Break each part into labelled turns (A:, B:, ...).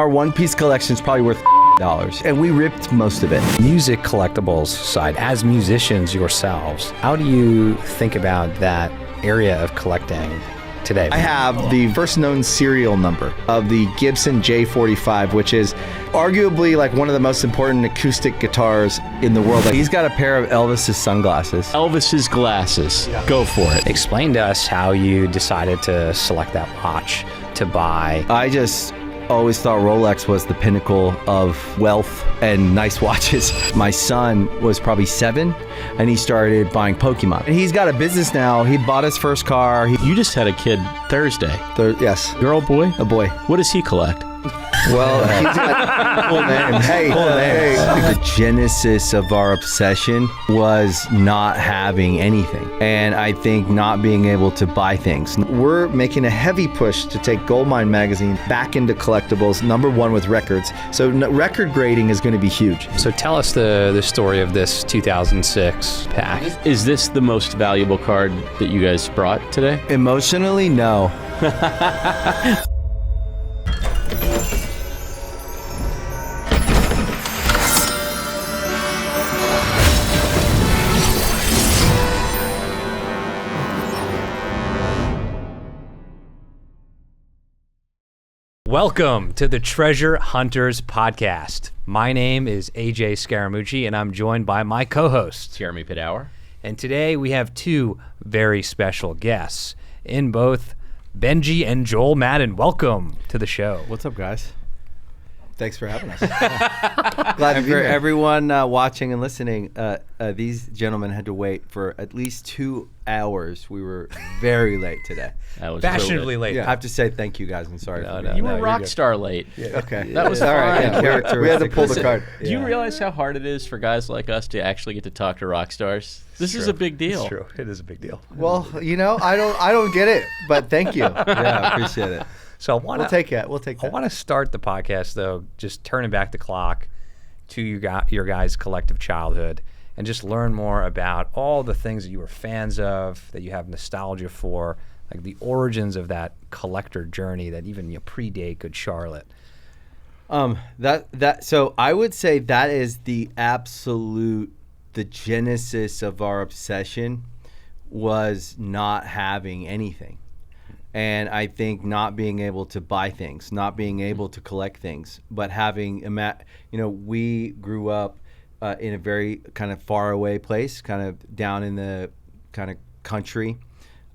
A: our One Piece collection is probably worth dollars, and we ripped most of it.
B: Music collectibles side, as musicians yourselves, how do you think about that area of collecting today?
C: I have the first known serial number of the Gibson J45, which is arguably like one of the most important acoustic guitars in the world.
A: He's got a pair of Elvis's sunglasses.
D: Elvis's glasses. Yeah. Go for it.
B: Explain to us how you decided to select that watch to buy.
A: I just always thought Rolex was the pinnacle of wealth and nice watches. My son was probably 7 and he started buying Pokemon. And he's got a business now. He bought his first car.
D: You just had a kid Thursday.
C: Yes.
D: Girl, boy?
C: A boy.
D: What does he collect?
C: Well, he's got full name. Hey, full name.
A: The genesis of our obsession was not having anything. And I think not being able to buy things.
C: We're making a heavy push to take Goldmine magazine back into collectibles, #1 with records. So record grading is going to be huge.
B: So tell us the story of this 2006 pack.
D: Is this the most valuable card that you guys brought today?
A: Emotionally, no.
B: Welcome to the Treasure Hunters Podcast. My name is AJ Scaramucci, and I'm joined by my co-host,
D: Jeremy Pidower.
B: And today we have two very special guests in both Benji and Joel Madden. Welcome to the show.
A: What's up, guys?
C: Thanks for having us. Glad to be
A: For
C: here.
A: everyone watching and listening, these gentlemen had to wait for at least 2 hours. We were very late today.
D: That was
B: Fashionably late.
A: I have to say thank you guys. I'm sorry for
D: You
A: that.
D: were rock star late.
C: Okay.
D: That was
C: all right.
D: fine.
C: Yeah,
A: Characteristic.
C: we had to pull the card.
D: Do you realize how hard it is for guys like us to actually get to talk to rock stars? This is a big deal.
B: It's true. It is a big deal.
C: Well, I don't get it, but thank you.
A: Yeah, I appreciate it.
B: So I want
C: We'll take it. We'll take
B: I
C: that.
B: want to start the podcast, though, just turning back the clock to your guys' collective childhood and just learn more about all the things that you were fans of, that you have nostalgia for, like the origins of that collector journey that even predate Good Charlotte.
A: So I would say that is the genesis of our obsession was not having anything. And I think not being able to buy things, not being able to collect things, but having, we grew up in a very kind of far away place, kind of down in the kind of country,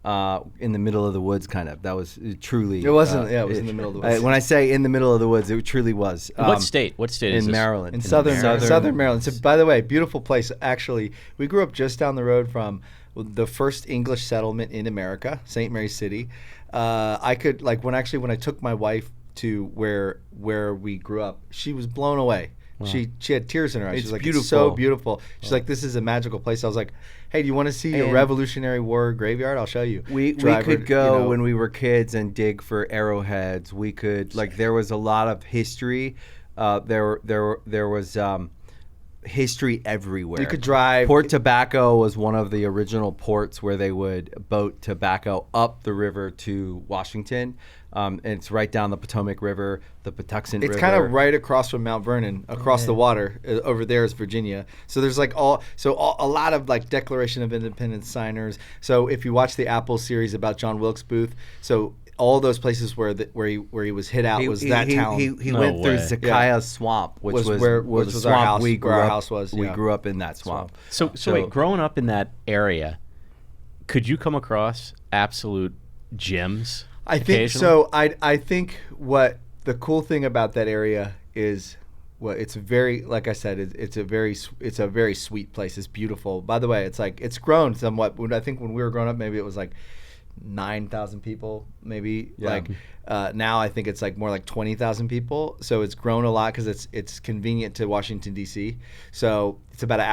A: in the middle of the woods, kind of. That was truly.
C: It wasn't. It was in the middle of the woods.
A: When I say in the middle of the woods, it truly was.
D: What state? What state is
A: in
D: this?
A: Maryland.
C: In southern Maryland. So, by the way, beautiful place. Actually, we grew up just down the road from the first English settlement in America, St. Mary's City. I could when I took my wife to where we grew up, she was blown away. Wow. She had tears in her eyes.
A: It's
C: She's like,
A: beautiful.
C: it's so beautiful. She's like, this is a magical place. I was like, hey, do you want to see a Revolutionary War graveyard? I'll show you.
A: We could go when we were kids and dig for arrowheads. We could there was a lot of history. There was history everywhere.
C: You could drive.
A: Port Tobacco was one of the original ports where they would boat tobacco up the river to Washington. And it's right down the Potomac River, the Patuxent River.
C: It's kind of right across from Mount Vernon, across the water. Over there is Virginia. So there's a lot of Declaration of Independence signers. So if you watch the Apple series about John Wilkes Booth, so all those places where he was hit out was that town.
A: He went through Zakiah Swamp, which was
C: the swamp
A: our house,
C: where our house was.
A: We
C: Yeah.
A: grew up in that swamp.
D: So wait, growing up in that area, could you come across absolute gems?
C: I think so. I think what the cool thing about that area is, it's very, like I said, it's a very sweet place. It's beautiful. By the way, it's grown somewhat. I think when we were growing up, maybe it was 9,000 people, maybe.
A: Yeah.
C: Now I think it's more like 20,000 people. So it's grown a lot because it's convenient to Washington D.C. So it's about an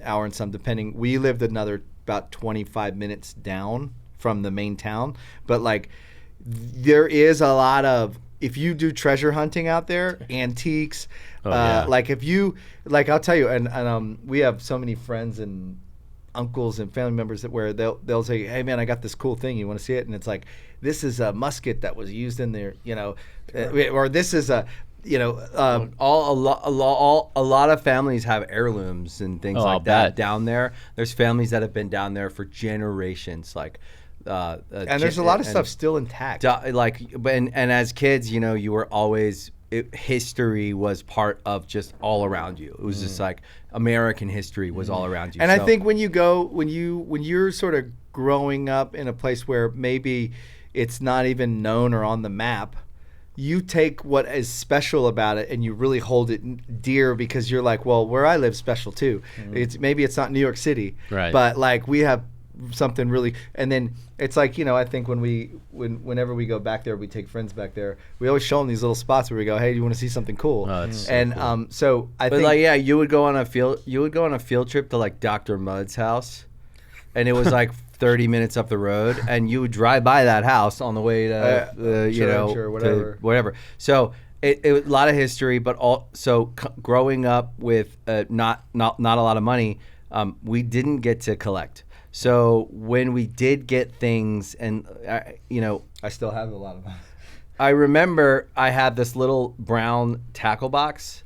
C: hour and some, depending. We lived about 25 minutes down from the main town, but there is a lot of, if you do treasure hunting out there, antiques, if you I'll tell you, and we have so many friends, and uncles and family members where they'll say, "Hey man, I got this cool thing. You want to see it?" And it's like, this is a musket that was used in there, or this is a,
A: a lot of families have heirlooms and things like that down there. There's families that have been down there for generations, like.
C: And there's a lot of stuff still intact.
A: And as kids, you were always. History was part of just all around you. It was just like American history was all around you.
C: And I think when you're sort of growing up in a place where maybe it's not even known or on the map, you take what is special about it and you really hold it dear because you're like, well, where I live special too. Maybe it's not New York City,
D: right?
C: But like we have something really, and then it's like, I think whenever we go back there, we take friends back there, we always show them these little spots where we go, hey, do you want to see something cool?
D: Oh, that's so cool.
C: So I think
A: you would go on a field trip to like Dr. Mudd's house, and it was like 30 minutes up the road, and you would drive by that house on the way to whatever. So it a lot of history, but also growing up with not a lot of money, we didn't get to collect. So when we did get things, and
C: I still have a lot of them.
A: I remember I had this little brown tackle box,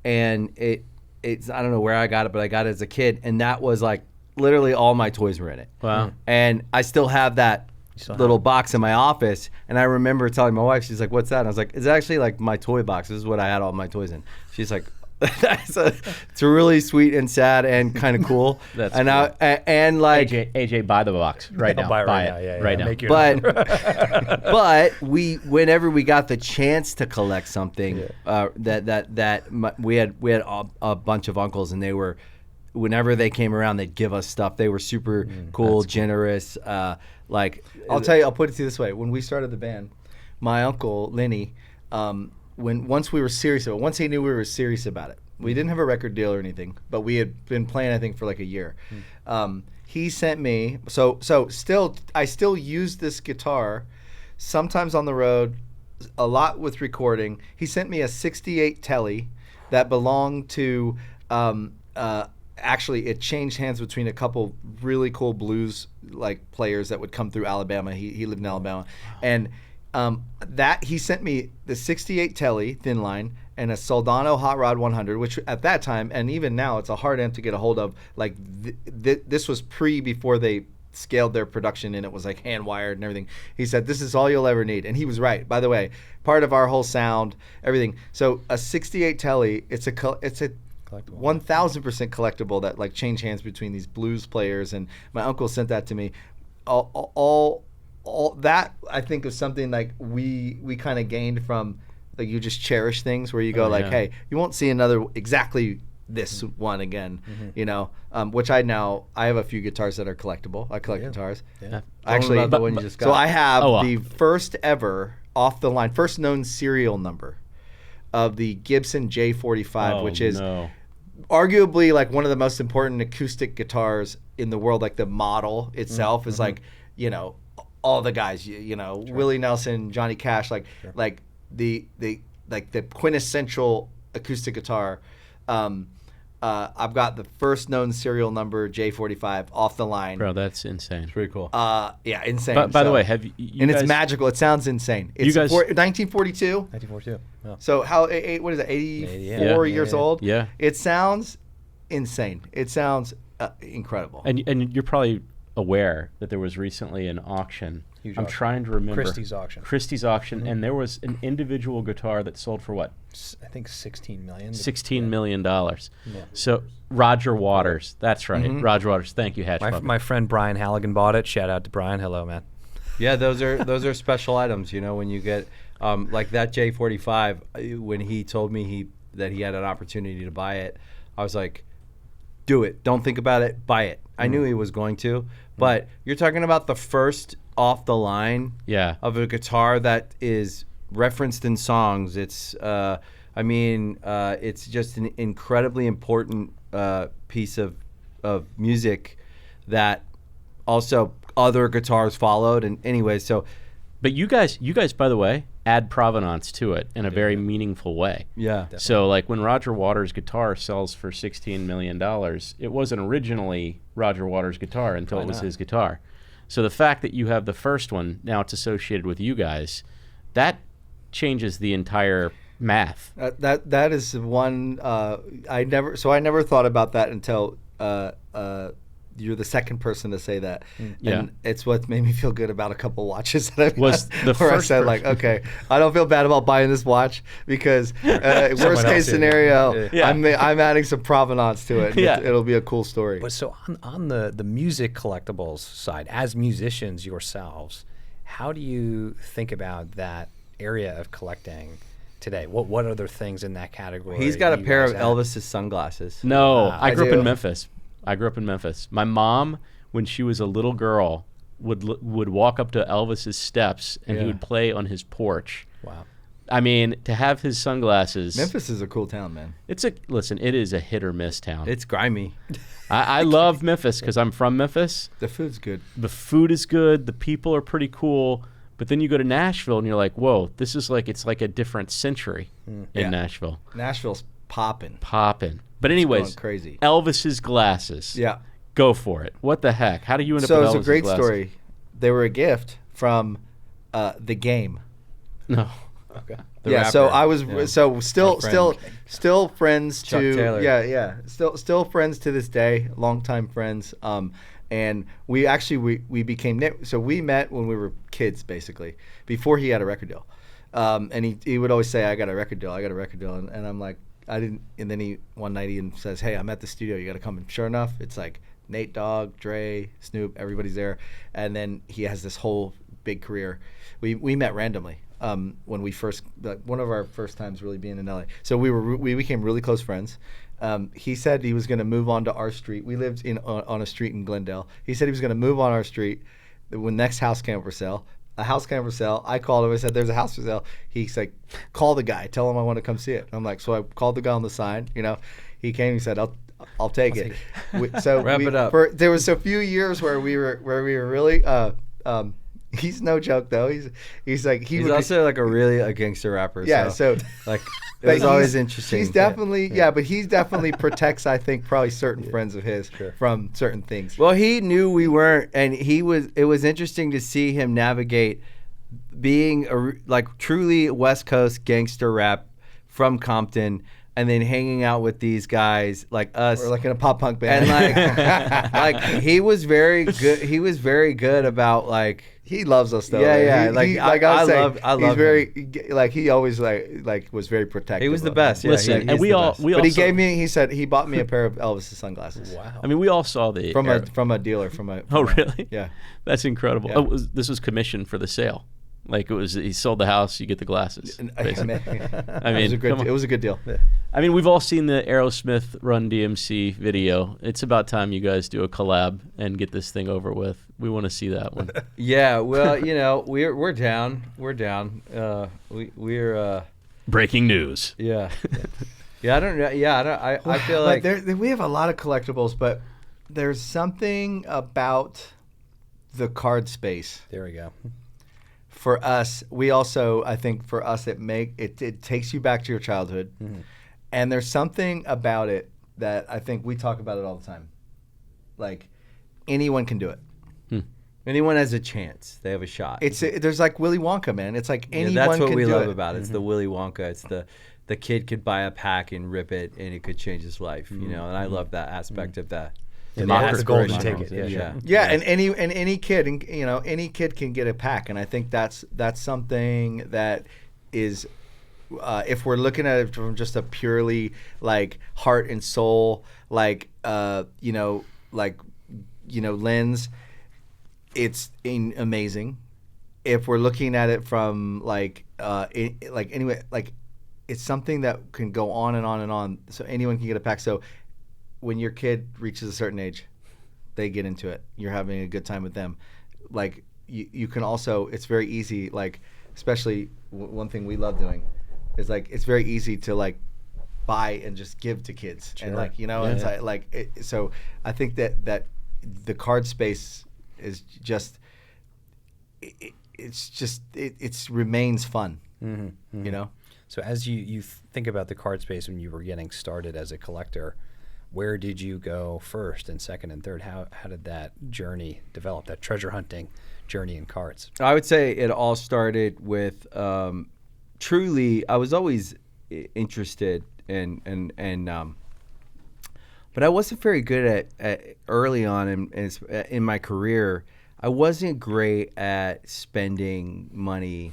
A: and it's I don't know where I got it, but I got it as a kid, and that was like literally all my toys were in it.
D: Wow.
A: And I still have that little box in my office, and I remember telling my wife, she's like, "What's that?" And I was like, "It's actually like my toy box. This is what I had all my toys in." She's like, it's a really sweet and sad and kind of cool.
D: That's
A: and
D: cool.
A: And like
D: AJ, buy the box right now.
B: Buy it right now.
D: Right now.
A: But whenever we got the chance to collect something, we had a bunch of uncles, and they were, whenever they came around, they'd give us stuff. They were super cool, generous. I'll
C: tell you, I'll put it to you this way: when we started the band, my uncle Lenny. Once we were serious about it, once he knew we were serious about it, we didn't have a record deal or anything, but we had been playing, I think, for like a year. He sent me, I still use this guitar, sometimes on the road, a lot with recording. He sent me a 68 Telly that belonged to, actually it changed hands between a couple really cool blues like players that would come through Alabama. He lived in Alabama. And that he sent me the 68 Telly thin line and a Soldano Hot Rod 100, which at that time and even now it's a hard amp to get a hold of. Like this was before they scaled their production and it was like hand wired and everything. He said, "This is all you'll ever need," and he was right. By the way, part of our whole sound, everything. So a 68 Telly, it's a 1000% collectible that like changed hands between these blues players, and my uncle sent that to me. All that I think is something like we kind of gained from, like, you just cherish things where you go hey, you won't see another exactly this one again, which I have a few guitars that are collectible. I collect guitars.
A: Yeah.
C: Actually,
A: the one you just got.
C: So I have the first ever off the line, first known serial number of the Gibson J45, which is arguably like one of the most important acoustic guitars in the world. Like the model itself is like, all the guys, Willie Nelson, Johnny Cash, like the quintessential acoustic guitar. I've got the first known serial number J45 off the line.
D: Bro, that's insane.
A: It's pretty cool.
C: Yeah, insane.
D: By the way, have you
C: and
D: guys,
C: it's magical. It sounds insane. It's 1942.
B: 1942. Yeah.
C: So what is it? 84 years old.
D: Yeah.
C: It sounds insane. It sounds incredible.
D: And you're probably aware that there was recently an auction.
B: Huge
D: I'm
B: auction.
D: Trying to remember.
B: Christie's auction.
D: And there was an individual guitar that sold for what?
B: I think $16 million.
D: $16 million. So Roger Waters. That's right. Roger Waters. Thank you, Hatch.
B: My friend Brian Halligan bought it. Shout out to Brian. Hello, man.
A: Yeah, those are special items. When you get like that J45. When he told me that he had an opportunity to buy it, I was like, do it. Don't think about it. Buy it. I knew he was going to, but you're talking about the first off the line of a guitar that is referenced in songs. It's it's just an incredibly important piece of music that also other guitars followed. And anyway, so
D: but you guys, by the way, add provenance to it in a very meaningful way.
A: Yeah.
D: So like when Roger Waters' guitar sells for $16 million, it wasn't originally Roger Waters' guitar until it was his guitar. So the fact that you have the first one, now it's associated with you guys, that changes the entire math.
C: That is one I never thought about that until you're the second person to say that, and it's what made me feel good about a couple watches that I've
D: Was
C: had,
D: the
C: where I
D: first
C: said like, okay, I don't feel bad about buying this watch because worst case scenario, I'm adding some provenance to it. And it'll be a cool story.
B: But so on the music collectibles side, as musicians yourselves, how do you think about that area of collecting today? What other things in that category?
A: He's got a
B: you
A: pair of
B: guys have?
A: Elvis's sunglasses.
D: No, I grew up
C: do.
D: in Memphis. My mom, when she was a little girl, would walk up to Elvis's steps and he would play on his porch.
B: Wow.
D: I mean, to have his sunglasses.
C: Memphis is a cool town, man.
D: It is a hit or miss town.
A: It's grimy.
D: I love Memphis because I'm from Memphis.
C: The food's good.
D: The food is good. The people are pretty cool. But then you go to Nashville and you're like, whoa, this is like, it's like a different century in Nashville.
C: Nashville's popping.
D: But anyways,
C: Going crazy.
D: Elvis's glasses.
C: Yeah.
D: Go for it. What the heck? How do you end up
C: So
D: with
C: it's
D: Elvis's
C: a great
D: glasses?
C: story. They were a gift from the game.
D: No.
B: Okay.
C: Yeah, so
A: rapper.
C: I was
A: Yeah.
C: so still
A: friend.
C: still friends
A: Chuck
C: to
A: Taylor.
C: still friends to this day, longtime friends. And we became so we met when we were kids basically before he had a record deal. And he would always say, I got a record deal, and I'm like, I didn't. And then one night he says, hey, I'm at the studio, you got to come. And sure enough, it's like Nate Dogg, Dre, Snoop, everybody's there. And then he has this whole big career. We met randomly when we first, one of our first times really being in LA. So we became really close friends. He said he was going to move on to our street. We lived on a street in Glendale. He said he was going to move on our street when next house came up for sale. A house came for sale. I called him. I said, there's a house for sale. He's like, call the guy. Tell him I want to come see it. I'm like, so I called the guy on the sign. He came. He said, I'll take it. So
A: Wrap it up.
C: There was a few years where we were really. He's no joke though. He's
A: also like a gangster rapper.
C: Yeah. So
A: like it
C: but
A: was always
C: he's-
A: interesting.
C: He's definitely but he's definitely protects, I think, probably certain friends of his from certain things.
A: Well, he knew we weren't, and it was interesting to see him navigate being like truly West Coast gangster rap from Compton, and then hanging out with these guys like us,
C: Or like in a pop punk band.
A: and like he was very good. He was very good about like.
C: He loves us though.
A: Yeah,
C: man.
A: yeah.
C: I was saying,
A: I love
C: he's
A: him.
C: very like he always like was very protective.
A: He was the
C: of
A: best.
C: me.
A: Yeah,
D: Listen,
A: he's
D: and we
A: the
D: all
A: best.
D: we
C: But
D: also,
C: he gave me. He said he bought me a pair of Elvis's sunglasses.
B: Wow.
D: I mean, we all saw the
C: From
D: era.
C: a dealer.
D: Oh, really?
C: Yeah.
D: That's incredible.
C: Yeah.
D: This was commissioned for the sale. Like it was, he sold the house, you get the glasses. Basically. I mean,
C: it was a good deal.
D: I mean, we've all seen the Aerosmith Run DMC video. It's about time you guys do a collab and get this thing over with. We want to see that one.
A: Yeah, well, we're down. We're down. We're
D: Breaking news.
A: yeah. Yeah, I don't know. Yeah, I feel like
C: We have a lot of collectibles, but there's something about the card space.
B: There we go.
C: For us, we also, I think for us, it takes you back to your childhood.
B: Mm-hmm.
C: And there's something about it that I think we talk about it all the time. Like, anyone can do it.
A: anyone has a chance. They have a shot.
C: There's like Willy Wonka, man. It's like anyone
A: that's what
C: can
A: we
C: do
A: love
C: it.
A: about it. It's the Willy Wonka. It's the kid could buy a pack and rip it, and it could change his life. And I love that aspect of that.
B: Yeah,
A: Yeah,
B: that's the golden
A: aspirational.
B: ticket. Yeah,
A: Yeah.
B: sure.
C: Yeah, and any kid, and any kid can get a pack, and I think that's something that is, if we're looking at it from just a purely like heart and soul, like lens, it's amazing. If we're looking at it from it's something that can go on and on and on. So anyone can get a pack. So when your kid reaches a certain age, they get into it. You're having a good time with them. Like you can also, it's very easy. Like especially one thing we love doing is like it's very easy to like buy and just give to kids.
B: Sure.
C: And like it's so I think that the card space is just it remains fun. You know.
B: So as you think about the card space when you were getting started as a collector, where did you go first and second and third? How did that journey develop, that treasure hunting journey in cards?
A: I would say it all started with truly, I was always interested but I wasn't very good at early on in my career. I wasn't great at spending money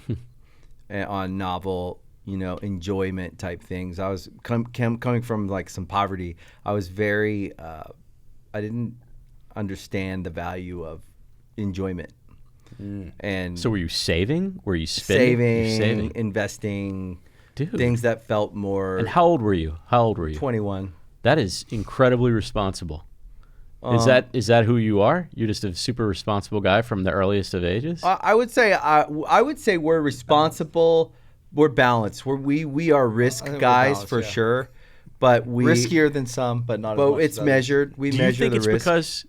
A: on novel, enjoyment type things. I was coming from like some poverty. I was very, I didn't understand the value of enjoyment. And
D: so were you saving? Were you spending?
A: Saving, investing,
D: Dude.
A: things that felt more.
D: And how old were you?
A: 21.
D: That is incredibly responsible. Is that who you are? You're just a super responsible guy from the earliest of ages?
A: I would say we're responsible. We're balanced. We are risk guys
C: balanced,
A: for
C: yeah.
A: sure, but
C: riskier than some, but not.
A: But
C: as much
A: it's
C: as
A: measured. We
D: Do you
A: measure
D: think
A: the
D: it's
A: risk.
D: because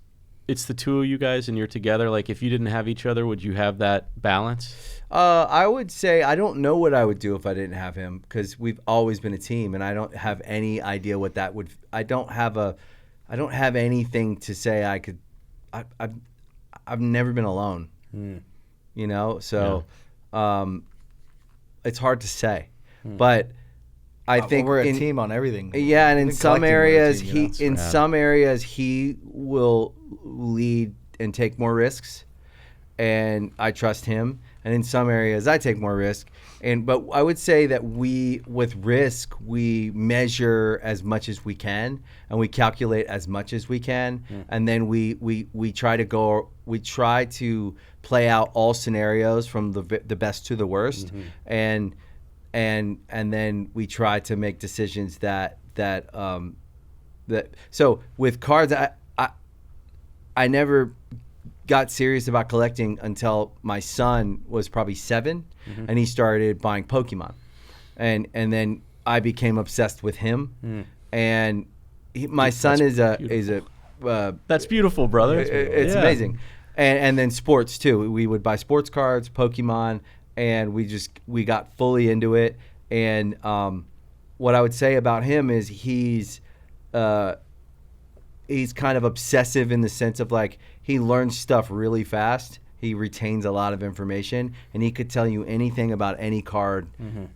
D: it's the two of you guys and you're together? Like, if you didn't have each other, would you have that balance?
A: I would say I don't know what I would do if I didn't have him, because we've always been a team, and I don't have any idea what that would. I don't have anything to say I could. I've never been alone. So it's hard to say, but I think
C: we're a team on everything.
A: Yeah, and in some areas
C: some areas
A: he will lead and take more risks, and I trust him. And in some areas I take more risk. But I would say that with risk, we measure as much as we can, and we calculate as much as we can, and then we try to play out all scenarios from the best to the worst, and then we try to make decisions that so with cards, I never got serious about collecting until my son was probably 7, and he started buying Pokemon, and then I became obsessed with him, and my son is a
D: That's beautiful, brother.
A: it's amazing, and then sports too. We would buy sports cards, Pokemon, and we got fully into it. And what I would say about him is he's kind of obsessive in the sense of like he learns stuff really fast. He retains a lot of information, and he could tell you anything about any card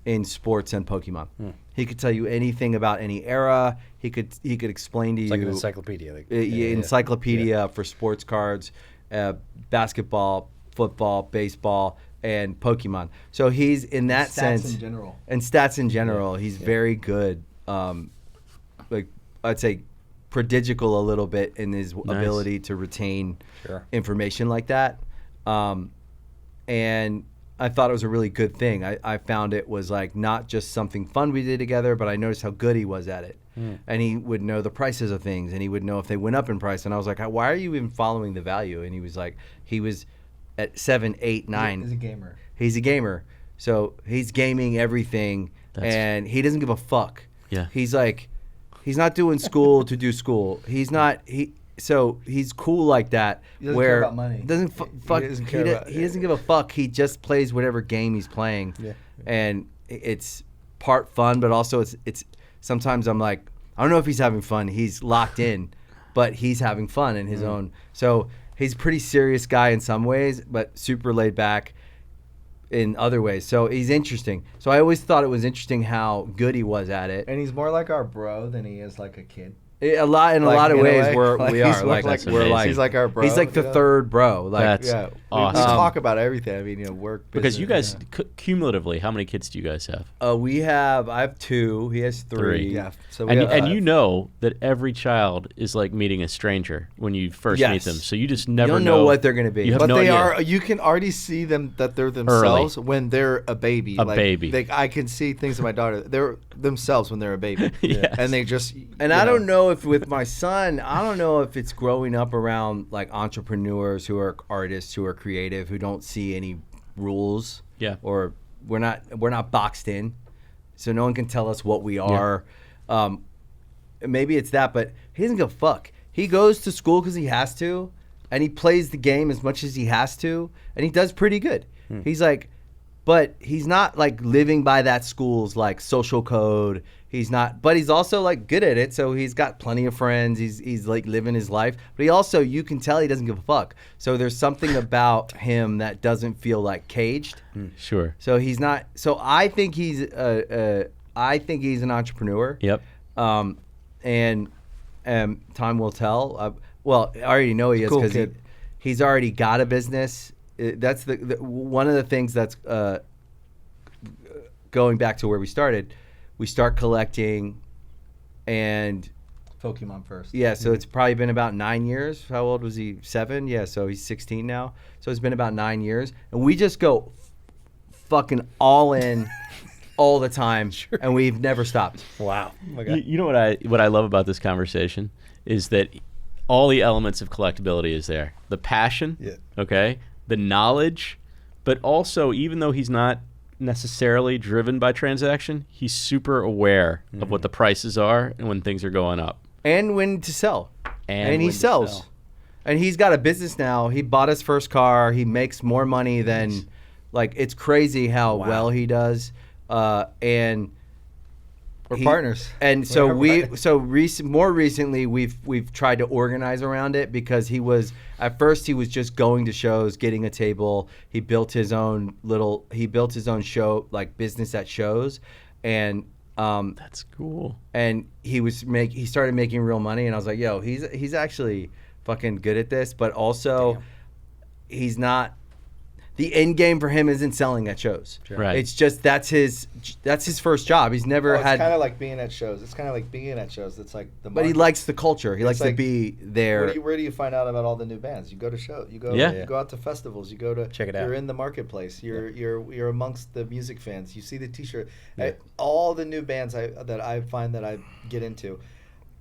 A: in sports and Pokemon. He could tell you anything about any era. He could explain to you.
B: It's like an encyclopedia.
A: Encyclopedia for sports cards, basketball, football, baseball, and Pokemon. So he's in that sense. Stats in general. He's very good. Like I'd say, prodigical a little bit in his ability to retain information like that. And I thought it was a really good thing. I found it was like not just something fun we did together, but I noticed how good he was at it. And he would know the prices of things, and he would know if they went up in price. And I was like, why are you even following the value? And he was like, he was at 7, 8, 9.
C: He's a gamer.
A: He's a gamer. So he's gaming everything, and he doesn't give a fuck.
D: Yeah.
A: He's like, he's not doing school to do school. So he's cool like that.
C: He doesn't
A: where
C: care about money.
A: He doesn't give a fuck. He just plays whatever game he's playing.
C: Yeah.
A: And it's part fun, but also it's sometimes I'm like, I don't know if he's having fun. He's locked in, but he's having fun in his own. So he's a pretty serious guy in some ways, but super laid back in other ways. So he's interesting. So I always thought it was interesting how good he was at it.
C: And he's more like our bro than he is like a kid.
A: In a lot of ways, we are
C: he's like our bro.
A: He's like the third bro. Like,
D: That's
C: awesome.
D: awesome.
C: We talk about everything. I mean, work.
D: Because
C: business,
D: you guys, cumulatively, how many kids do you guys have?
A: I have 2. He has 3.
C: Yeah. So
D: And you know that every child is like meeting a stranger when you first meet them. So you just never
A: you don't know what they're going to be.
D: You have
C: But
D: no
C: they
D: idea.
C: are. You can already see them that they're themselves when they're a baby. I can see things in my daughter. They're themselves when they're a baby.
D: Yes.
C: And they just.
A: And I don't know if with my son, I don't know if it's growing up around like entrepreneurs who are artists, who are creative, who don't see any rules.
D: Yeah.
A: Or we're not boxed in, so no one can tell us what we are. Maybe it's that, but he doesn't give a fuck. He goes to school because he has to, and he plays the game as much as he has to, and he does pretty good. He's like, but he's not like living by that school's like social code. He's not, but he's also like good at it. So he's got plenty of friends. He's like living his life, but he also, you can tell he doesn't give a fuck. So there's something about him that doesn't feel like caged.
D: Sure.
A: So he's not. So I think he's an entrepreneur.
D: Yep.
A: And time will tell. Well, I already know he is
C: Cool
A: because
C: kid.
A: he's already got a business. That's the one of the things that's going back to where we started. We start collecting, and
C: Pokemon first.
A: yeah, so it's probably been about 9 years. How old was he? 7? Yeah, so he's 16 now. So it's been about 9 years, and we just go fucking all in all the time, and we've never stopped.
B: Wow.
D: You know what I love about this conversation is that all the elements of collectability is there. The passion, okay, the knowledge, but also even though he's not necessarily driven by transaction, he's super aware of what the prices are and when things are going up.
A: And when to sell. And he
D: when to
A: sells.
D: sell.
A: And he's got a business now. He bought his first car. He makes more money than, like, it's crazy how well he does. And
C: We're partners.
A: And so
C: We're
A: more recently we've tried to organize around it, because at first he was just going to shows, getting a table. He built his own show, like business at shows, and
D: That's cool.
A: and he started making real money, and I was like, yo, he's actually fucking good at this, but also he's not. The end game for him isn't selling at shows.
D: Right.
A: It's just that's his first job. He's never
C: It's
A: had.
C: kind of like being at shows. It's like the.
A: But he likes the culture. He likes to
C: like,
A: be there.
C: Where do you find out about all the new bands? You go to shows. You go.
D: Yeah.
C: You go out to festivals. You go to.
B: Check it out.
C: You're in the marketplace. You're amongst the music fans. You see the T-shirt. All the new bands that I find that I get into.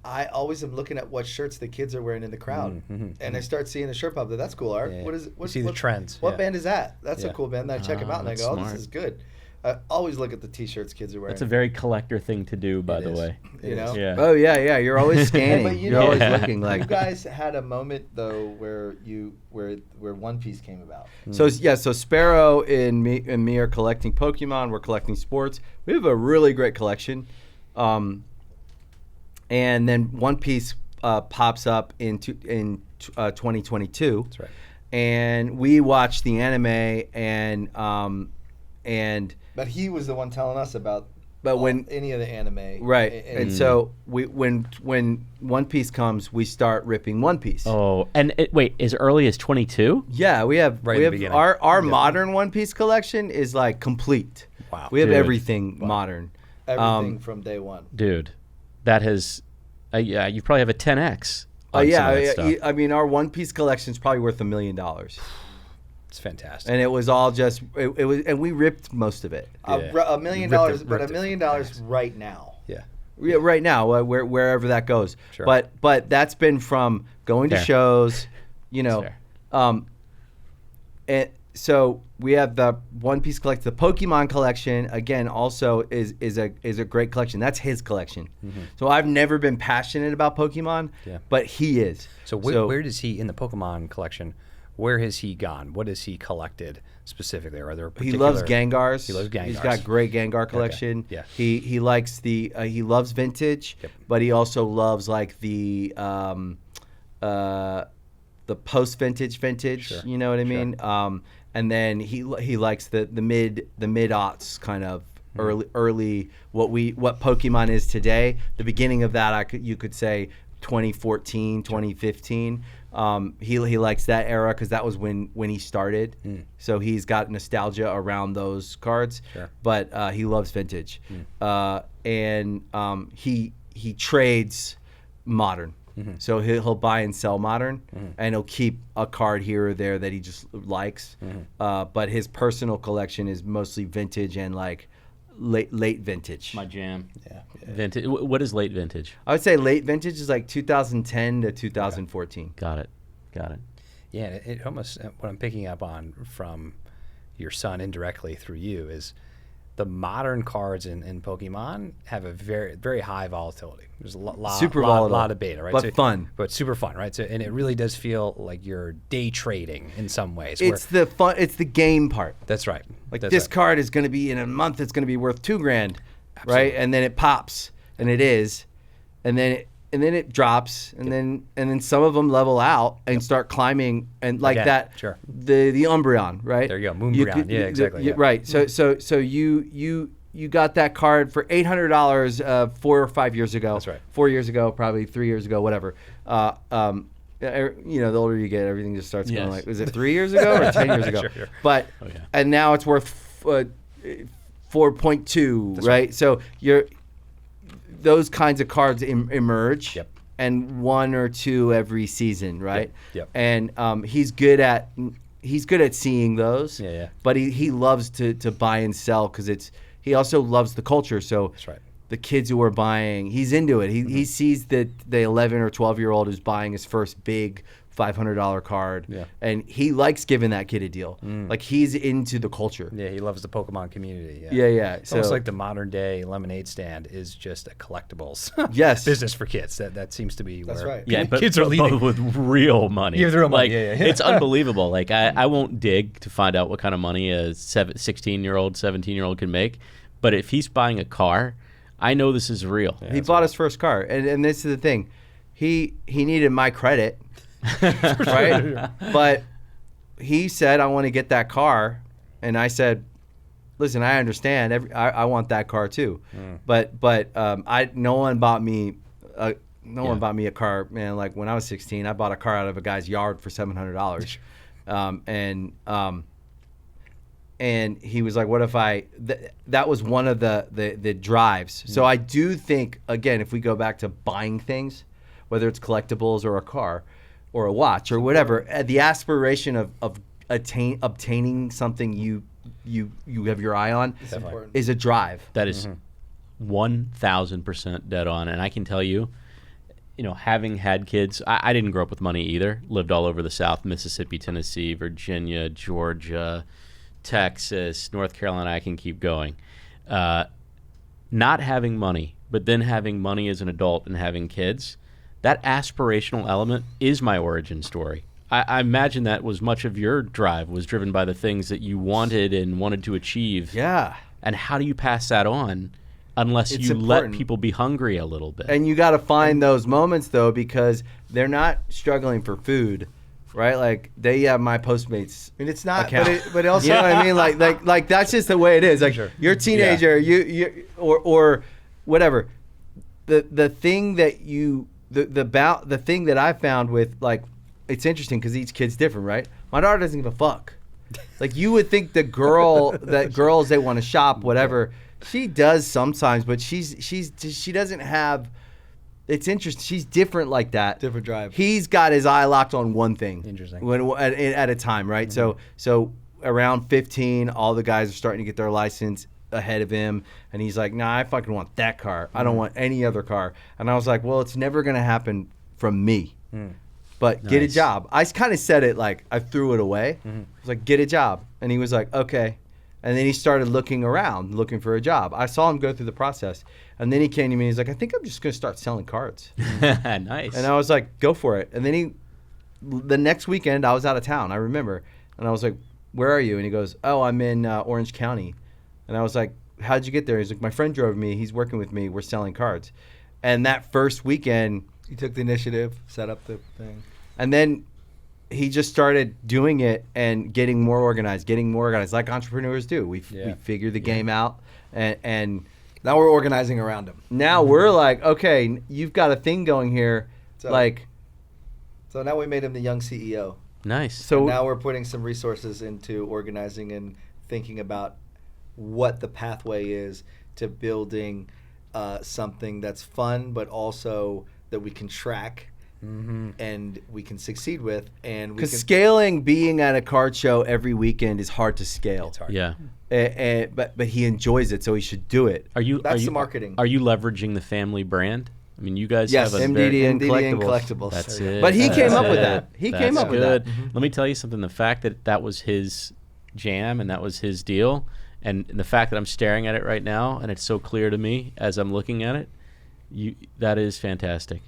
C: I always am looking at what shirts the kids are wearing in the crowd, and I start seeing the shirt pop. That's cool art.
B: Yeah.
C: What is it?
B: You see the trends.
C: What
B: Yeah.
C: band is that? That's a
B: Yeah.
C: cool band. Then I check them out and I
D: that's
C: go, "Oh,
D: smart.
C: this is good." I always look at the T-shirts kids are wearing.
D: That's a very collector thing to do, by the way.
C: you know.
D: Yeah.
A: Oh yeah. You're always scanning.
C: But
A: You're always looking
C: you
A: like.
C: guys had a moment though where One Piece came about.
A: So Sparrow and me are collecting Pokemon. We're collecting sports. We have a really great collection. And then One Piece pops up in 2022.
B: That's right.
A: And we watched the anime, and
C: But he was the one telling us about.
A: when
C: any of the anime,
A: right, and so when One Piece comes, we start ripping One Piece.
D: Oh, and wait, as early as 22?
A: Yeah, we have
B: Right in the beginning.
A: our modern One Piece collection is like complete.
B: Wow.
A: We have
D: Dude.
A: everything modern.
C: everything from day one.
D: Dude, that has, yeah, you probably have a 10x.
A: Oh
D: on some
A: yeah,
D: of that stuff.
A: I mean our One Piece collection is probably worth $1 million,
B: It's fantastic.
A: and it was all just it was, and we ripped most of it.
B: Yeah.
C: $1 million,
B: Ripped it-
C: but
B: ripped
C: $1
B: it
C: million
B: from past.
C: right now.
B: Yeah.
A: Yeah, right now, wherever that goes.
B: Sure.
A: But that's been from going to
D: Fair.
A: shows, you know.
D: That's
A: And so we have the One Piece collection. The Pokemon collection again also is a great collection. That's his collection. So I've never been passionate about Pokemon,
B: Yeah.
A: but he is.
B: So where does he, in the Pokemon collection, where has he gone? What has he collected specifically? Are there
A: He loves Gengars.
B: He loves
A: He's
B: Gengars.
A: got great Gengar collection.
B: Yeah.
A: He likes he loves vintage, but he also loves like the post vintage.
B: Sure.
A: You know what I mean? And then he likes the mid aughts kind of early what Pokemon is today. The beginning of that you could say 2014, 2015. He likes that era because that was when he started. So he's got nostalgia around those cards.
B: Sure.
A: But he loves vintage, and he trades modern. So he'll buy and sell modern, and he'll keep a card here or there that he just likes. But his personal collection is mostly vintage and like late vintage.
D: My jam.
B: Yeah.
D: Vintage. What is late vintage?
A: I would say late vintage is like 2010 to 2014.
D: Got it.
B: Yeah, it almost, what I'm picking up on from your son indirectly through you is the modern cards in Pokemon have a very, very high volatility. There's a
A: Super volatile,
B: lot of beta, right?
A: but fun.
B: But super fun, right? So, and it really does feel like you're day trading in some ways.
A: It's the fun. It's the game part.
B: That's right.
A: Like
B: That's
A: this
B: right.
A: card is going to be in a month. It's going to be worth $2,000, right? And then it pops, and it is, and then it drops, and then some of them level out and start climbing, and like
B: Again,
A: that.
B: sure.
A: The Umbreon, right?
B: There you go, Moonbreon. Yeah, exactly. Yeah.
A: Right. So you got that card for $800 4 or 5 years ago.
B: That's right.
A: 4 years ago, probably 3 years ago, whatever. The older you get, everything just starts going like, was it 3 years ago or 10 years ago?
B: Sure.
A: But and now it's worth 4.2, right? So those kinds of cards emerge.
B: Yep.
A: And 1 or 2 every season, right?
B: Yep.
A: And he's good at seeing those.
B: Yeah.
A: But he loves to buy and sell because he also loves the culture. So
B: That's right.
A: the kids who are buying, he's into it. He sees that the 11 or 12-year-old who's buying his first big $500 card, and he likes giving that kid a deal. Like he's into the culture.
B: Yeah, he loves the Pokemon community.
A: Yeah.
B: It's almost like the modern day lemonade stand is just a collectibles
A: Yes.
B: business for kids. That seems to be
C: That's
B: where
C: right.
D: Yeah, but,
B: kids are leading.
D: but with real money.
B: Yeah, with real money.
D: Like,
B: Yeah.
D: It's unbelievable. Like I won't dig to find out what kind of money a 16-year-old, 17-year-old can make. But if he's buying a car, I know this is real.
A: He bought his first car, and this is the thing. He needed my credit, right? But he said, "I want to get that car," and I said, "Listen, I understand. I want that car too." But no one bought me one bought me a car, man. Like when I was 16, I bought a car out of a guy's yard for $700, and he was like, "What if I?" That was one of the drives. So I do think, again, if we go back to buying things, whether it's collectibles or a car or a watch or whatever, the aspiration of obtaining something you have your eye on is a drive.
D: That is 1,000% dead on. And I can tell you, having had kids, I didn't grow up with money either. Lived all over the South, Mississippi, Tennessee, Virginia, Georgia, Texas, North Carolina. I can keep going. Not having money, but then having money as an adult and having kids, that aspirational element is my origin story. I imagine that was much of your drive was driven by the things that you wanted to achieve.
A: Yeah.
D: And how do you pass that on unless
A: It's
D: you
A: important.
D: let people be hungry a little bit?
A: And you got to find those moments though, because they're not struggling for food, right? Like they have my Postmates.
C: I mean, it's not,
A: account.
C: but also,
A: You know what I mean? Like that's just the way it is. Like you're a teenager, you or whatever. The thing that the thing that I found with, like, it's interesting because each kid's different, right? My daughter doesn't give a fuck. Like you would think girls they want to shop, whatever. She does sometimes, but she doesn't have. It's interesting. She's different like that.
C: Different drive.
A: He's got his eye locked on one thing.
B: Interesting.
A: At a time, right? So around 15, all the guys are starting to get their license ahead of him, and he's like, "Nah, I fucking want that car. I don't want any other car." And I was like, "Well, it's never gonna happen from me." But get a job. I kind of said it like I threw it away. I was like, "Get a job," and he was like, "Okay." And then he started looking around, looking for a job. I saw him go through the process, and then he came to me. And he's like, "I think I'm just gonna start selling cards."
D: Nice.
A: And I was like, "Go for it." And then the next weekend, I was out of town. I remember, and I was like, "Where are you?" And he goes, "Oh, I'm in Orange County." And I was like, "How'd you get there?" He's like, "My friend drove me. He's working with me. We're selling cards." And that first weekend,
C: he took the initiative, set up the thing,
A: and then he just started doing it and getting more organized, like entrepreneurs do. We figure the game out, and
C: now we're organizing around him.
A: Now we're like, okay, you've got a thing going here,
C: So now we made him the young CEO.
D: Nice.
A: So
C: And now we're putting some resources into organizing and thinking about what the pathway is to building something that's fun, but also that we can track and we can succeed with. And we
A: because
C: can
A: scaling, being at a card show every weekend is hard to scale.
B: It's hard.
D: Yeah.
A: But he enjoys it, so he should do it.
C: That's the marketing.
D: Are you leveraging the family brand? I mean, you guys
C: Yes,
D: have a
A: MDD and
C: MDD and
A: collectibles.
C: collectibles.
D: That's it.
A: But he came up with
D: That's
A: that.
D: it.
A: He
D: That's
A: came up with that.
D: good. Let me tell you something. The fact that was his jam and that was his deal, And the fact that I'm staring at it right now and it's so clear to me as I'm looking at it, that is fantastic.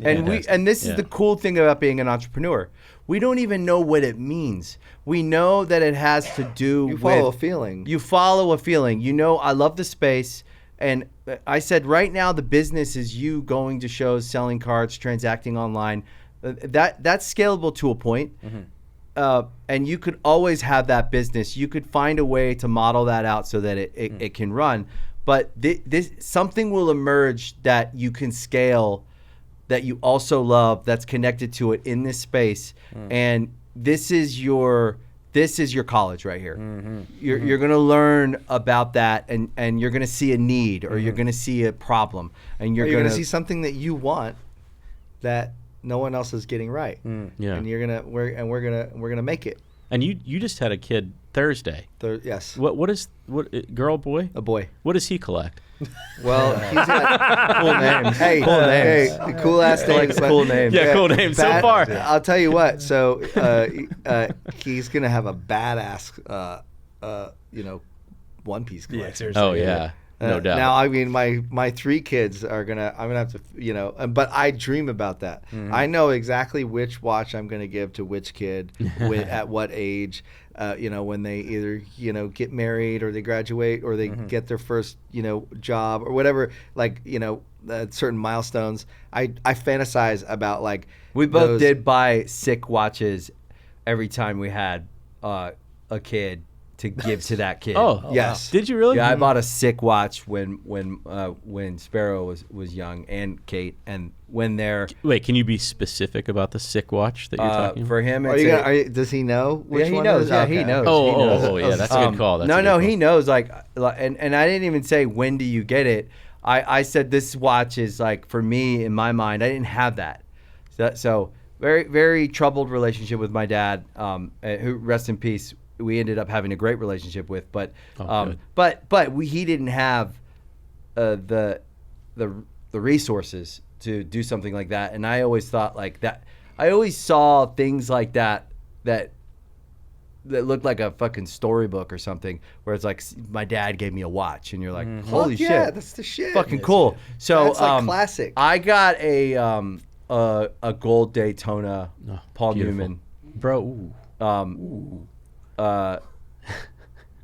A: And this is the cool thing about being an entrepreneur. We don't even know what it means. We know that it has to do with...
C: You follow a feeling.
A: You follow a feeling. You know, I love the space. And I said, right now, the business is you going to shows, selling cards, transacting online. That's scalable to a point. And you could always have that business. You could find a way to model that out so that it can run. But this something will emerge that you can scale, that you also love, that's connected to it in this space. And this is your college right here. You're going to learn about that, and you're going to see a need, or you're going to see a problem, and you're going to
C: see something that you want that no one else is getting right.
D: Yeah.
C: And we're gonna make it.
D: And you just had a kid Thursday.
C: Yes.
D: What girl, boy?
C: A boy.
D: What does he collect?
C: Well, he's got
A: cool names.
C: Hey,
A: cool names.
C: Hey, cool ass names.
A: Cool names.
D: Yeah, cool names so far.
C: I'll tell you what. So he's gonna have a badass, One Piece collection.
B: Yeah, seriously.
D: Oh yeah, no doubt.
C: Now, I mean, my 3 kids I'm gonna have to, but I dream about that. I know exactly which watch I'm gonna give to which kid, at what age, when they either, get married, or they graduate, or they get their first, job, or whatever, certain milestones. I fantasize about, like,
A: we both did buy sick watches every time we had a kid to give to that kid.
D: Oh,
C: yes.
D: Wow. Did you really?
A: Yeah, I bought a sick watch when Sparrow was young, and Kate, and when they're...
D: Wait, can you be specific about the sick watch that you're talking about?
A: For him,
C: does he know which
A: he
C: one
A: knows.
C: it is?
A: Yeah,
C: Okay.
A: he knows.
D: Oh, yeah, that's a good call. That's a good call.
A: He knows. And I didn't even say, when do you get it? I said, this watch is, like, for me, in my mind, I didn't have that. So very, very troubled relationship with my dad, who, rest in peace, we ended up having a great relationship with, but he didn't have the resources to do something like that. And I always thought like that. I always saw things like that looked like a fucking storybook or something, where it's like, my dad gave me a watch, and you're like, holy shit,
C: yeah, that's the shit.
A: fucking cool. So
C: that's like classic.
A: I got a gold Daytona Paul
D: beautiful.
A: Newman,
D: Bro.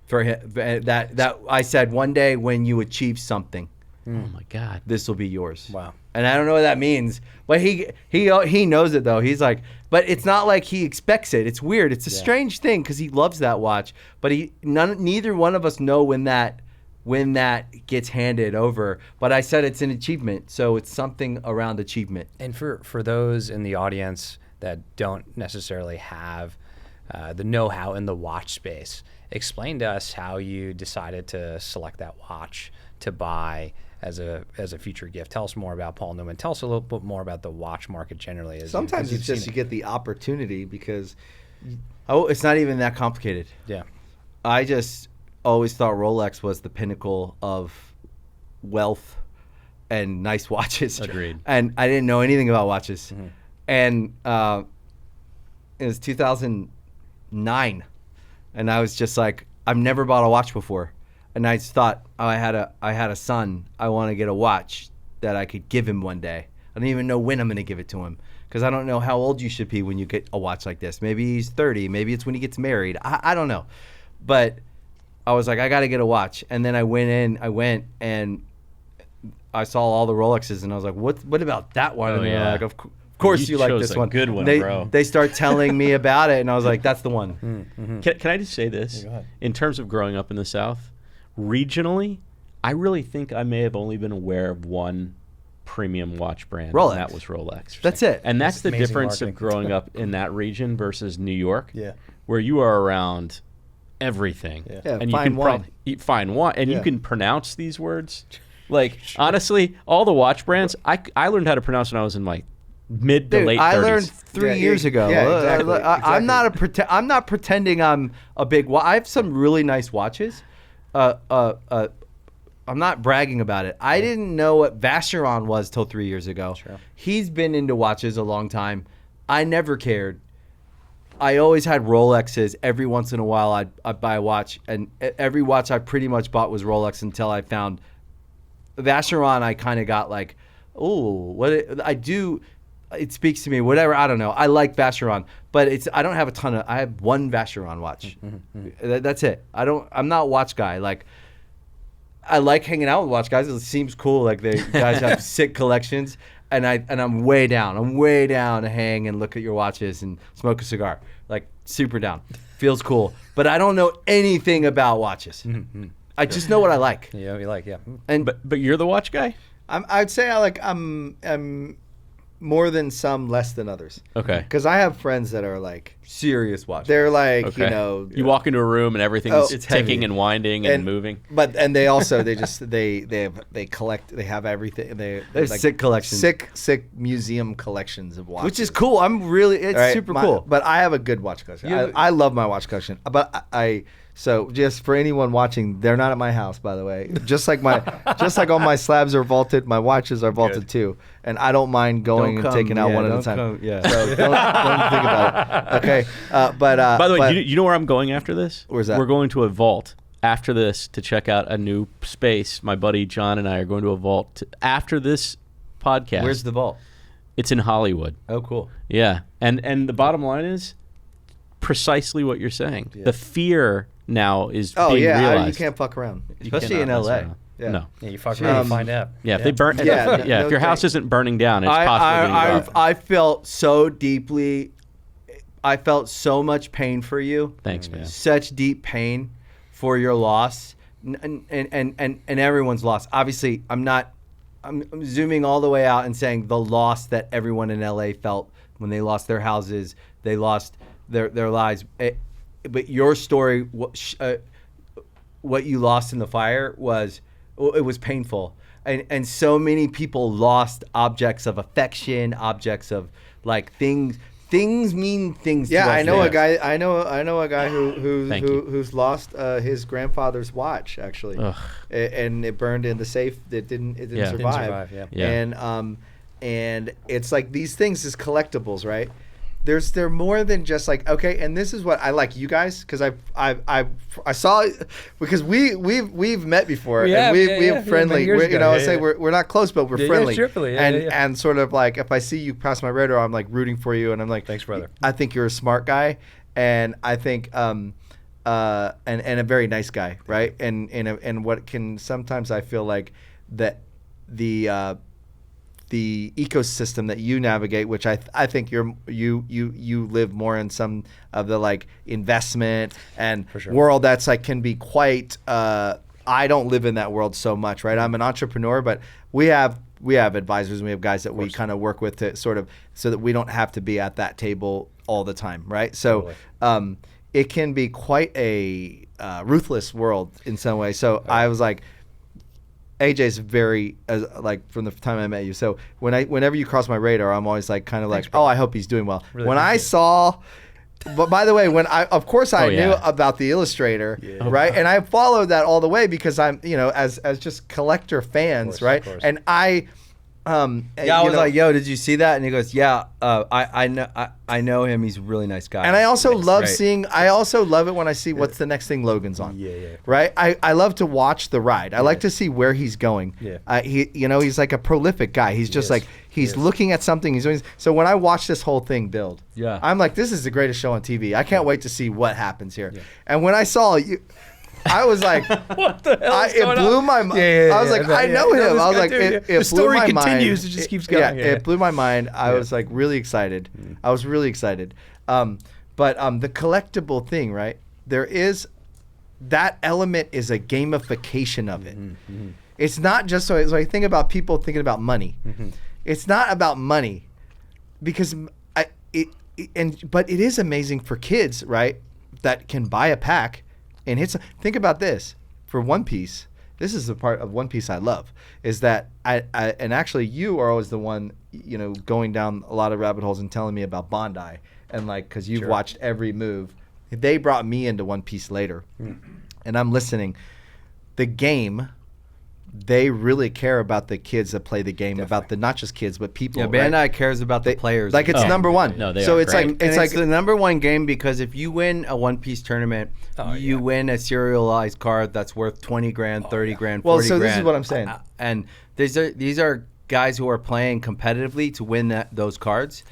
A: for him, that I said, one day when you achieve something,
D: Oh my God.
A: this will be yours.
B: Wow.
A: And I don't know what that means, but he knows it though. He's like, but it's not like he expects it. It's weird. It's a strange thing, because he loves that watch, but neither one of us know when that gets handed over. But I said it's an achievement, so it's something around achievement.
B: And for those in the audience that don't necessarily have the know-how in the watch space, explain to us how you decided to select that watch to buy as a future gift. Tell us more about Paul Newman. Tell us a little bit more about the watch market generally.
C: Sometimes it's just you get the opportunity, because
A: It's not even that complicated.
B: Yeah.
A: I just always thought Rolex was the pinnacle of wealth and nice watches.
D: Agreed.
A: And I didn't know anything about watches. And it was 2009, and I was just like, I've never bought a watch before, and I just thought, I had a son. I want to get a watch that I could give him one day. I don't even know when I'm going to give it to him, because I don't know how old you should be when you get a watch like this. Maybe he's 30. Maybe it's when he gets married. I don't know. But I was like, I got to get a watch. And then I went and I saw all the Rolexes, and I was like, what about that one?
D: Oh,
A: and they're
D: yeah.
A: like, of course you like
D: chose
A: this
D: a
A: one.
D: good one, bro.
A: They start telling me about it, and I was like, that's the one.
D: Can I just say this?
B: go ahead.
D: In terms of growing up in the South, regionally, I really think I may have only been aware of one premium watch brand.
A: Rolex.
D: And that was Rolex.
A: That's it.
D: And that's the
B: Amazing
D: difference
B: marketing.
D: of growing up in that region versus New York,
B: Yeah.
D: where you are around everything.
B: Yeah.
C: Yeah,
D: and
C: fine
D: you can
C: wine.
D: eat fine wine, and you
C: Yeah.
D: can pronounce these words. Like, honestly, all the watch brands, I learned how to pronounce when I was in my mid to
A: Dude,
D: late 30s.
A: I learned 3 years ago.
C: Yeah, exactly,
A: I'm not pretending I'm a big. I have some really nice watches. I'm not bragging about it. I didn't know what Vacheron was till 3 years ago.
B: Sure.
A: He's been into watches a long time. I never cared. I always had Rolexes. Every once in a while, I'd buy a watch, and every watch I pretty much bought was Rolex until I found Vacheron. I kind of got like, oh, I do. It speaks to me. Whatever, I don't know. I like Vacheron, but I don't have a ton of. I have one Vacheron watch. That's it. I'm not a watch guy. Like, I like hanging out with watch guys. It seems cool. Like they guys have sick collections. And I'm way down. I'm way down to hang and look at your watches and smoke a cigar. Like, super down. Feels cool. But I don't know anything about watches. I just know what I like.
B: Yeah, you like, yeah.
A: And
D: But you're the watch guy?
C: I'd say I'm more than some, less than others.
D: Okay.
C: Because I have friends that are like
A: serious watch.
C: they're like
D: Okay.
C: you know
D: You walk into a room and everything's
A: it's
D: ticking
A: heavy.
D: and winding and moving.
C: and they also they collect, they have everything.
A: There's
C: like
A: sick collections.
C: sick museum collections of watches,
A: Which is cool. It's
C: Right?
A: super cool.
C: But I have a good watch collection. I love my watch collection. But so just for anyone watching, they're not at my house, by the way. Just like all my slabs are vaulted, my watches are vaulted too, and I don't mind going and taking out one at a time.
A: Yeah.
C: So don't think about it. Okay.
D: By the way, you know where I'm going after this?
C: Where's that?
D: We're going to a vault after this to check out a new space. My buddy John and I are going to a vault after this podcast.
A: Where's the vault?
D: It's in Hollywood.
A: Oh, cool.
D: Yeah. And the bottom line is precisely what you're saying.
A: Yeah.
D: The fear now is
C: Oh
D: being
C: yeah,
D: realized.
C: you can't fuck around.
D: You
A: Especially
D: cannot
A: in
D: mess
A: LA.
D: around.
C: Yeah.
D: No.
B: Yeah, you fuck around and find out.
D: Yeah, if they burn.
C: Yeah,
D: if your house isn't burning down, it's possible. that you
A: I felt so deeply. I felt so much pain for you.
D: Thanks, man.
A: Such deep pain for your loss, and everyone's loss. Obviously, I'm zooming all the way out and saying the loss that everyone in LA felt when they lost their houses, they lost their lives. But your story, what you lost in the fire was painful, and so many people lost objects of affection, objects of like things. Things mean things.
C: Yeah,
A: to us.
C: I know a guy. I know a guy
D: Thank you.
C: who's lost his grandfather's watch actually,
D: Ugh.
C: and it burned in the safe. It didn't
D: Yeah.
B: Didn't
C: survive.
B: survive,
D: Yeah.
C: And it's like these things is collectibles, right? They're more than just like, okay, and this is what I like you guys, because I saw, because we've met before,
B: Yeah,
C: and we
B: yeah,
C: have friendly,
B: years ago.
C: I
B: Yeah,
C: say
B: yeah.
C: we're not close, but we're
B: Yeah,
C: friendly,
B: triple,
C: and sort of like if I see you pass my radar, I'm like rooting for you, and I'm like,
B: Thanks, brother.
C: I think you're a smart guy, and I think and a very nice guy, right? And what can sometimes I feel like that the ecosystem that you navigate, which I think you live more in some of the like investment and
B: For sure.
C: world that's like can be quite. I don't live in that world so much, right? I'm an entrepreneur, but we have advisors and we have guys that we kind of work with to sort of so that we don't have to be at that table all the time, right? So it can be quite a ruthless world in some way. So I was like, AJ's very like from the time I met you. So whenever you cross my radar, I'm always like kind of like, oh, I hope he's doing well.
B: Really
C: when I
B: appreciate it.
C: saw, but by the way, when I
D: Oh,
C: knew
D: yeah.
C: about the Illustrator, right? And I followed that all the way because I'm as just collector fans, right?
B: of course.
C: And I
A: Yeah, I was like, "Yo, did you see that?" And he goes, "Yeah, I know him. He's a really nice guy."
C: And I also love
A: Right.
C: seeing. I also love it when I see what's the next thing Logan's on.
B: Yeah.
C: Right. I love to watch the ride. I like to see where he's going.
B: Yeah.
C: He's like a prolific guy. He's just
B: Yes.
C: like he's looking at something. He's doing. So when I watch this whole thing build,
A: Yeah.
C: I'm like, this is the greatest show on TV. I can't wait to see what happens here. And when I saw you. I was like,
B: What the hell is
C: it
B: going
C: blew
B: on?
C: my mind.
B: Yeah,
C: I was like, I know
B: yeah.
C: him.
B: No,
C: I was
B: this
C: like,
B: guy too,
C: it
B: yeah. The
C: blew
B: story
C: my mind.
B: continues. It just keeps going.
C: Yeah,
B: Yeah.
C: it blew my mind. I was like really excited. I was really excited. But the collectible thing, right? There is that element is a gamification of it. It's not just so I think about people thinking about money. It's not about money because but it is amazing for kids, right? That can buy a pack and think about this. For One Piece, this is the part of One Piece I love, is that and actually you are always the one, going down a lot of rabbit holes and telling me about Bandai and like, cause you've watched every move. They brought me into One Piece later and I'm listening. The game they really care about the kids that play the game, about the not just kids but people.
A: Yeah, Bandai cares about the players.
C: Like it's number one.
D: No, they
C: so
D: are
C: it's
D: great.
C: like
A: It's the number one game because if you win a One Piece tournament, you win a serialized card that's worth 20 grand, 30 grand, 40
C: well. So
A: grand.
C: this is what I'm saying.
A: And these are guys who are playing competitively to win those cards,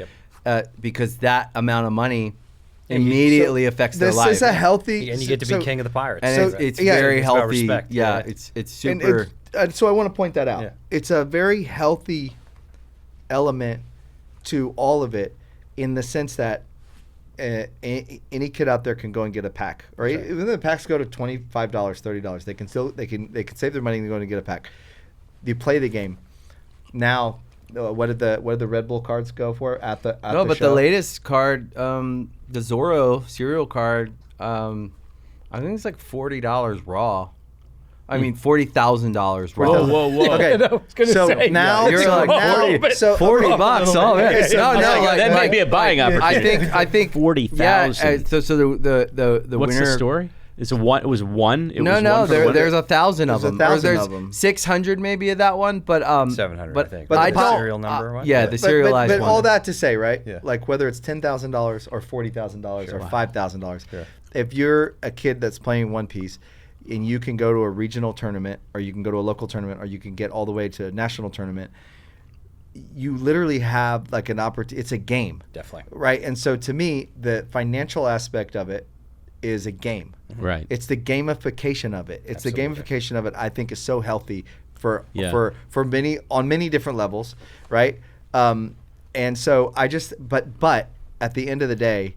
A: because that amount of money immediately affects their life.
C: This is a healthy,
B: And you get to be king of the pirates.
A: and it's very
B: it's about
A: healthy.
B: respect.
A: Yeah,
B: Yeah.
A: it's super.
C: So I want to point that out.
B: Yeah.
C: It's a very healthy element to all of it, in the sense that any kid out there can go and get a pack, right? Even though the packs go to $25, $30, they can save their money and go and get a pack. You play the game. Now, what did the Red Bull cards go for at the
A: But
C: show?
A: the latest card, the Zoro cereal card, I think it's like $40 raw. I mean $40,000 raw.
D: Whoa.
C: Okay,
B: I was gonna
C: so
B: say,
C: now
A: you're like $40. Oh man, no,
D: that might be a buying opportunity.
A: I think
D: 40,000.
A: Yeah, so the
D: What's
A: winner.
D: the story? It was one. It was
A: No,
D: one for the winner?
A: there's 1,000 of
C: There's
A: them.
C: 1,000
A: There's
C: of them.
A: 600 maybe of that one, but
B: 700,
A: but
B: I think.
C: but
A: I
C: the
A: don't.
B: serial number, what?
A: Yeah, the serialized
C: but
A: one.
C: all that to say, right?
B: Yeah.
C: Like whether it's $10,000 or $40,000 or $5,000,
B: Sure.
C: if you're a kid that's playing One Piece, and you can go to a regional tournament, or you can go to a local tournament, or you can get all the way to a national tournament, you literally have like an opportunity. It's a game,
B: Definitely.
C: right? And so to me, the financial aspect of it is a game.
D: Right.
C: It's the gamification of it. It's
B: Absolutely.
C: the gamification of it. I think is so healthy for
D: Yeah.
C: for many on many different levels, right? And so I just but at the end of the day,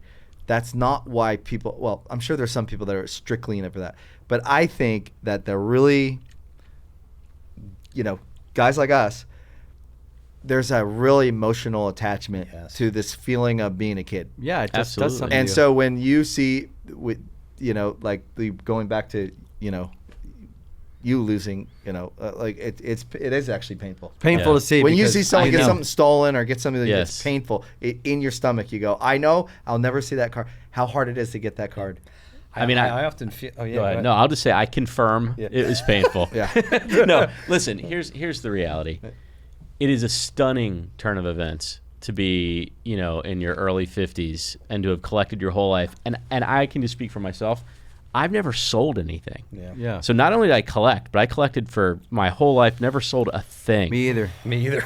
C: that's not why people. Well, I'm sure there's some people that are strictly in it for that, but I think that they're really, guys like us. There's a really emotional attachment to this feeling of being a kid.
A: Yeah, it just
D: Absolutely.
A: does something.
C: And
A: to you.
C: so when you see, like going back to, you losing, like it is actually painful.
A: painful
D: Yeah.
A: to see
C: When you
A: because
C: see someone
A: I
C: get
A: know.
C: something stolen or get something that
D: Yes.
C: it's painful in your stomach, you go, I know I'll never see that card. How hard it is to get that card.
B: I often feel. Oh yeah.
D: Go ahead. No, I'll just say I confirm it was painful.
C: Yeah.
D: No, listen. Here's the reality. It is a stunning turn of events to be, in your early 50s and to have collected your whole life. And I can just speak for myself. I've never sold anything.
A: Yeah.
D: So not only did I collect, but I collected for my whole life. Never sold a thing.
A: Me either.
B: Me either.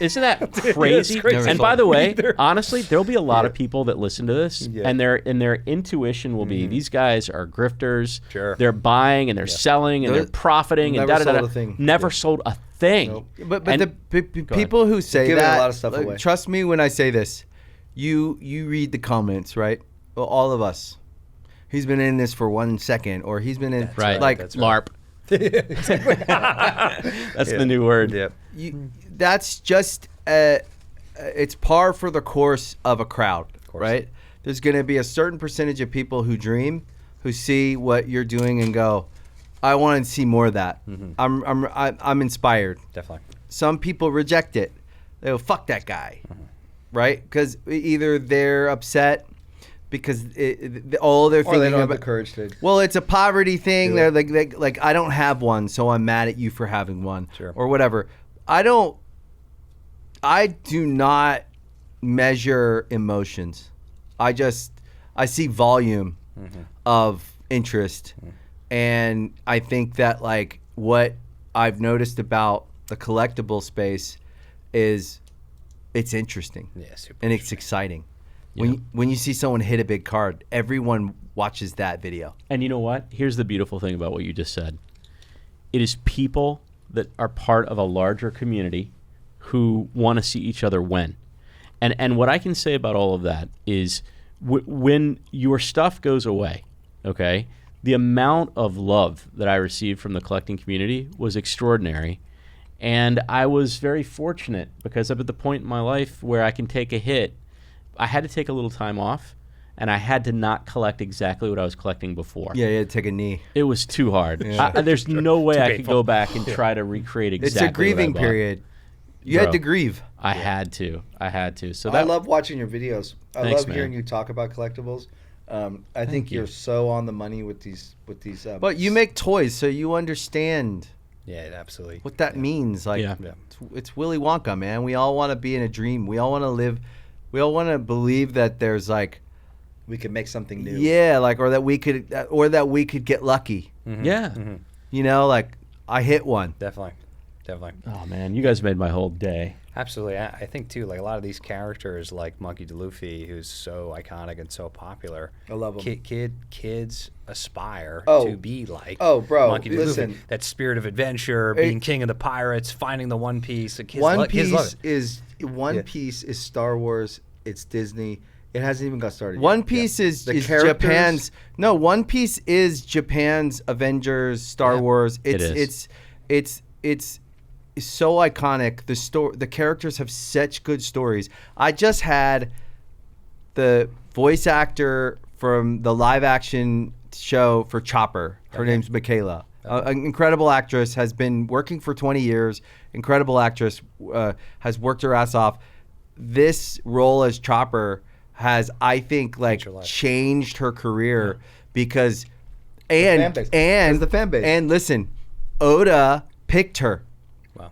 D: Isn't that crazy?
B: It's crazy.
D: And by the way, honestly, there'll be a lot of people that listen to this,
C: Yeah.
D: and their intuition will be these guys are grifters.
B: Sure.
D: They're buying and they're selling and
A: They're-
D: they're profiting and
C: Never
D: da da
C: sold
D: da.
C: a thing.
D: Never sold a thing.
C: Nope.
A: But
D: And-
A: the people who say
C: Giving a
A: that,
C: lot of stuff
A: like,
C: away.
A: trust me when I say this. You read the comments, right? Well, all of us. He's been in this for 1 second, or he's been in
D: Right.
A: like
B: That's
D: LARP. That's the new word.
B: Yep.
A: that's just it's par for the course of a crowd, right? There's going to be a certain percentage of people who dream, who see what you're doing and go, I want to see more of that. I'm inspired.
B: Definitely.
A: Some people reject it. They go, fuck that guy, right? Because either they're upset because all they're
C: Or
A: thinking
C: they don't have
A: about.
C: the courage to.
A: Well, it's a poverty thing.
C: Do
A: They're
C: it.
A: like I don't have one, so I'm mad at you for having one,
B: Sure.
A: or whatever. I do not measure emotions. I see volume of interest, and I think that like what I've noticed about the collectible space is it's interesting
B: Yeah. Super.
A: and it's exciting. When you see someone hit a big card, everyone watches that video.
D: And you know what? Here's the beautiful thing about what you just said. It is people that are part of a larger community who want to see each other win. And what I can say about all of that is when your stuff goes away, okay, the amount of love that I received from the collecting community was extraordinary. And I was very fortunate because I'm at the point in my life where I can take a hit. I had to take a little time off, and I had to not collect exactly what I was collecting before.
A: Yeah, you had to take a knee.
D: It was too hard. There's no way I could
B: painful.
D: go back and try to recreate exactly
A: It's a grieving
D: what I bought.
A: period. You had
D: Bro.
A: to grieve.
D: I had to. So
C: I
D: that
C: love watching your videos. I
D: Thanks,
C: love
D: man.
C: hearing you talk about collectibles. I think
D: you.
C: you're so on the money with these.
A: But you make toys, so you understand
B: Yeah, absolutely.
A: what that means. Like,
D: Yeah.
A: it's Willy Wonka, man. We all want to be in a dream. We all want to live. We all want to believe that there's like,
C: We could make something new.
A: yeah, like, or that we could get lucky.
D: Yeah.
A: You know, like I hit one.
B: Definitely.
D: Oh man, you guys made my whole day.
B: Absolutely. I think too, like a lot of these characters, like Monkey D. Luffy, who's so iconic and so popular.
C: I love him.
B: Kids aspire
C: Oh.
B: to be like
C: bro,
B: Monkey D.
C: listen.
B: Luffy. That spirit of adventure, being king of the pirates, finding the One Piece. Like, kids kids love it.
C: One Piece is Star Wars. It's Disney. It hasn't even got started.
A: One
C: yet.
A: Piece is
C: The characters-
A: Japan's. No, One Piece is Japan's Avengers, Star Wars. It's so iconic. The characters have such good stories. I just had the voice actor from the live action show for Chopper. Her name's Michaela. An incredible actress, has been working for 20 years. Incredible actress, has worked her ass off. This role as Chopper has, I think, like changed her career because,
C: fan base.
A: and
C: It's the fan base.
A: And listen, Oda picked her.
B: Wow.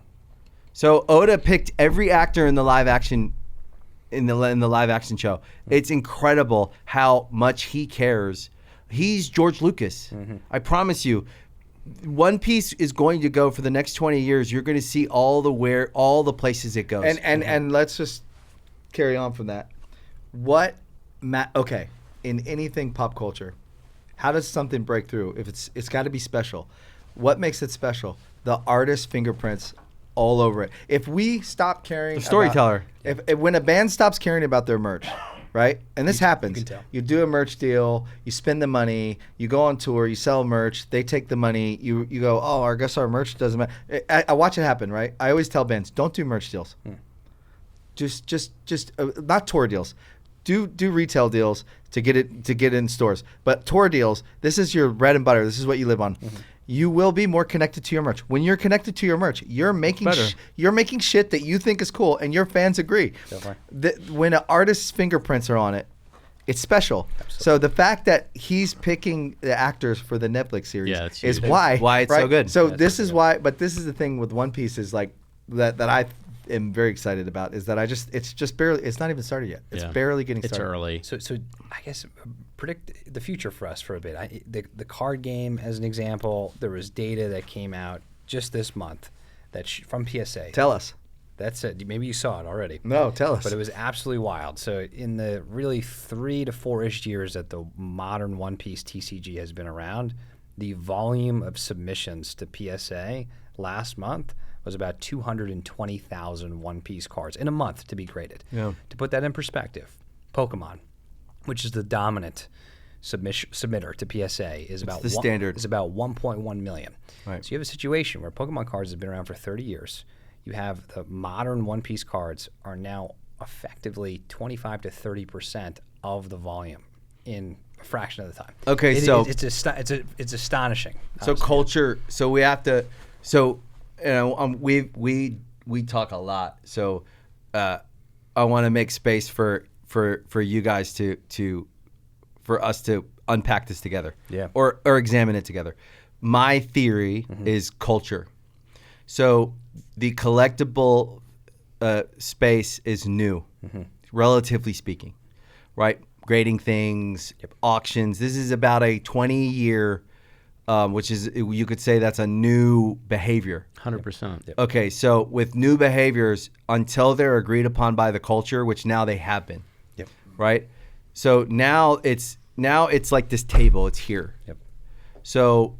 A: So Oda picked every actor in the live action, in the live action show. It's incredible how much he cares. He's George Lucas. I promise you. One Piece is going to go for the next 20 years. You're going to see all the places it goes.
C: And let's just carry on from that. Okay, in anything pop culture, how does something break through? If it's got to be special. What makes it special? The artist's fingerprints all over it. If we stop caring,
A: The storyteller.
C: If when a band stops caring about their merch, right? And this happens.
B: can tell.
C: You do a merch deal, you spend the money, you go on tour, you sell merch, they take the money, you go, oh, I guess our merch doesn't matter. I watch it happen, right? I always tell bands, don't do merch deals. Just not tour deals. Do retail deals to get it in stores. But tour deals, this is your bread and butter. This is what you live on. You will be more connected to your merch. When you're connected to your merch, you're making shit that you think is cool, and your fans agree. When an artist's fingerprints are on it, it's special. Absolutely. So the fact that he's picking the actors for the Netflix series is
D: huge.
C: why
A: it's so good.
C: So this is why. But this is the thing with One Piece is like that I am very excited about is that it's just barely, it's not even started yet. It's barely getting started.
D: It's early.
B: So I guess predict the future for us for a bit. The card game, as an example, there was data that came out just this month from PSA.
C: Tell us.
B: That's it. Maybe you saw it already.
C: No, tell us.
B: But it was absolutely wild. So in the really 3 to 4-ish years that the modern One Piece TCG has been around, the volume of submissions to PSA last month was about 220,000 One Piece cards in a month to be graded.
A: Yeah.
B: To put that in perspective, Pokemon, which is the dominant submitter to PSA, is about
A: the standard.
B: Is about 1.1 million.
A: Right.
B: So you have a situation where Pokemon cards have been around for 30 years. You have the modern One Piece cards are now effectively 25 to 30% of the volume in a fraction of the time.
A: Okay,
B: it's astonishing.
A: So
B: honestly.
A: culture. So we have to. So we talk a lot. So I want to make space for you guys for us to unpack this together.
B: Yeah.
A: Or examine it together. My theory is culture. So the collectible space is new, relatively speaking, right? Grading things, auctions. This is about a 20-year, which is, you could say that's a new behavior.
D: 100%.
A: Okay, so with new behaviors, until they're agreed upon by the culture, which now they have been, right? So now it's like this table. It's here. So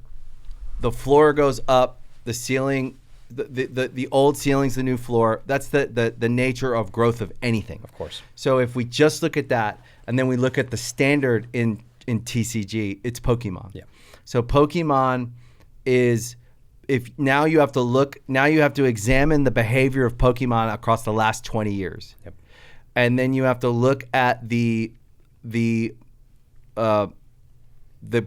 A: the floor goes up, the ceiling. The old ceiling's the new floor. That's the nature of growth of anything.
B: Of course.
A: So if we just look at that, and then we look at the standard in TCG, it's Pokemon.
B: Yeah.
A: So Pokemon is, now you have to examine the behavior of Pokemon across the last 20 years.
B: Yep.
A: And then you have to look at the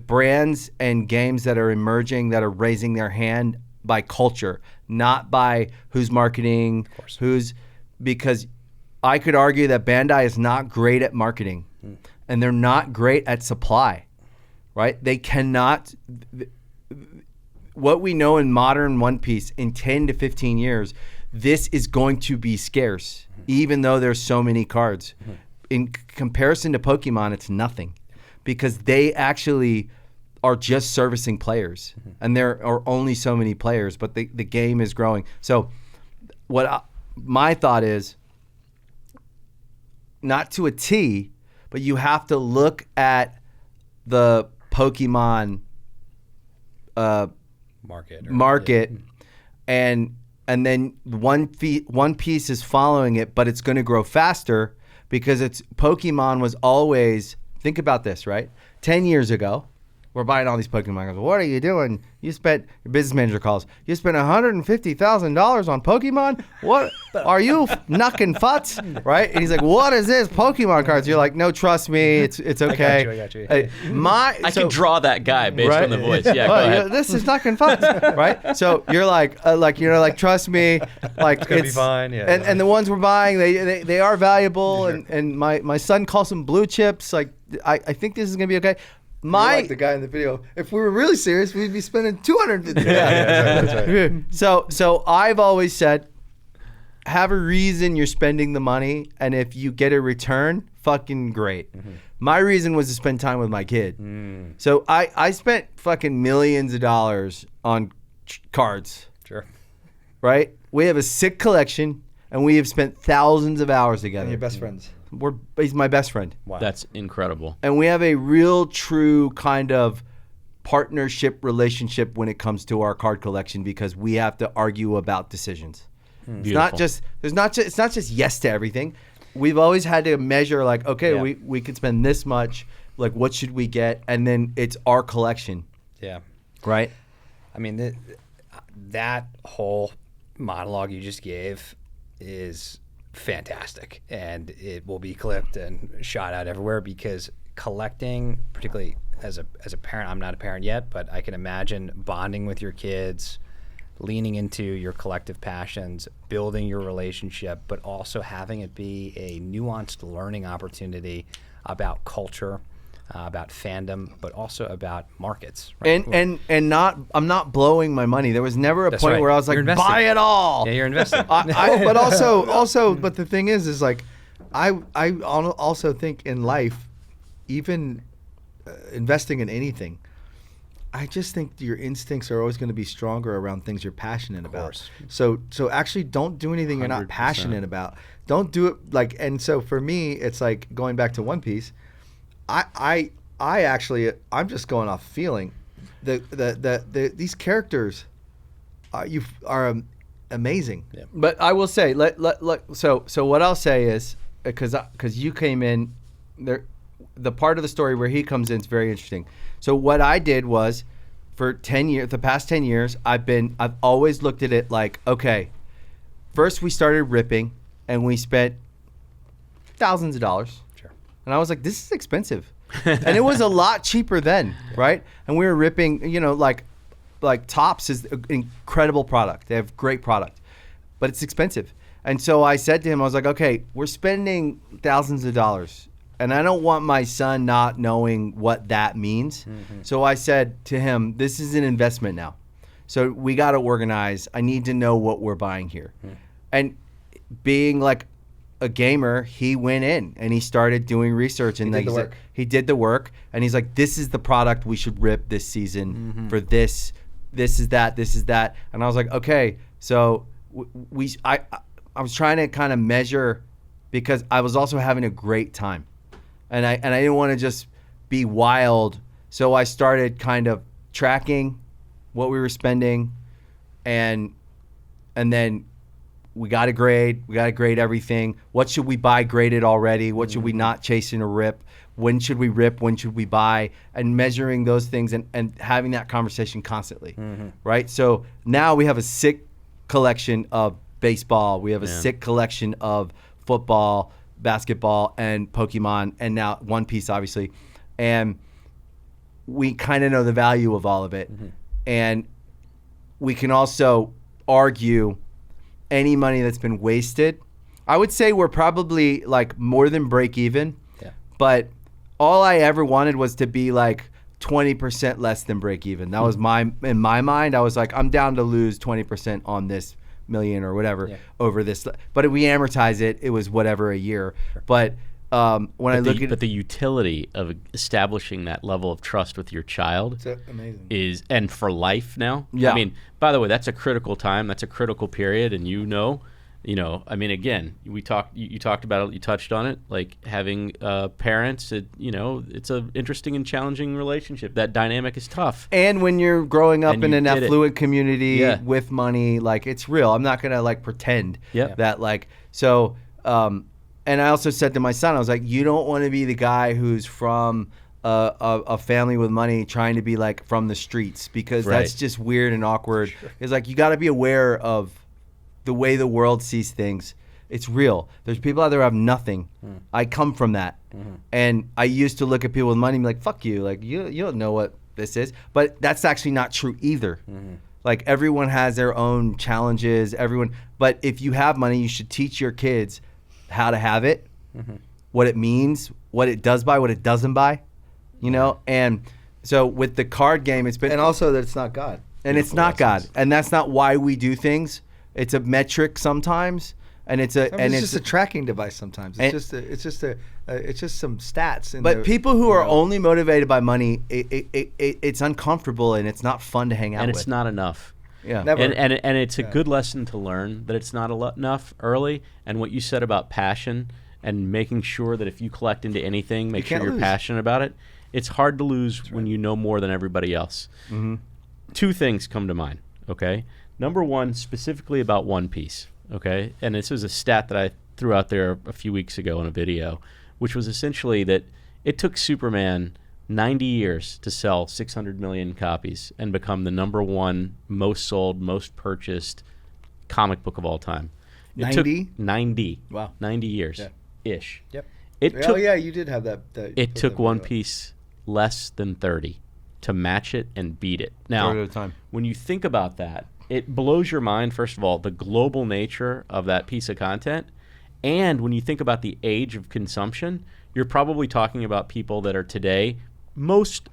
A: brands and games that are emerging, that are raising their hand by culture, not by who's marketing, because I could argue that Bandai is not great at marketing and they're not great at supply, right? They cannot, what we know in modern One Piece, in 10 to 15 years, this is going to be scarce, even though there's so many cards. In comparison to Pokemon, it's nothing, because they actually are just servicing players, and there are only so many players, but the game is growing. So my thought is, not to a T, but you have to look at the Pokemon market, and then One Piece is following it, but it's going to grow faster because Pokemon was always, think about this, right? 10 years ago, we're buying all these Pokemon. I go, what are you doing? Your business manager calls. You spent $150,000 on Pokemon? What? Are you knucking futs? Right? And he's like, what is this? Pokemon cards. You're like, no, trust me. It's okay.
B: I got you.
D: I can draw that guy based on the voice. Yeah, go ahead.
A: This is knucking futs. Right? So you're like, trust me. Like, it's
B: gonna be fine. Yeah.
A: And the ones we're buying, they are valuable. Sure. And my son calls them blue chips. Like, I think this is going to be okay. Like the guy in the video, if we were really serious, we'd be spending $250. That's right. So I've always said, have a reason you're spending the money, and if you get a return, fucking great. My reason was to spend time with my kid. So I spent fucking millions of dollars on cards.
B: Sure.
A: Right? We have a sick collection, and we have spent thousands of hours together.
C: And your best friends.
A: He's my best friend.
D: Wow. That's incredible.
A: And we have a real, true kind of partnership relationship when it comes to our card collection, because we have to argue about decisions. It's not just yes to everything. We've always had to measure, like, okay, we could spend this much. Like, what should we get? And then it's our collection.
B: Yeah.
A: Right?
B: I mean, that whole monologue you just gave is fantastic, and it will be clipped and shot out everywhere, because collecting, particularly as a parent, I'm not a parent yet, but I can imagine bonding with your kids, leaning into your collective passions, building your relationship, but also having it be a nuanced learning opportunity about culture, about fandom, but also about markets. Right?
A: And I'm not blowing my money. There was never a point where I was like, buy it all.
B: Yeah, you're investing.
A: But also, but the thing is like, I also think in life, even investing in anything, I just think your instincts are always going to be stronger around things you're passionate about. So actually don't do anything you're not passionate about. Don't do it like, and so for me, it's like going back to One Piece, I'm just going off feeling. These characters are amazing. Yeah. But I will say, so what I'll say is, because you came in there, the part of the story where he comes in is very interesting. So what I did was, for 10 years, the past 10 years, I've always looked at it like, okay, first we started ripping, and we spent thousands of dollars. And I was like, this is expensive. And it was a lot cheaper then, right? And we were ripping, like Topps is an incredible product. They have great product, but it's expensive. And so I said to him, I was like, okay, we're spending thousands of dollars, and I don't want my son not knowing what that means. So I said to him, this is an investment now. So we got to organize. I need to know what we're buying here. And being like a gamer, he went in and he started doing research, and he did the work, and he's like, this is the product we should rip this season for this is that, and I was like, okay. So I was trying to kind of measure, because I was also having a great time, and I didn't want to just be wild, so I started kind of tracking what we were spending, and then we got to grade everything. What should we buy graded already? What should we not chase in a rip? When should we rip? When should we buy? And measuring those things and having that conversation constantly, right? So now we have a sick collection of baseball. We have a sick collection of football, basketball, and Pokemon, and now One Piece, obviously. And we kind of know the value of all of it. And we can also argue any money that's been wasted. I would say we're probably like more than break even, but all I ever wanted was to be like 20% less than break even. That was in my mind. I was like, I'm down to lose 20% on this million or whatever over this. But if we amortize it, it was whatever a year. But when I look at
D: the utility of establishing that level of trust with your child
C: amazing.
D: Is, and for life now.
A: Yeah.
D: I mean, by the way, that's a critical time. That's a critical period, and I mean, again, you talked about it, you touched on it, like having parents, it's an interesting and challenging relationship. That dynamic is tough.
A: And when you're growing up in an affluent community
D: Yeah.
A: with money, like, it's real. I'm not going to like pretend
D: Yeah.
A: that like, so, and I also said to my son, I was like, you don't want to be the guy who's from a family with money trying to be like from the streets, because that's just weird and awkward. Sure. It's like, you got to be aware of the way the world sees things. It's real. There's people out there who have nothing. I come from that. And I used to look at people with money and be like, fuck you. Like, you don't know what this is. But that's actually not true either. Like, everyone has their own challenges. But if you have money, you should teach your kids how to have it, what it means, what it does buy, what it doesn't buy, And so with the card game, it's been...
C: And also that it's not God.
A: And it's not God. And that's not why we do things. It's a metric sometimes, and it's
C: just a tracking device sometimes. It's just some stats.
A: But people who are only motivated by money, it's uncomfortable and it's not fun to hang out with.
D: And it's not enough.
A: Yeah.
C: Never.
D: And it's a good lesson to learn that it's not enough early. And what you said about passion and making sure that if you collect into anything, make sure you're passionate about it. It's hard to lose when you know more than everybody else. Two things come to mind, okay? Number one, specifically about One Piece, okay? And this was a stat that I threw out there a few weeks ago in a video, which was essentially that it took Superman 90 years to sell 600 million copies and become the number one most sold, most purchased comic book of all time. It
C: 90?
D: took 90.
C: Wow.
D: 90 years-ish.
C: Yep.
D: You
C: did have that.
D: It took One Piece less than 30 to match it and beat it. Now, when you think about that, it blows your mind, first of all, the global nature of that piece of content. And when you think about the age of consumption, you're probably talking about people that are today, most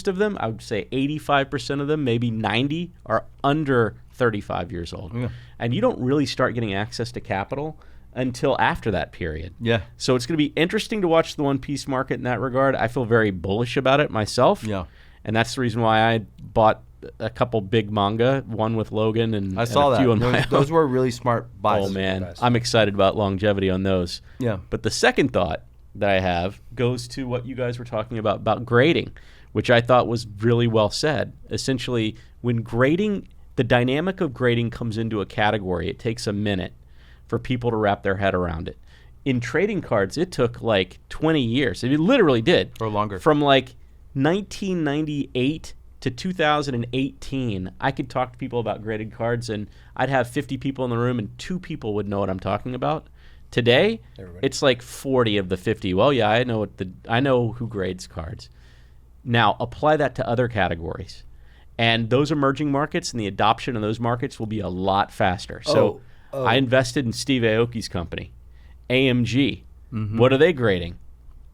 D: of them, I would say 85% of them, maybe 90, are under 35 years old. Yeah. And you don't really start getting access to capital until after that period.
A: Yeah.
D: So it's going to be interesting to watch the One Piece market in that regard. I feel very bullish about it myself.
A: Yeah.
D: And that's the reason why I bought a couple big manga, one with Logan and
A: I saw
D: a few on
A: that. Those were really smart buys.
D: Oh, man. I'm excited about longevity on those.
A: Yeah.
D: But the second thought that I have goes to what you guys were talking about grading, which I thought was really well said. Essentially, when grading, the dynamic of grading comes into a category, it takes a minute for people to wrap their head around it. In trading cards, it took like 20 years. It literally did.
A: Or longer.
D: From like 1998 to 2018, I could talk to people about graded cards, and I'd have 50 people in the room, and 2 people would know what I'm talking about. Today, it's like 40 of the 50. Well, yeah, I know who grades cards. Now, apply that to other categories. And those emerging markets and the adoption of those markets will be a lot faster. So I invested in Steve Aoki's company, AMG. Mm-hmm. What are they grading?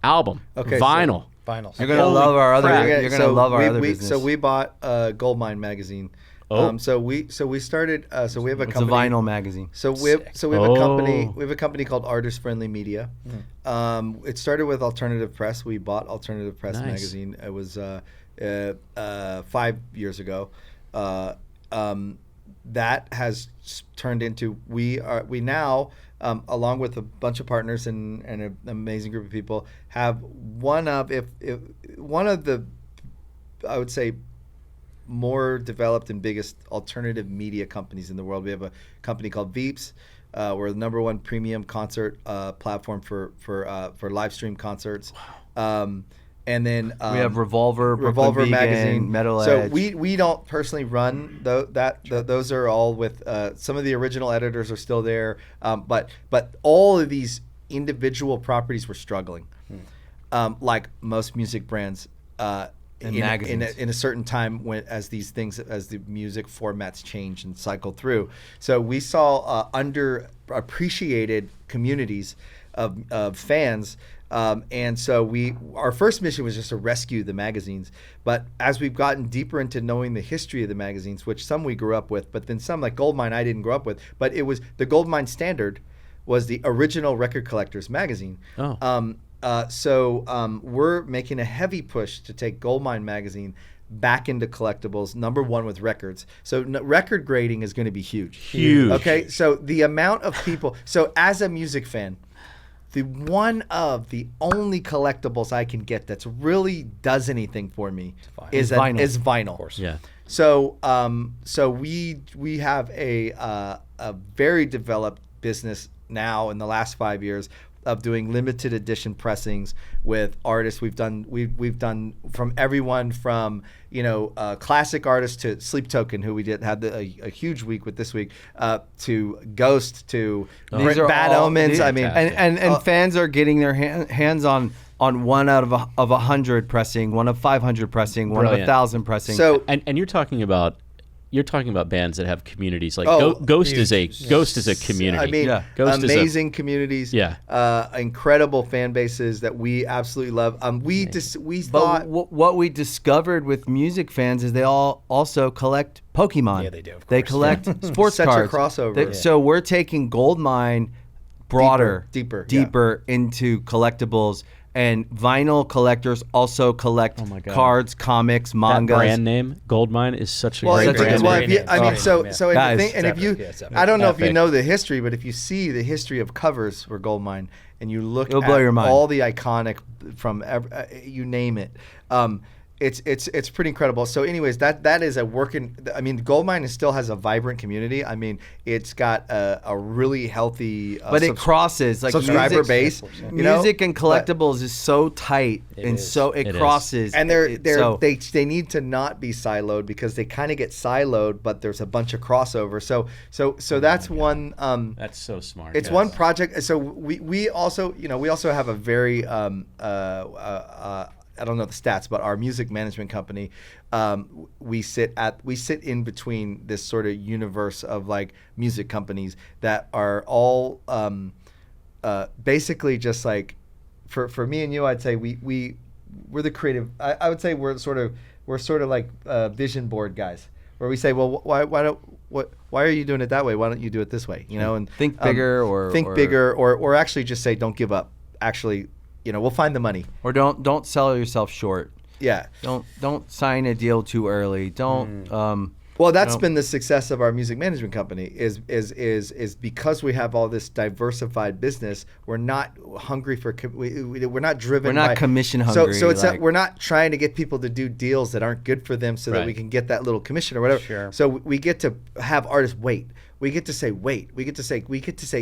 D: Album, vinyl.
C: Vinyls.
A: You're gonna love our other. You're gonna love our other business.
C: So we bought Goldmine magazine. So we started. So we have a company.
A: It's a vinyl magazine.
C: So we have a company. We have a company called Artist Friendly Media. It started with Alternative Press. We bought Alternative Press magazine. It was 5 years ago. That has turned into we now. Along with a bunch of partners and an amazing group of people, have one of the, I would say, more developed and biggest alternative media companies in the world. We have a company called Veeps. We're the number one premium concert platform for live stream concerts. Wow. And then
A: we have Revolver
C: Vegan, magazine,
A: Metal
C: so
A: Edge.
C: we don't personally run those are all with some of the original editors are still there, but all of these individual properties were struggling, like most music brands in a certain time as the music formats change and cycle through. So we saw underappreciated communities of fans And so our first mission was just to rescue the magazines. But as we've gotten deeper into knowing the history of the magazines, which some we grew up with, but then some like Goldmine I didn't grow up with, but it was the Goldmine Standard was the original Record Collectors magazine. So we're making a heavy push to take Goldmine magazine back into collectibles, number one with records. So record grading is going to be huge. Okay, so the amount of people. So as a music fan, one of the only collectibles I can get that's really does anything for me is vinyl.
B: Of course.
D: Yeah.
C: So we have a very developed business now in the last 5 years of doing limited edition pressings with artists. We've done from everyone from classic artists to Sleep Token, who we had a huge week with this week, to Ghost to Bad Omens. I mean,
A: and fans are getting their hands on one out of 100 pressing, one of 500 pressing, one of 1,000 pressing.
D: So and you're talking about bands that have communities like Ghost is a community.
C: I mean,
D: Ghost
C: amazing communities.
D: Yeah,
C: incredible fan bases that we absolutely love.
A: But what we discovered with music fans is they all also collect Pokemon.
B: Yeah, they do. Of course.
A: They collect sports cards.
C: Such a crossover.
A: So we're taking Goldmine broader,
C: deeper
A: into collectibles. And vinyl collectors also collect cards, comics, mangas.
D: That brand name, Goldmine, is such a great brand name.
C: I don't know if you know the history, but if you see the history of covers for Goldmine and you look
A: It'll blow your mind.
C: all the iconic from you name it, it's pretty incredible. So anyways, that is a working. I mean, Goldmine still has a vibrant community. I mean, it's got a really healthy
A: but it crosses like
C: subscriber base.
A: Music and collectibles is so tight so it crosses.
C: And they need to not be siloed because they kind of get siloed, but there's a bunch of crossover. So that's one.
D: That's so smart.
C: It's one project. So we also have a very I don't know the stats, but our music management company, we sit in between this sort of universe of like music companies that are all basically just like for me and you, I'd say we're the creative. I would say we're sort of like vision board guys, where we say, well, why are you doing it that way? Why don't you do it this way? And
A: think bigger
C: or actually just say don't give up. Actually. We'll find the money.
A: Or don't sell yourself short.
C: Yeah.
A: Don't sign a deal too early. Don't.
C: Well, that's been the success of our music management company is because we have all this diversified business. We're not hungry for. We're not driven.
A: We're not commission hungry.
C: So it's we're not trying to get people to do deals that aren't good for them so that we can get that little commission or whatever.
B: Sure.
C: So we get to have artists wait. We get to say wait. We get to say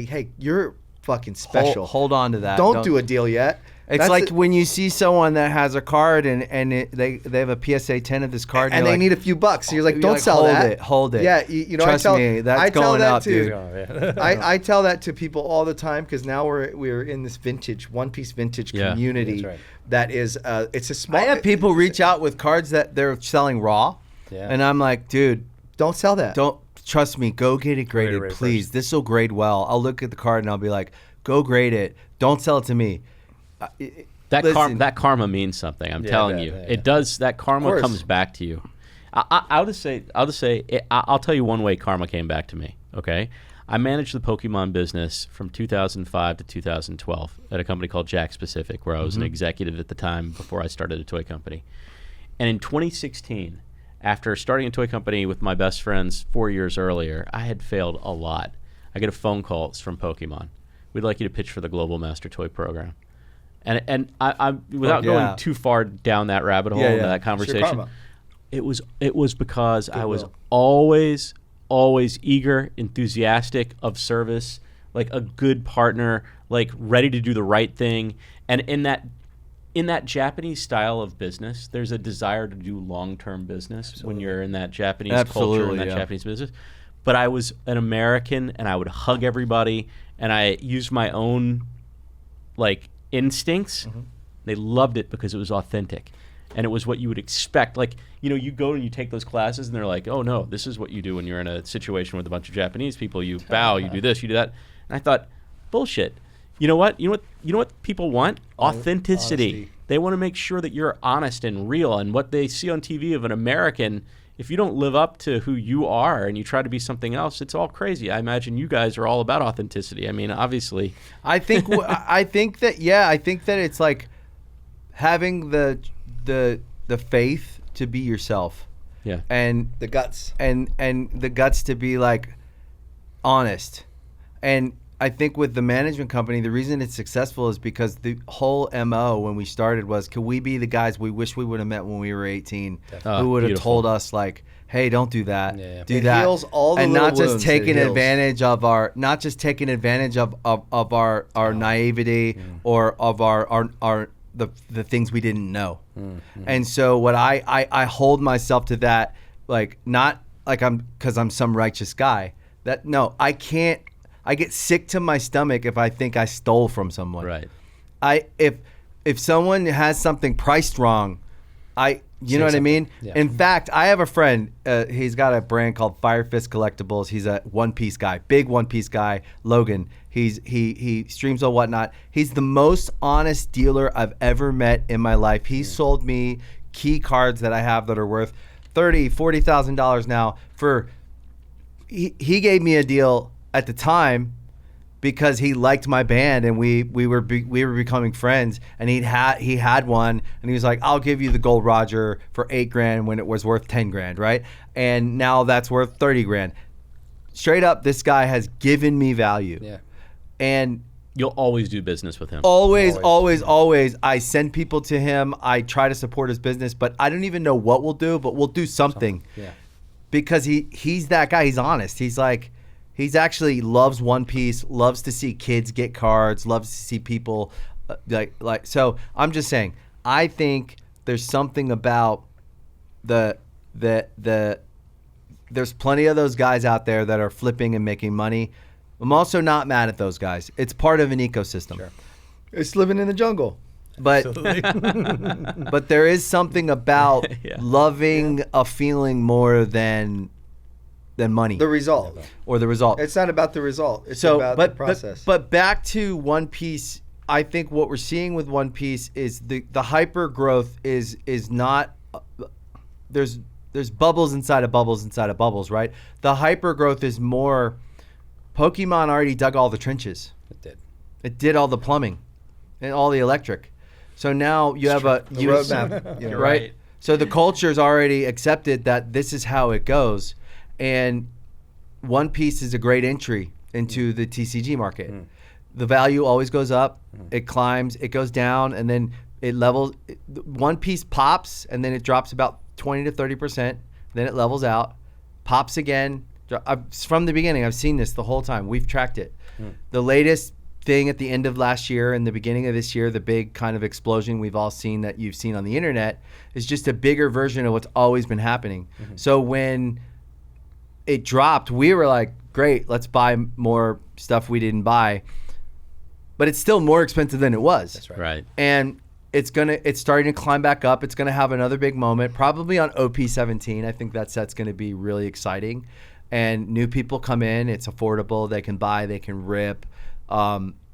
C: hey, you're fucking special.
A: Hold on to that.
C: Don't do a deal yet.
A: It's like when you see someone that has a card and they have a PSA 10 of this card
C: and they need a few bucks. So you're like, don't sell that.
A: Hold it.
C: Yeah,
A: Trust me, that's going up, dude.
C: I tell that to people all the time because now we're in this One Piece vintage community.
B: That's right.
C: That is it's a small.
A: I have people reach out with cards that they're selling raw, and I'm like, dude,
C: don't sell that.
A: Don't trust me. Go get it graded, please. This will grade well. I'll look at the card and I'll be like, go grade it. Don't sell it to me.
D: That karma means something. I'm telling you, it does. That karma comes back to you. I'll just say, I'll tell you one way karma came back to me. Okay, I managed the Pokemon business from 2005 to 2012 at a company called Jack Specific, where I was an executive at the time before I started a toy company. And in 2016, after starting a toy company with my best friends 4 years earlier, I had failed a lot. I get a phone call. It's from Pokemon. We'd like you to pitch for the Global Master Toy Program. And I without going too far down that rabbit hole into that conversation, it was because I was always eager, enthusiastic, of service, like a good partner, like ready to do the right thing. And in that Japanese style of business, there's a desire to do long-term business when you're in that Japanese culture and that Japanese business. But I was an American, and I would hug everybody, and I used my own instincts. They loved it because it was authentic, and it was what you would expect. Like, you go and you take those classes, and they're like, oh no, this is what you do when you're in a situation with a bunch of Japanese people. You bow, you do this, you do that. And I thought, bullshit. You know what? You know what people want? Authenticity.
C: Honesty.
D: They want to make sure that you're honest and real. And what they see on TV of an American, if you don't live up to who you are and you try to be something else, it's all crazy. I imagine you guys are all about authenticity. I mean, obviously.
A: I think that it's like having the faith to be yourself.
D: Yeah.
A: And
C: The guts.
A: and the guts to be like honest. And I think with the management company, the reason it's successful is because the whole MO when we started was, can we be the guys we wish we would have met when we were 18, who would have
D: Beautiful.
A: told us like, hey, don't do that, do
C: It
A: that,
C: heals all the
A: and
C: little
A: not just
C: wounds,
A: taking
C: it heals.
A: advantage of our, our naivety or of the things we didn't know. And so what I hold myself to that, like, not like because I'm some righteous guy. That no, I can't. I get sick to my stomach if I think I stole from someone.
D: Right.
A: If someone has something priced wrong, you know what I mean?
B: Yeah.
A: In fact, I have a friend, he's got a brand called Fire Fist Collectibles. He's a One Piece guy, big One Piece guy, Logan. He streams or whatnot. He's the most honest dealer I've ever met in my life. He sold me key cards that I have that are worth $30,000-$40,000 now he gave me a deal at the time because he liked my band and we were becoming friends, and he had one and he was like, I'll give you the Gold Roger for $8,000 when it was worth $10,000, right? And now that's worth $30,000. Straight up, this guy has given me value.
B: Yeah.
A: And
D: You'll always do business with him.
A: always I send people to him. I try to support his business, but I don't even know what we'll do, but we'll do something.
B: Yeah.
A: Because he's that guy. He's honest. He's like, he's actually loves One Piece, loves to see kids get cards, loves to see people like. So I'm just saying, I think there's something about there's plenty of those guys out there that are flipping and making money. I'm also not mad at those guys. It's part of an ecosystem.
B: Sure.
C: It's living in the jungle.
A: But but there is something about
D: Yeah.
A: loving a feeling more than money
C: The result.
A: or the result.
C: It's not about the result. It's
A: So,
C: about the process.
A: But back to One Piece, I think what we're seeing with One Piece is the hyper growth is not there's bubbles inside of bubbles inside of bubbles, right? The hyper growth is more Pokemon already dug all the trenches.
B: It did.
A: It did all the plumbing and all the electric. So now you have
C: the roadmap.
D: You're
A: right?
D: right.
A: So the culture's already accepted that this is how it goes, and One Piece is a great entry into the TCG market. The value always goes up, it climbs, it goes down, and then it levels. One Piece pops, and then it drops about 20 to 30%. Then it levels out, pops again. From the beginning, I've seen this the whole time. We've tracked it. The latest thing at the end of last year and the beginning of this year, the big kind of explosion we've all seen that you've seen on the internet, is just a bigger version of what's always been happening. So when it dropped, we were like, great, let's buy more stuff we didn't buy. But it's still more expensive than it was.
B: That's right.
D: Right.
A: And it's starting to climb back up. It's gonna have another big moment, probably on OP17. I think that set's gonna be really exciting. And new people come in, it's affordable, they can buy, they can rip.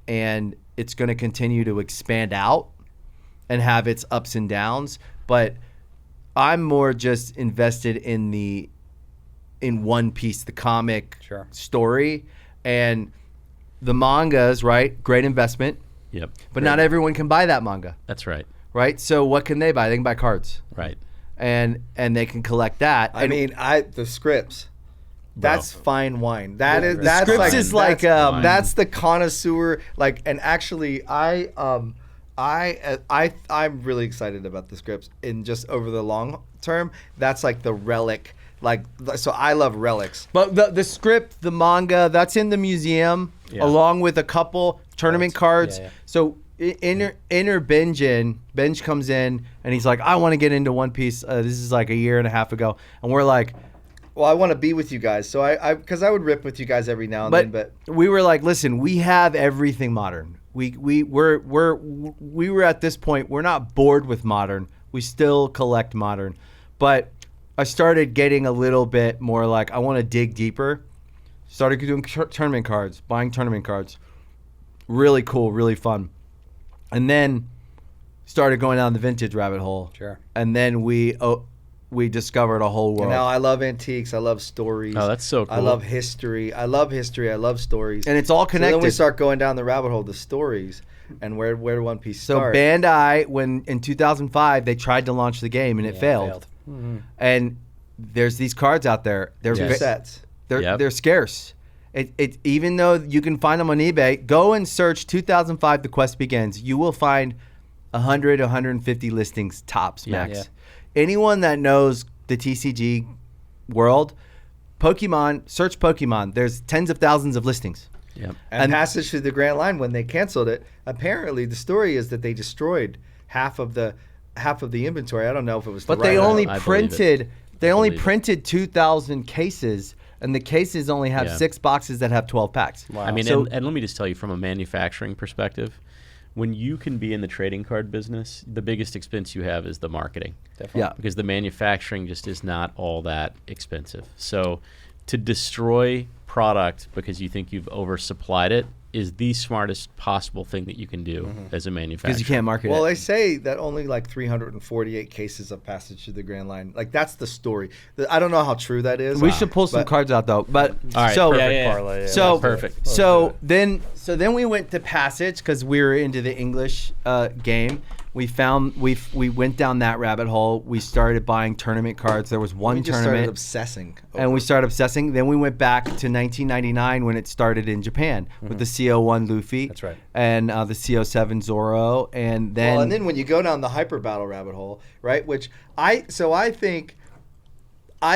A: And it's going to continue to expand out and have its ups and downs. But I'm more just invested in One Piece, the comic
B: Sure.
A: story, and the mangas, right? Great investment.
D: Yep.
A: But not everyone can buy that manga,
D: That's right.
A: right? So what can they buy? They can buy cards,
D: Right.
A: and they can collect that.
C: I mean, the scripts. That's fine wine. That's
A: Scripts
C: like,
A: is like,
C: that's the connoisseur. Like, and actually, I'm really excited about the scripts. In just over the long term, that's like the relic. Like, so I love relics.
A: But the script, the manga, that's in the museum, along with a couple tournament cards.
B: Yeah, yeah.
A: So enter Benj comes in, and he's like, I want to get into One Piece. This is like a year and a half ago. And we're like,
C: Well, I want to be with you guys. So because I would rip with you guys every now and then. But
A: we were like, listen, we have everything modern. We were at this point, we're not bored with modern. We still collect modern. But I started getting a little bit more like, I want to dig deeper. Started doing tournament cards, buying tournament cards. Really cool, really fun. And then started going down the vintage rabbit hole.
B: Sure.
A: And then we discovered a whole world.
C: And now I love antiques. I love stories.
D: Oh, that's so cool.
C: I love history. I love stories.
A: And it's all
C: So
A: connected.
C: then we start going down the rabbit hole, the stories, and where One Piece
A: So
C: start.
A: Bandai, when in 2005 they tried to launch the game and it failed. And there's these cards out there. They're
C: Two
A: ve-
C: sets.
A: They're scarce. It even though you can find them on eBay, go and search 2005 The Quest Begins. You will find 100, 150 listings tops max.
B: Yeah.
A: Anyone that knows the TCG world, Pokemon, search Pokemon. There's tens of thousands of listings.
D: Yep.
C: And Passage Through the Grand Line, when they canceled it, apparently the story is that they destroyed half of the inventory. I don't know if it was the
A: But they
C: right
A: only
D: I believe it.
A: printed
D: believe it.
A: 2,000 cases, and the cases only have 6 boxes that have 12 packs.
B: Wow.
D: I mean,
A: So-
D: and let me just tell you from a manufacturing perspective, when you can be in the trading card business, the biggest expense you have is the marketing.
B: Definitely.
A: Yeah.
D: Because the manufacturing just is not all that expensive. So to destroy product because you think you've oversupplied it is the smartest possible thing that you can do as a manufacturer.
A: Because you can't market
C: Well,
A: it.
C: they say that only like 348 cases of Passage Through the Grand Line. Like, that's the story. I don't know how true that is.
A: We should pull some
C: but-
A: cards out though. But
D: All right,
A: so
D: perfect. Yeah.
B: Parlay, yeah.
A: so
D: Perfect.
A: So then we went to Passage because we were into the English game. We went down that rabbit hole. We started buying tournament cards. There was one
C: We just started
A: tournament,
C: obsessing.
A: and we started obsessing. Then we went back to 1999 when it started in Japan with the CO1 Luffy.
B: That's right.
A: And the CO7 Zoro, and then
C: And then when you go down the hyper battle rabbit hole, right? Which I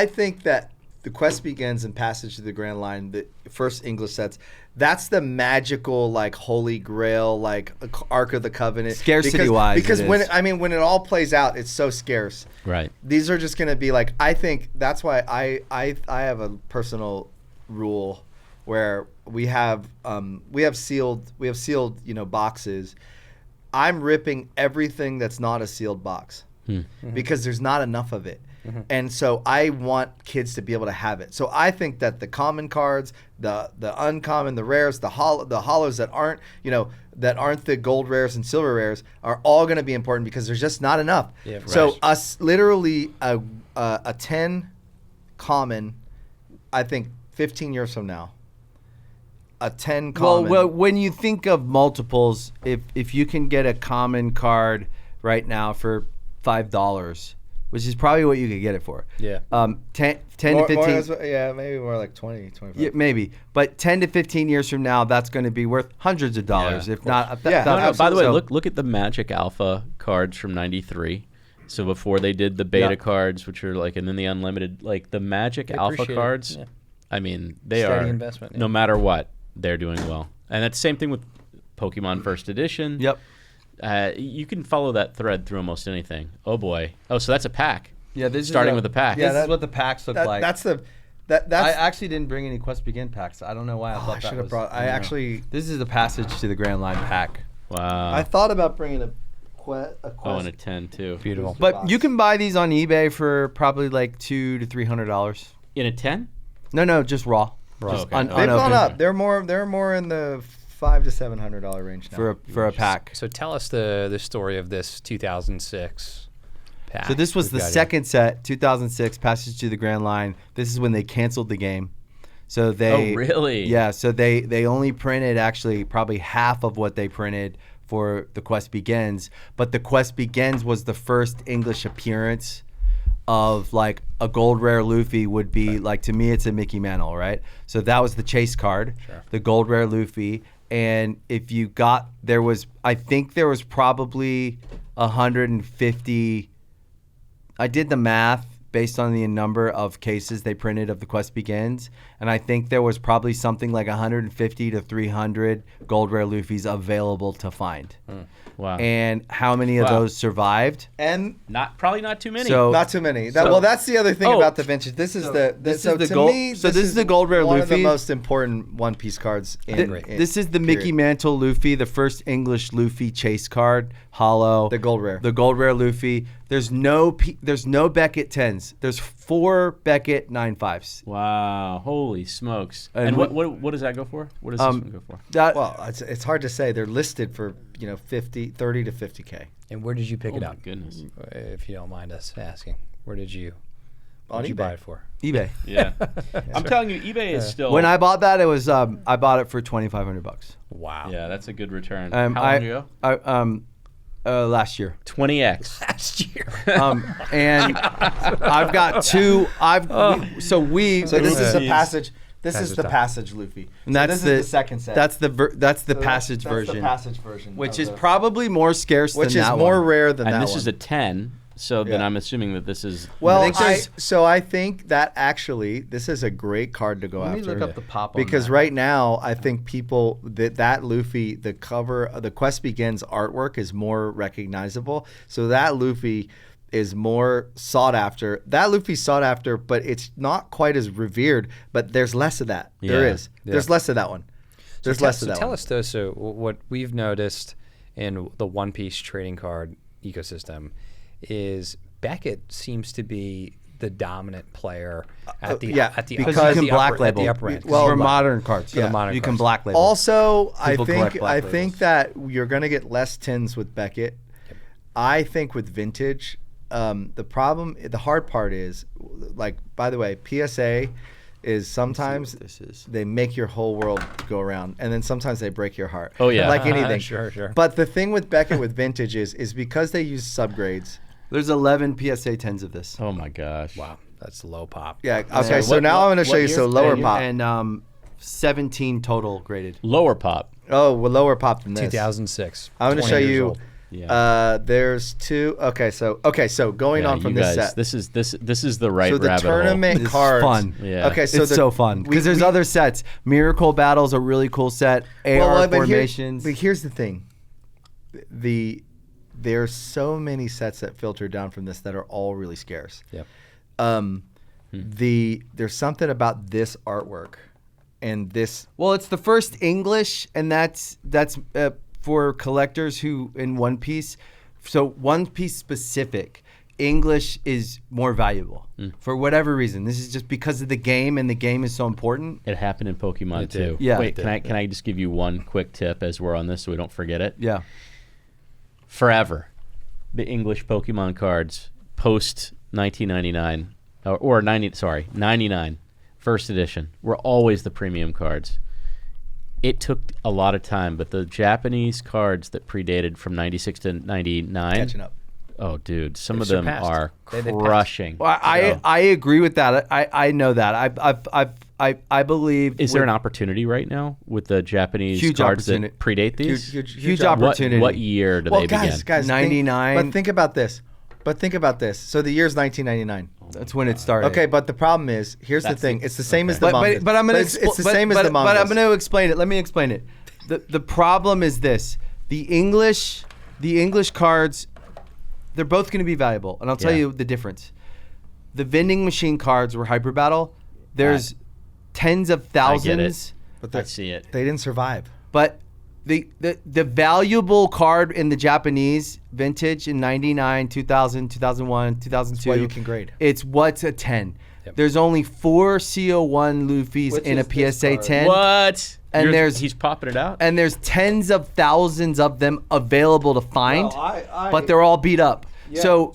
C: think that the Quest Begins and Passage to the Grand Line, the first English sets, that's the magical, like, holy grail, like Ark of the Covenant.
A: Scarcity-wise,
C: because
A: it
C: when
A: is.
C: when it all plays out, it's so scarce.
D: Right.
C: These are just going to be like, I think that's why I have a personal rule where we have sealed boxes. I'm ripping everything that's not a sealed box because there's not enough of it. And so I want kids to be able to have it. So I think that the common cards, the uncommon, the rares, the hollows that aren't the gold rares and silver rares are all going to be important because there's just not enough.
B: Yeah, right.
C: So us literally a 10 common, I think 15 years from now, a 10 common.
A: Well, when you think of multiples, if you can get a common card right now for $5, which is probably what you could get it for.
B: Yeah.
A: 10
C: more,
A: to 15.
C: maybe more like 20, 25.
A: Yeah, maybe. But 10 to 15 years from now, that's going to be worth hundreds of dollars,
D: Yeah.
A: if not
C: Yeah.
A: thousands.
D: By the way,
A: So-
D: look at the Magic Alpha cards from '93. So before they did the beta
A: Yeah.
D: cards, which are like, and then the unlimited, like the Magic
B: They
D: Alpha
B: appreciate it.
D: cards.
B: Yeah.
D: I mean, they
B: Steady
D: are
B: investment, yeah.
D: no matter what, they're doing well. And that's the same thing with Pokemon First Edition.
A: Yep.
D: You can follow that thread through almost anything. Oh boy. Oh, so that's a pack.
A: Yeah, this
D: Starting
A: is
D: with the pack.
A: This
C: Yeah,
A: is what the packs look like.
C: That's
A: I
C: that's.
A: actually didn't bring any Quest Begin packs. I don't know why I
C: Oh,
A: thought
C: I
A: that
C: should have
A: was.
C: brought. I actually.
A: This is the Passage to the Grand Line pack.
D: Wow.
C: I thought about bringing a Quest.
D: Oh, and a 10 too.
B: Beautiful.
A: But you can buy these on eBay for probably like $200 to $300.
D: In a 10?
A: No, just raw.
D: Raw,
A: Just
D: okay.
A: un-
C: They've gone
A: unopened
C: up. They're more in the $500 to $700 range now.
A: for a pack.
B: So tell us the story of this 2006 pack.
A: So this was
B: we've
A: the
B: got here.
A: second set, 2006, Passage to the Grand Line. This is when they canceled the game. So they
D: Oh, really?
A: Yeah, so they only printed actually probably half of what they printed for The Quest Begins, but The Quest Begins was the first English appearance of like a gold rare Luffy would be like, to me it's a Mickey Mantle, right? So that was the chase card, the gold rare Luffy, and if you got I think there was probably 150. I did the math based on the number of cases they printed of The Quest Begins, and I think there was probably something like 150 to 300 gold rare Luffys available to find.
D: Wow.
A: And how many of
D: Wow.
A: those survived?
C: and
D: Probably not too many.
A: So
C: not too many.
A: So-
C: That's the other thing
D: Oh.
C: about the vintage. This is
A: this is the
C: to
A: gold-
C: me,
A: so this is the gold rare
C: one of the
A: Luffy.
C: most important One Piece cards.
A: This is the Mickey Mantle Luffy, the first English Luffy chase card, hollow.
C: The gold rare.
A: The gold rare Luffy. There's no Beckett 10s. 10s. There's 4 Beckett 9.5s.
D: Wow, holy smokes!
A: And
D: And what does that go for? What does this one go for?
A: That,
C: Well, it's hard to say. They're listed for 30 to 50K.
B: And where did you pick
D: Oh
B: it
D: my
B: up?
D: goodness!
B: If you don't mind us asking, where did you?
C: On
B: What did you
C: eBay.
B: buy it for?
A: eBay.
D: Yeah, I'm telling you, eBay is still.
A: When I bought that, it was I bought it for $2,500.
B: Wow.
D: yeah, that's a good return.
A: How
D: long ago?
A: Last year.
D: 20x.
B: Last year.
A: And I've got 2. So
C: this is the
D: Jeez.
C: passage. This is
B: Passage
C: the
B: time.
C: passage Luffy.
A: And
C: So
A: that's
C: this is the second set.
A: That's the passage
C: That's
A: version,
C: the passage version,
A: which
C: of
A: is
C: the-
A: probably more scarce
C: which
A: than
C: is
A: that
C: more
A: one.
C: rare than
D: And
C: that
D: this
C: one.
D: is a 10. So then
C: Yeah.
D: I'm assuming that this is.
C: Well,
A: I think
C: I think that actually this is a great card to go
A: Let me
C: after.
A: look up the pop on
C: because
A: that.
C: right now I think people that Luffy, the cover, the Quest Begins artwork is more recognizable. So that Luffy is more sought after. That Luffy's sought after, but it's not quite as revered. But there's less of that. There
D: Yeah.
C: is. There's less of that one. There's less of that
B: Tell
C: one.
B: us though. So what we've noticed in the One Piece trading card ecosystem is Beckett seems to be the dominant player at the
C: yeah,
B: at the
C: because
B: upper,
A: you can black
B: at
A: label.
B: the upper end.
C: Well,
A: for modern cards.
B: the modern
A: you can
B: cards.
A: black label.
C: Also,
A: People collect black
C: I think
A: labels.
C: that you're going to get less tins with Beckett. I think with vintage, the hard part is, like, by the way, PSA is sometimes
A: this is.
C: they make your whole world go around, and then sometimes they break your heart.
D: Oh, yeah.
C: Like anything.
B: Sure.
C: But the thing with Beckett with vintage is because they use subgrades.
A: There's 11 PSA 10s of this.
D: Oh my gosh.
B: Wow, that's low pop.
C: Yeah. Okay.
D: So
C: So
D: what-
C: now I'm going to
D: what
C: show you
D: year?
C: so lower
A: and,
C: pop.
A: and 17 total graded.
D: Lower pop.
C: Oh, well, lower pop than this.
B: 2006.
C: I'm going to
B: 20
C: show
B: years
C: you.
B: old.
D: Yeah.
C: There's 2. Okay. So going
D: Yeah,
C: on from
D: you
C: this
D: guys,
C: set.
D: This is the right
C: So the
D: rabbit
C: tournament
A: This is
C: cards.
A: fun.
D: Yeah.
C: Okay, so
A: It's so fun because there's
C: we-
A: other sets. Miracle Battle's a really cool set. AR
C: but
A: formations.
C: But here's the thing. There's so many sets that filter down from this that are all really scarce.
B: Yep.
C: There's something about this artwork, and this.
A: Well, it's the first English, and that's for collectors who in One Piece. So One Piece specific, English is more valuable for whatever reason. This is just because of the game, and the game is so important.
D: It happened in Pokemon
B: It did.
D: too.
A: Yeah.
D: Wait,
A: It
D: can I just give you one quick tip as we're on this so we don't forget it?
A: Yeah.
D: Forever, the English Pokemon cards post 1999 or 99 first edition were always the premium cards. It took a lot of time, but the Japanese cards that predated from 96 to 99,
C: Catching up.
D: oh dude, some
B: They've
D: of them
B: surpassed.
D: are
B: They've passed.
D: crushing.
A: Well, I agree with that. I know that. I believe.
D: Is there an opportunity right now with the Japanese
A: Huge
D: cards that
A: opportunity.
D: predate these?
A: Huge
C: op-
A: opportunity.
D: What year do they begin?
C: guys,
A: 99.
C: But think about this. So the year's 1999.
A: That's when it started.
C: Okay, but the problem is, here's the thing. It's the same as the
A: But
C: mangas.
A: I'm gonna.
C: it's the same as the
A: But I'm
C: mangas.
A: going to explain it. Let me explain it. The problem is this: the English cards, they're both going to be valuable, and I'll tell
D: Yeah.
A: you the difference. The vending machine cards were Hyper Battle. There's tens of thousands,
C: But
D: I see it.
C: They didn't survive.
A: but the valuable card in the Japanese vintage in 99, 2000, 2001, 2002.
C: That's why you can grade.
A: It's what's a 10.
B: Yep.
A: There's only 4 CO1 Luffy's
C: Which
A: in a
C: is this
A: PSA
C: card.
A: 10.
D: What?
A: And there's-
D: he's popping it out.
A: And there's tens of thousands of them available to find, but they're all beat up.
C: Yeah.
A: So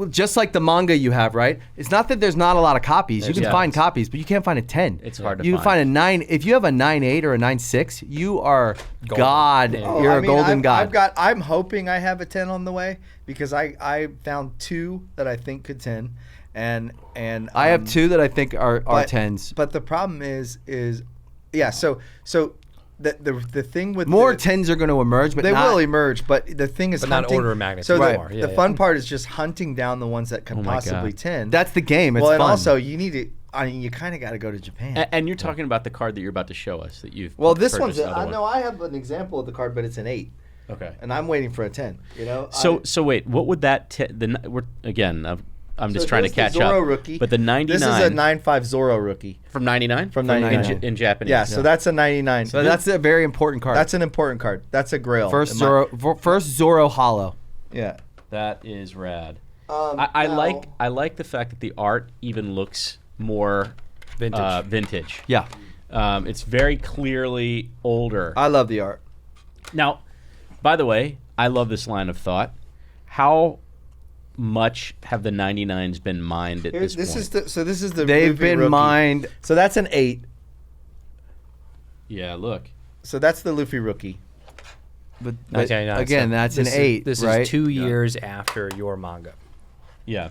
A: just like the manga you have, right? It's not that there's not a lot of copies. You can
D: Yeah.
A: find copies, but you can't find a 10.
D: It's hard to
A: You
D: find.
A: can find a 9. If you have a 9.8 or a 9.6, you are God.
B: Yeah.
A: You're a golden god.
C: I'm hoping I have a 10 on the way because I found 2 that I think could 10, and
A: I have 2 that I think are
C: but-
A: 10s.
C: But the problem is yeah. So the thing with
A: More
C: the,
A: 10s are going to emerge, but
C: they
A: not,
C: will emerge, but the thing is
B: But not
C: hunting.
B: order of magnitude
C: So
B: anymore.
C: the
B: Yeah, yeah.
C: fun part is just hunting down the ones that can
D: Oh my
C: possibly
D: God.
C: 10.
A: That's the game. It's
C: well, and
A: fun.
C: also you need to. I mean, you kind of got to go to Japan.
D: And you're talking about the card that you're about to show us that you've.
C: Well, this one's.
D: purchased another
C: I know I have an example of the card, but it's an 8,
D: Okay.
C: and I'm waiting for a 10. You know.
D: So wait, what would that? We're again. I'm just trying to catch
C: Zoro
D: up.
C: Rookie.
D: But the 99
C: This is a 9.5 Zoro rookie
D: from 99
C: from 99.
D: in Japanese.
C: Yeah, so that's a 99.
A: so that's a very important card.
C: That's an important card. That's a grail.
A: first
C: in my-
A: Zoro hollow.
C: Yeah.
D: That is rad. I like the fact that the art even looks more vintage.
A: Yeah.
D: It's very clearly older.
C: I love the art.
D: Now, by the way, I love this line of thought. How much have the 99s been mined at this point?
C: This is the
A: They've
C: Luffy
A: been
C: rookie.
A: mined.
C: So that's an 8.
D: Yeah, look.
C: So that's the Luffy rookie.
A: But
B: 1999,
A: again,
B: so
A: that's an
B: this
A: 8,
B: This
A: right?
B: is 2 years after your manga.
D: Yeah.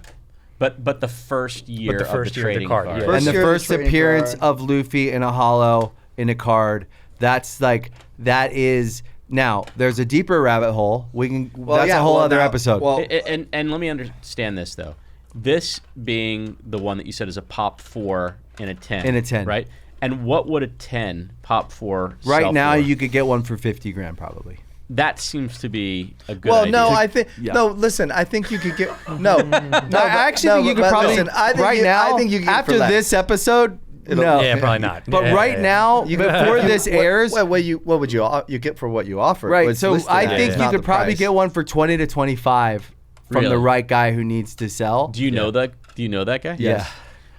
D: But the first year
B: the first
D: of the
B: year of the
D: trading
B: card,
D: card.
B: yeah.
C: First
A: And the
C: year of the
A: first
C: trading
A: appearance
C: card.
A: of Luffy in a hollow in a card, that is now there's a deeper rabbit hole. That's a whole other episode.
C: Well,
D: And let me understand this, though. This being the one that you said is a pop 4 and a 10.
A: In a 10.
D: Right? And what would a 10 pop 4
A: right
D: sell
A: now
D: for?
A: you could get one for 50 grand probably.
D: That seems to be a good
C: well,
D: idea.
C: no, I think
A: Yeah.
C: no. Listen, I think you could get no.
A: I actually think you could probably
C: I think
A: right
C: you,
A: now
C: I think you could get
A: after
C: for less.
A: this episode. No,
B: Yeah, probably not.
A: But
B: Yeah,
A: right
B: yeah.
A: now,
C: You
A: before this airs,
C: what would you get for what you offer?
A: right?
C: What's
A: So
C: listed
A: I
C: at
A: think
C: is
A: you
C: not
A: could
C: the
A: probably
C: price.
A: get one for 20 to 25 from the
D: Really?
A: right guy who needs to sell.
D: Do you know that? Do you know that guy?
A: Yeah,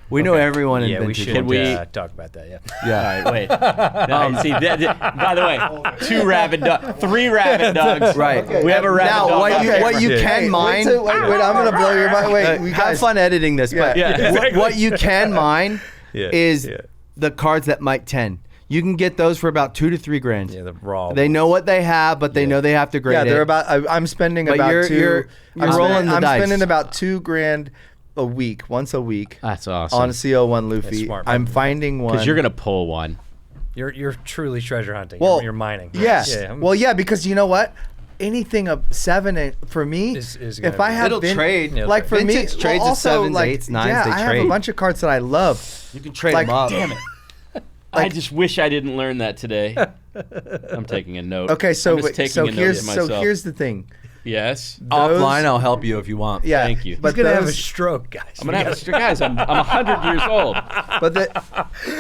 A: we know everyone in
B: Yeah, we
A: vintage.
B: should
D: Can we-
B: talk about that. Yeah.
A: Yeah.
D: All right, wait. No, see, by the way, 3 rabid dogs.
A: Right.
C: Okay.
D: We have a rabid
A: Now,
D: dog.
A: what you
B: Yeah.
A: can mine.
C: Wait, I'm gonna blow your mind. Wait, we
A: have
C: guys.
A: fun editing this, but
D: Yeah, exactly.
A: what you can mine
B: Yeah,
A: is
B: yeah.
A: the cards that might 10. You can get those for about 2 to 3 grand.
B: Yeah, the raw.
A: They know what they have, but they know they have to grade
C: Yeah,
A: it.
C: they're about. I'm spending
A: But
C: about
A: you're-
C: two.
A: you're
C: I'm
A: rolling
C: spending,
A: the
C: I'm
A: dice.
C: spending about $2,000 a week, once a week,
D: That's awesome.
C: on a CO1 Luffy.
B: smart,
C: I'm
B: man.
C: finding one.
D: Because you're going to pull one.
B: You're truly treasure hunting.
C: Well,
B: you're mining.
C: Yeah.
B: Yeah.
C: Well, yeah, because you know what? Anything of 7 for me,
B: Is
C: if
B: gonna
C: I
B: be-
C: have
A: It'll trade.
B: Yeah,
C: like for me,
A: Vintage trades
C: well,
A: at
C: also,
A: 7s,
C: like,
A: 8s, 9s,
C: yeah,
A: they
C: I have
A: trade.
C: a bunch of cards that I love.
A: You can trade
C: Like,
A: them up.
D: Damn it. I just wish I didn't learn that today. I'm taking a note.
C: Okay, so
D: I'm just taking a note
C: here's
D: to myself.
C: here's the thing.
D: Yes.
A: Offline, I'll help you if you want.
C: Yeah,
D: Thank you.
C: But
B: He's gonna have a
C: those-
B: stroke, guys.
D: I'm gonna have guys. I'm 100 years old.
C: but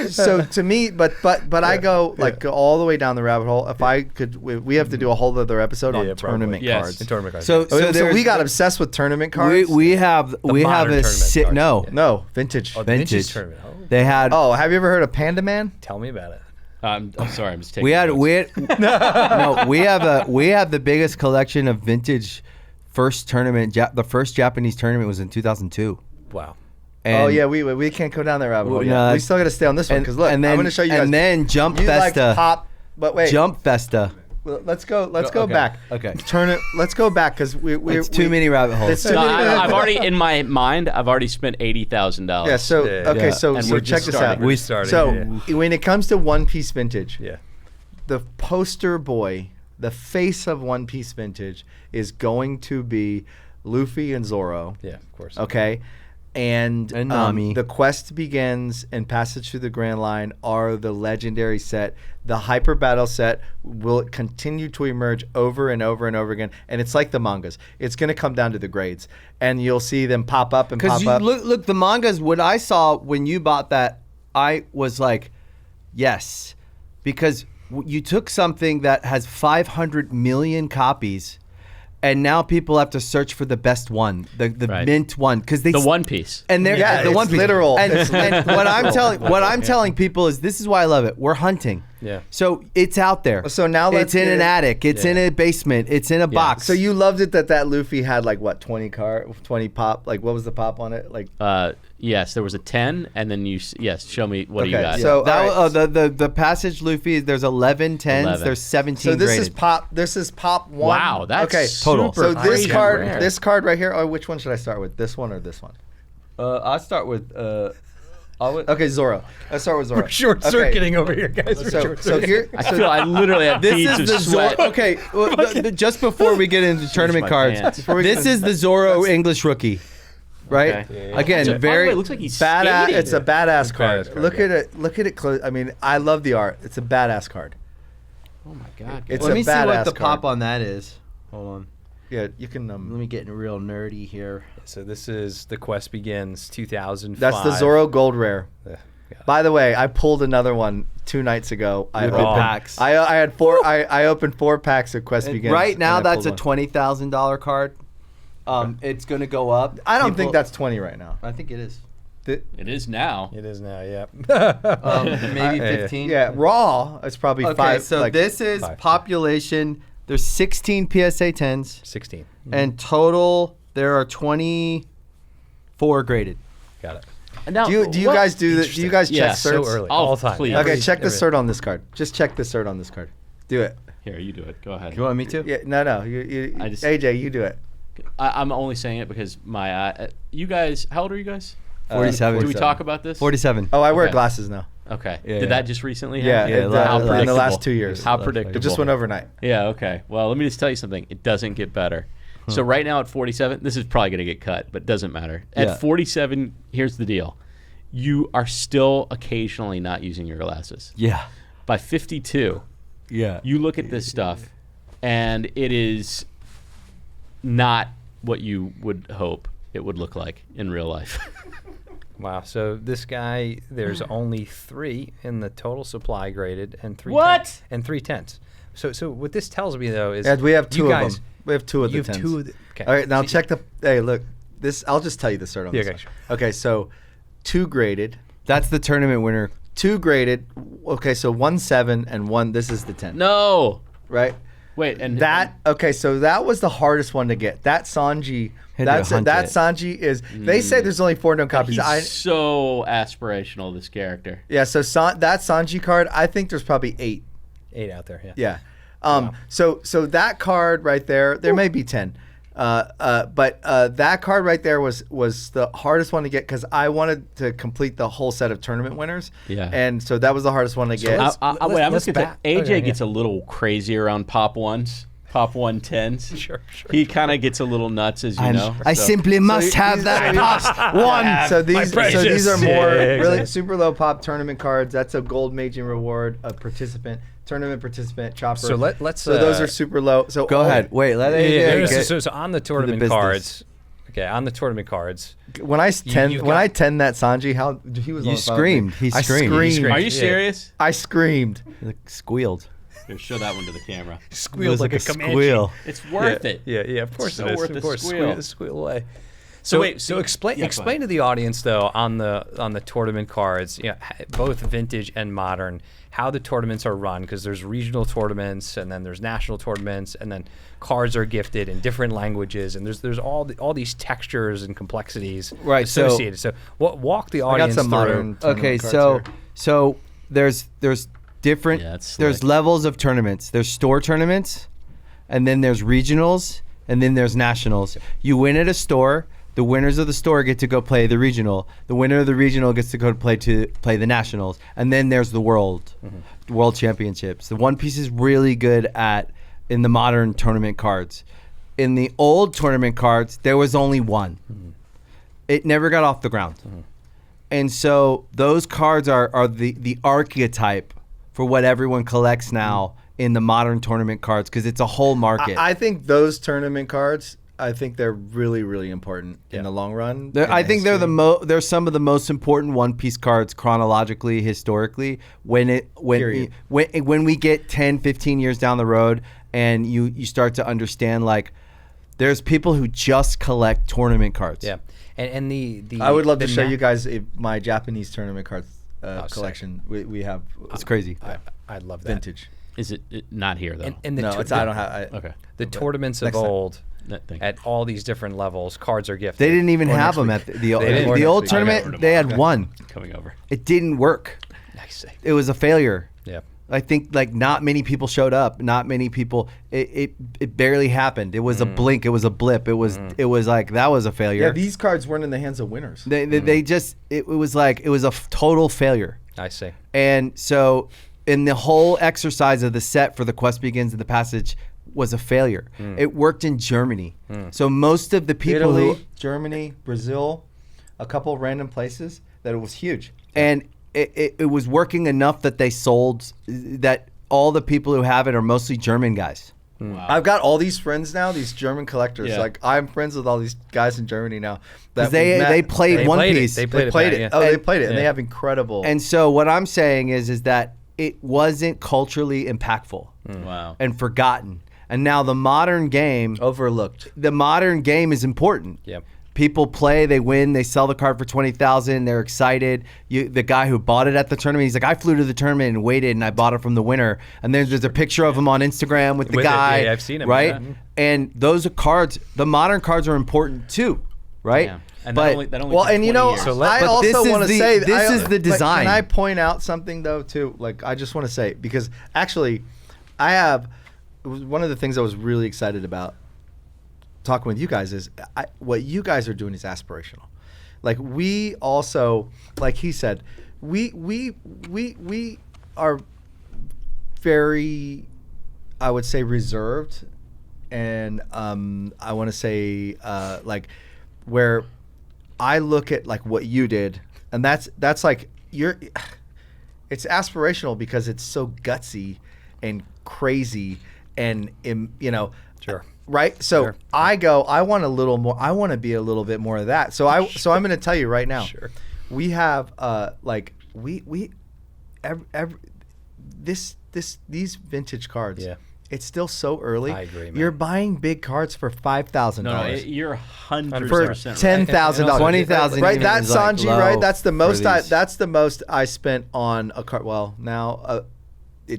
C: so to me, but I go go all the way down the rabbit hole. If I could, we have to do a whole other episode on
B: Yeah, probably.
C: tournament
D: Yes.
C: cards.
B: In tournament cards.
A: So,
C: So,
A: there's-
C: we got obsessed with tournament cards.
A: we have
B: modern
A: a
B: tournament
A: sick
B: cards.
A: no.
B: Yeah.
C: no vintage.
B: Oh, the vintage
A: vintage.
B: tournament. Oh,
A: They had
C: Oh, have you ever heard of Panda Man?
B: tell me about it.
D: I'm sorry. I'm just taking.
A: we had
D: notes.
A: we have the biggest collection of vintage first tournament. The first Japanese tournament was in 2002.
B: Wow.
A: And
C: Oh yeah, we can't go down that rabbit hole.
A: Well,
C: yet.
A: no,
C: we still got to stay on this one because look,
A: and then,
C: I'm going to show you guys.
A: and then Jump
C: you like
A: Festa.
C: pop, but wait,
A: Jump Festa.
C: well, let's go
A: okay,
C: back.
A: okay.
C: Turn it. Let's go back because
A: It's too many rabbit holes.
C: It's too
D: No,
C: many-
D: I've already in my mind. I've already spent $80,000.
C: Yeah. So
B: Yeah.
C: okay.
A: Yeah.
C: So
D: And
C: so
D: we're
C: check
D: just
C: this
D: starting.
C: out.
B: We started.
C: So when it comes to One Piece vintage,
B: yeah.
C: the poster boy, the face of One Piece vintage is going to be Luffy and Zoro.
B: Yeah. Of course.
C: Okay. And
A: Nami.
C: the quest begins and Passage Through the Grand Line are the legendary set. The hyper battle set will continue to emerge over and over and over again. And it's like the mangas. It's going to come down to the grades. And you'll see them pop up and pop
A: Because you
C: up.
A: look, the mangas. What I saw when you bought that, I was like, yes, because you took something that has 500 million copies, and now people have to search for the best one, the
D: Right.
A: mint one, because they
D: The One Piece.
A: and they're
C: Yeah,
A: the
C: it's
A: one piece.
C: literal.
A: And,
C: It's
A: and what I'm telling people is this is why I love it. We're hunting.
B: Yeah.
A: So it's out there.
C: So now let's
A: it's in
C: get
A: an
C: it-
A: attic. It's in a basement. It's in a box.
C: So you loved it that Luffy had like what 20 pop, like what was the pop on it, like
D: Yes, there was a 10, and then yes. Show me what do you
C: Okay,
D: got.
C: so-
A: that,
C: all right.
A: the passage Luffy. There's 11 10s.
D: 11.
A: There's 17
C: so this
A: graded.
C: is pop. This is pop one.
D: Wow, that's
C: okay.
A: Total.
D: super
C: So this
D: crazy
C: card,
D: rare.
C: this card right here. Oh, which one should I start with? This one or this one?
A: I'll start with.
C: Okay, Zoro. Let's start with Zoro.
B: We're short circuiting over here, guys. We're
C: So
B: short-circuiting.
C: here.
D: I feel I literally have
A: This
D: beads
A: is
D: of
A: the
D: sweat.
A: Zoro. Okay, well, just before we get into tournament
D: my
A: cards,
D: pants.
A: this is the Zoro English rookie, right?
D: Okay.
A: Again,
D: By the way,
A: very
D: it looks like he's
C: Badass.
D: skating.
C: It's a badass card.
B: badass card,
C: Look
B: yeah.
C: at it. Look at it close. I mean, I love the art. It's a badass card.
D: Oh my god.
C: It's
A: Let
C: a
A: me see what
C: badass
A: the
C: card.
A: pop on that is. Hold on.
C: Yeah, you can.
A: Let me get real nerdy here.
B: So this is The Quest Begins 2005.
C: That's the Zoro Gold Rare.
B: Yeah.
C: By the way, I pulled another one 2 nights ago. I
A: With
C: opened
A: packs.
C: I had 4. I opened 4 packs of Quest Begins.
A: Right now,
C: and I
A: that's a
C: pulled one.
A: $20,000 card. It's going to go up.
C: I don't think that's 20 right now.
A: I think it is.
D: It is now.
B: It is now, yeah.
A: Maybe 15.
C: Yeah, raw. It's probably
A: Okay,
C: 5.
A: so this is
B: five.
A: population. There's 16 PSA 10s,
B: 16.
A: and total there are 24 graded.
B: Got it.
D: Now,
C: Do you guys do the? Do you guys check
D: Yeah,
C: certs?
B: So early.
D: Oh,
B: all the time.
D: please.
C: Okay, check the
B: every-
C: cert on this card. Just check the cert on this card. Do it.
D: Here, you do it. Go ahead.
A: You want me to?
C: Yeah, no. You
D: I just-
C: AJ, you do it.
D: I'm only saying it because you guys, how old are you guys?
A: 47.
D: Do we talk about this?
A: 47.
C: Oh, I wear
D: Okay.
C: glasses now.
D: Okay.
A: Yeah,
D: Did
A: yeah.
D: that just recently
C: Yeah,
D: happen?
C: it,
A: la-
D: How
C: in the
D: predictable.
C: last 2 years.
D: How
A: It
D: predictable.
C: It just went overnight.
D: Yeah, okay. Well, let me just tell you something. It doesn't get better. So right now at 47, this is probably going to get cut, but doesn't matter. At
A: Yeah.
D: 47, here's the deal. You are still occasionally not using your glasses.
A: Yeah.
D: By 52,
A: Yeah.
D: you look at this stuff, and it is not what you would hope it would look like in real life.
B: Wow. So this guy, there's only 3 in the total supply graded, and 3
D: What?
B: and 3 10s. So what this tells me though is
C: Yeah, we have
B: you
C: 2
B: guys,
C: of them. We have 2 of the
B: You have
C: 10s.
B: 2 of the. Okay.
C: All right, now
B: So-
C: check the. Hey, look. This. I'll just tell you the cert on
B: Yeah,
C: this.
B: okay,
C: one.
B: sure.
C: Okay, so 2 graded.
A: That's the tournament winner.
C: 2 graded. Okay, so 1 7 and 1. This is the 10.
D: No.
C: Right.
D: Wait, and
C: That okay, so that was the hardest one to get. That Sanji,
A: Had to hunt
C: that
A: it.
C: Sanji is. They say there's only 4 known copies.
D: he's so aspirational, this character.
C: Yeah, so that Sanji card, I think there's probably 8.
B: 8 out there. Yeah.
C: Yeah. So that card right there, there may be 10. But that card right there was the hardest one to get because I wanted to complete the whole set of tournament winners.
D: Yeah.
C: And so that was the hardest one to get.
B: let's-
D: wait, I'm
B: let's
D: just gonna
B: back-
D: say, AJ
B: okay,
D: gets a little crazy around pop 1s, pop 110s.
B: Sure.
D: He kind of gets a little nuts, as you know.
A: I
D: so-
A: simply must have that pop one.
C: So these are more
B: Yeah,
C: really
B: exactly.
C: super low pop tournament cards. That's a gold maging reward, a participant, tournament participant, chopper.
B: So let's.
C: So those are super low. So
A: Go ahead. Wait, let AJ
B: Yeah,
A: get-
B: so on the tournament
A: business.
B: cards. Okay, on the tournament cards.
C: When I
B: you've got-
C: I 10 that Sanji, how he was.
A: You
C: on the phone with
A: screamed.
C: me.
A: He
C: I
A: screamed.
C: screamed.
D: Are you
B: Yeah.
D: serious?
C: I screamed.
A: Squealed.
D: Here, show that one to the camera.
A: It
B: Squealed
A: was like a
B: Comanche.
A: squeal.
D: It's worth it.
B: Yeah, of course
D: so
B: it is.
D: worth
B: Of
D: the
B: course,
D: squeal.
B: squeal away.
D: So
B: So
D: wait, so-
B: explain
D: yeah, go
B: explain
D: ahead.
B: to the audience though on the tournament cards, both vintage and modern, how the tournaments are run because there's regional tournaments and then there's national tournaments and then cards are gifted in different languages and there's all these textures and complexities
A: Right, so-
B: associated. So, walk the
C: I got
B: audience
C: some
B: through.
C: modern.
A: Okay,
C: tournament cards
A: so
C: here.
A: so there's different
D: Yeah, it's
A: there's
D: slick.
A: levels of tournaments. There's store tournaments, and then there's regionals, and then there's nationals. You win at a store. The winners of the store get to go play the regional. The winner of the regional gets to go play the nationals, and then there's the world championships. The One Piece is really good in the modern tournament cards. In the old tournament cards, there was only one. It never got off the ground. And so those cards are the archetype for what everyone collects now in the modern tournament cards because it's a whole market.
C: I think those tournament cards. I think they're really, really important in the long run.
A: I think they're they're some of the most important One Piece cards chronologically, historically. When we get 10, 15 years down the road and you start to understand like there's people who just collect tournament cards.
B: Yeah, and the
C: I would love to
B: the
C: show
B: na-
C: you guys my Japanese tournament cards
B: sick.
C: collection. We have
A: It's crazy.
B: I'd love that.
C: vintage.
D: Is it not here though?
B: And the
C: No,
B: tour-
C: it's I don't have.
D: okay.
B: the tournaments of
C: next time.
B: old
D: Thank you.
B: at all these different levels, cards are gifted.
A: They didn't even
C: Or
A: have
C: next
A: them
C: week.
A: at the
B: didn't. Or
A: the
C: next
A: old
C: week.
A: tournament. They had one.
D: Coming over.
A: It didn't work.
B: Nice.
A: It was a failure.
B: Yeah.
A: I think like not many people showed up. Not many people. It barely happened. It was a blink. It was a blip. It was like that was a failure.
C: Yeah, these cards weren't in the hands of winners.
A: They just it was like it was a total failure.
B: I see.
A: And so in the whole exercise of the set for the Quest Begins and the Passage was a failure. It worked in Germany. So most of the people
C: Italy, Germany, Brazil, a couple random places that it was huge.
A: and it was working enough that they sold that all the people who have it are mostly German guys.
D: Wow.
C: I've got all these friends now, these German collectors.
D: Yeah.
C: Like I'm friends with all these guys in Germany now.
A: Because
C: that we've met.
A: they played
B: They
A: One
B: played it.
A: Piece.
B: They
C: They
B: played
C: played
B: it.
C: it.
B: Yeah.
C: Oh, they
A: And-
C: played it, and they
B: yeah.
C: have incredible.
A: And so what I'm saying is that it wasn't culturally impactful
D: Wow.
A: and forgotten. And now the modern game,
C: Overlooked.
A: the modern game is important.
B: Yep.
A: People play, they win, they sell the card for $20,000. They're excited. The guy who bought it at the tournament, he's like, I flew to the tournament and waited, and I bought it from the winner. And then there's a picture of him on Instagram with the
B: With it,
A: guy.
B: yeah, I've seen him,
A: right?
B: yeah.
A: And those are cards. The modern cards are important too, right?
D: Yeah. And
A: But
D: that only
C: Well,
D: took
C: and you
D: 20
C: know,
D: years.
B: So
C: I
A: but this
C: also
A: is
C: want to
A: the-
C: say
A: this is the
C: but
A: design.
C: Can I point out something though too? Like I just want to say because actually, it was one of the things I was really excited about talking with you guys is what you guys are doing is aspirational. Like we also, like he said, we are very, I would say, reserved, and I want to say like where I look at like what you did, and that's like it's aspirational because it's so gutsy and crazy and
B: Sure.
C: right. So
B: Sure.
C: I want a little more. I want to be a little bit more of that. So I'm going to tell you right now.
B: Sure.
C: We have like these vintage cards.
B: Yeah.
C: It's still so early.
B: I agree, man.
C: You're buying big cards for $5,000.
D: No, you're 100%
C: For
D: right.
C: $10,000,
A: $20,000
C: right?
A: even
C: That's
A: is, like,
C: Sanji,
A: low
C: right? That's the
A: for
C: most.
A: these.
C: That's the most I spent on a card. Well, now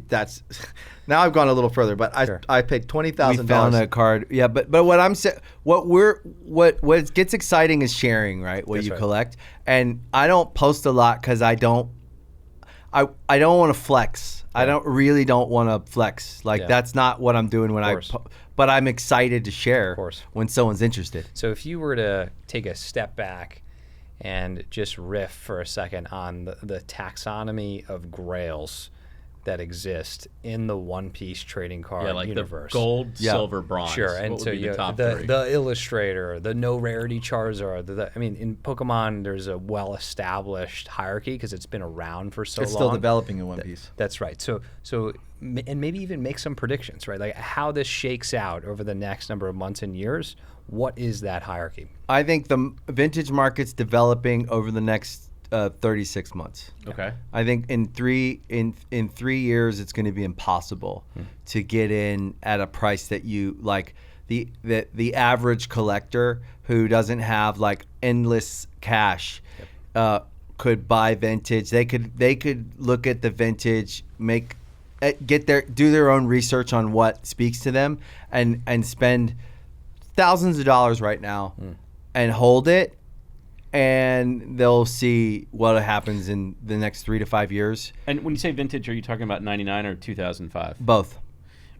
C: that's now I've gone a little further, but
B: Sure.
C: I paid
A: We found a
C: $20,000.
A: card. Yeah, but what I'm saying, what gets exciting is sharing, right? What
B: That's
A: you
B: right.
A: collect, and I don't post a lot because I don't want to flex. I really don't want to flex. Like
B: Yeah.
A: that's not what I'm doing when I.
B: course.
A: But I'm excited to share
B: course.
A: when someone's interested.
B: So if you were to take a step back and just riff for a second on the taxonomy of grails that exist in the One Piece trading card
D: Yeah, like
B: universe.
D: the gold,
A: Yeah.
D: silver, bronze.
B: Sure, and
D: what
B: so
D: would be
B: you
D: the top
B: the,
D: three?
B: the Illustrator, the no rarity Charizard. I mean, in Pokemon, there's a well-established hierarchy because it's been around for so
C: It's
B: long.
C: still developing in One Piece.
B: That's right. So and maybe even make some predictions, right? Like how this shakes out over the next number of months and years. What is that hierarchy?
A: I think the vintage market's developing over the next 36 months.
D: Okay.
A: I think in 3 years it's going to be impossible to get in at a price that you like. The average collector who doesn't have like endless cash could buy vintage. They could look at the vintage, do their own research on what speaks to them, and spend thousands of dollars right now and hold it. And they'll see what happens in the next 3 to 5 years.
D: And when you say vintage, are you talking about 99 or 2005?
A: Both.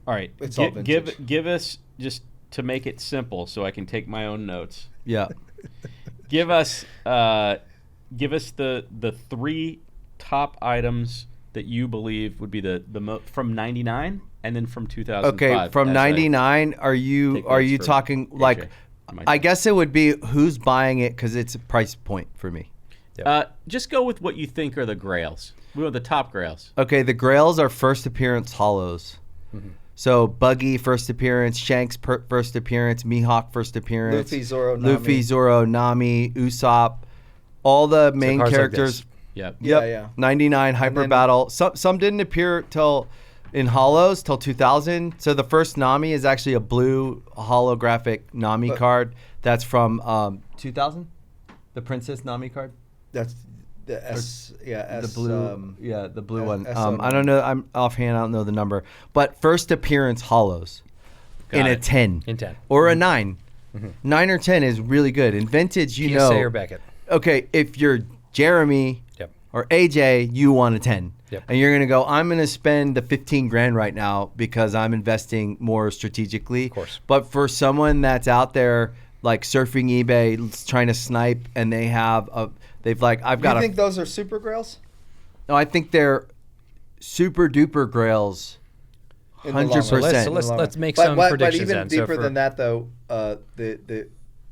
D: All right.
C: It's all vintage.
D: Give us, just to make it simple so I can take my own notes,
A: Yeah.
D: give us the 3 top items that you believe would be the from 99 and then from 2005.
A: Okay. From
D: as I
A: 99, are you
D: take notes from
A: talking
D: AJ.
A: like?
D: My
A: I
D: turn.
A: guess it would be who's buying it because it's a price point for me.
D: Just go with what you think are the grails. We want the top grails.
A: Okay, the Grails are first appearance hollows. So Buggy first appearance, Shanks first appearance, Mihawk first appearance,
C: Luffy, Zoro, Nami.
A: Luffy, Zoro, Nami, Usopp, all the main
B: cards like
A: characters.
B: this.
D: Yep.
A: Yep.
C: Yeah.
A: 99 Hyper
C: then-
A: Battle. Some didn't appear till in hollows till 2000. So the first Nami is actually a blue holographic Nami card. That's from 2000. The Princess Nami card.
C: That's the S. Yeah,
A: The
C: S,
A: blue, the blue one.
C: SO
A: I don't know. I'm offhand. I don't know the number. But first appearance hollows in
D: Got
A: a
D: it.
A: 10
B: In 10.
A: or a 9. 9 or 10 is really good. In vintage, you know.
B: PSA or Beckett.
A: Okay, if you're Jeremy
B: Yep.
A: or AJ, you want a 10.
B: Yep.
A: And you're going to go, I'm going to spend the 15 grand right now because I'm investing more strategically. Of
B: course.
A: But for someone that's out there like surfing eBay trying to snipe and I've got
C: You think those are super grails?
A: No, I think they're super duper grails.
C: In the long run.
A: 100%.
B: So let's make
C: But
B: some
C: but
B: predictions
C: even
B: then. So
C: deeper
B: for-
C: than that, though,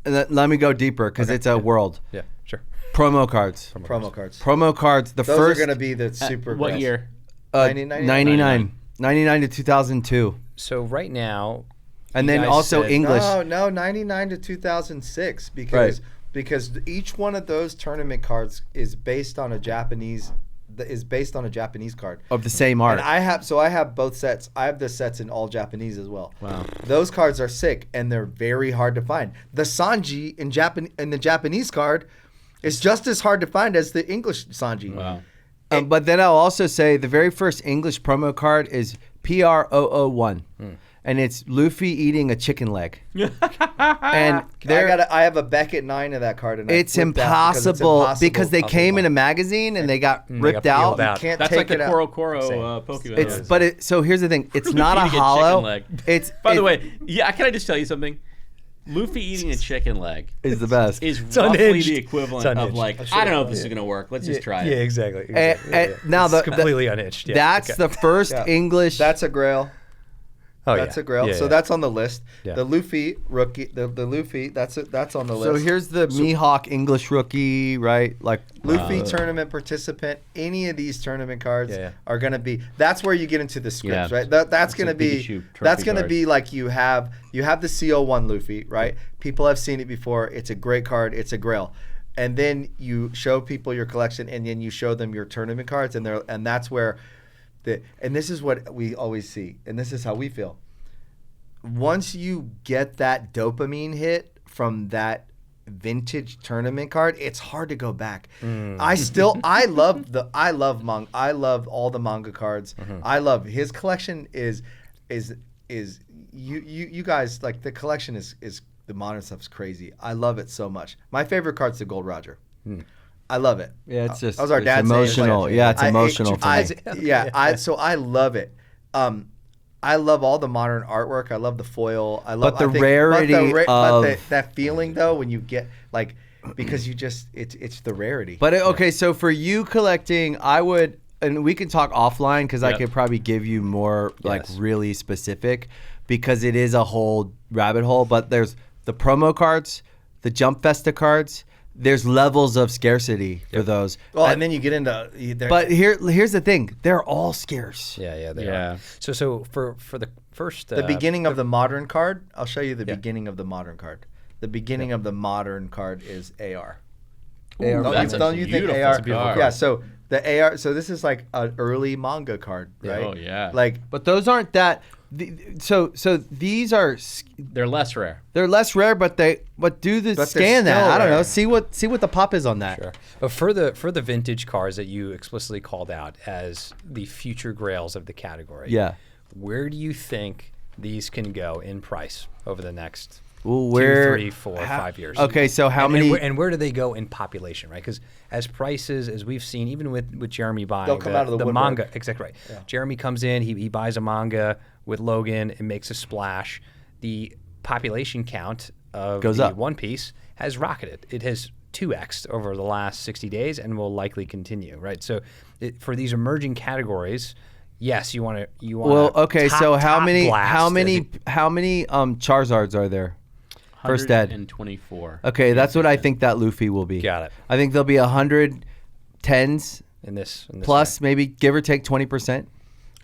A: Let me go deeper because it's a world.
B: Yeah, sure.
A: Promo cards.
C: promo cards.
A: Promo cards. The
C: Those
A: first
C: are going to be the super
D: What
C: grails.
D: year?
A: 99. 99 to 2002.
B: So right now,
A: And
B: you
A: then
B: guys
A: also
B: said-
A: English.
C: No, 99 to 2006
A: Right.
C: because each one of those tournament cards is based on a Japanese that is based on a Japanese card.
A: Of the same art.
C: And I have both sets. I have the sets in all Japanese as well.
D: Wow.
C: Those cards are sick and they're very hard to find. The Sanji in the Japanese card is just as hard to find as the English Sanji.
D: Wow.
A: But then I'll also say the very first English promo card is PROO1. And it's Luffy eating a chicken leg. And
C: I have a Beckett 9 of that card, and
A: it's impossible because they came in a magazine and they got ripped out.
B: peeled out.
C: You can't
D: That's
C: take
D: like the
C: it out.
D: Koro Pokemon.
A: So here's the thing. It's
D: Luffy
A: not a
D: eating
A: hollow.
D: chicken leg. By the way, can I just tell you something? Luffy eating a chicken leg
A: is the best.
D: is roughly
B: unhinged.
D: the equivalent
B: It's
D: of
B: unhinged.
D: like, I don't know if this is gonna work. Let's just try
B: Yeah,
D: it.
B: exactly.
A: Now
B: it's completely unhinged. Yeah.
A: That's the first English.
C: That's a Grail.
B: Oh,
C: That's
B: yeah.
C: a Grail.
B: Yeah,
C: So
B: yeah.
C: that's on the list.
B: Yeah.
C: The Luffy rookie, the Luffy, that's on the
A: so
C: list.
A: here's the Mihawk English rookie, right? Like
C: Luffy tournament participant. Any of these tournament cards
B: Yeah.
C: are going to be. That's where you get into the scripts,
D: Yeah.
C: right? That's going to
D: a
C: be.
D: Pikachu
C: That's
D: trophy
C: going to
D: card.
C: be like you have the CO1 Luffy, right? People have seen it before. It's a great card. It's a Grail. And then you show people your collection, and then you show them your tournament cards, and that's where and this is what we always see, and this is how we feel. Once you get that dopamine hit from that vintage tournament card, it's hard to go back. I love all the manga cards. I love his collection is you guys, like, the collection is the modern stuff's crazy. I love it so much. My favorite card's the Gold Roger. I love it.
A: yeah, it's just
C: That was our dad's saying, it's like-
A: emotional. Yeah, it's emotional for me.
C: So I love it. I love all the modern artwork. I love the foil.
A: But the rarity of-
C: that feeling though when you get like, because you just it's the rarity.
A: But okay, so for you collecting, I would, and we can talk offline because I
D: Yep.
A: could probably give you more like
B: Yes.
A: really specific, because it is a whole rabbit hole. But there's the promo cards, the Jump Festa cards. There's levels of scarcity for those.
C: well, and then you get into.
A: But here's the thing: they're all scarce.
B: Yeah, they
D: Yeah.
B: are. So for the first
C: the beginning of the modern card. I'll show you the beginning of the modern card. The beginning of the modern card is AR.
A: AR.
C: Don't you think
D: beautiful
C: AR?
D: card. Beautiful
C: Yeah. So the AR. So this is like an early manga card, right?
D: Oh, yeah.
C: Like
A: But those aren't that. So these are,
D: They're less rare.
A: they're less rare, but do the
C: But they're
A: scan that.
C: still
A: I don't know.
C: rare.
A: See what the pop is on that.
B: Sure. But for the vintage cards that you explicitly called out as the future grails of the category,
A: Yeah.
B: where do you think these can go in price over the next
A: Well,
B: 2,
A: where
B: 3, 4, 5 years?
A: Okay, so how
B: and,
A: many?
B: and where do they go in population, right? Because as prices, as we've seen, even with Jeremy buying
C: They'll come out of the woodwork.
B: manga, exactly right. Jeremy comes in, he buys a manga with Logan, and makes a splash. The population count of
A: Goes
B: the
A: up.
B: One Piece has rocketed. It has 2x over the last 60 days and will likely continue, right? So for these emerging categories, yes, you want to.
A: Well, okay. So how many
B: blast
A: Charizards are there? First Ed.
D: 124.
A: Okay, that's what I think that Luffy will be.
B: Got it.
A: I think there'll be 110s
B: in this
A: plus, maybe give or take 20%.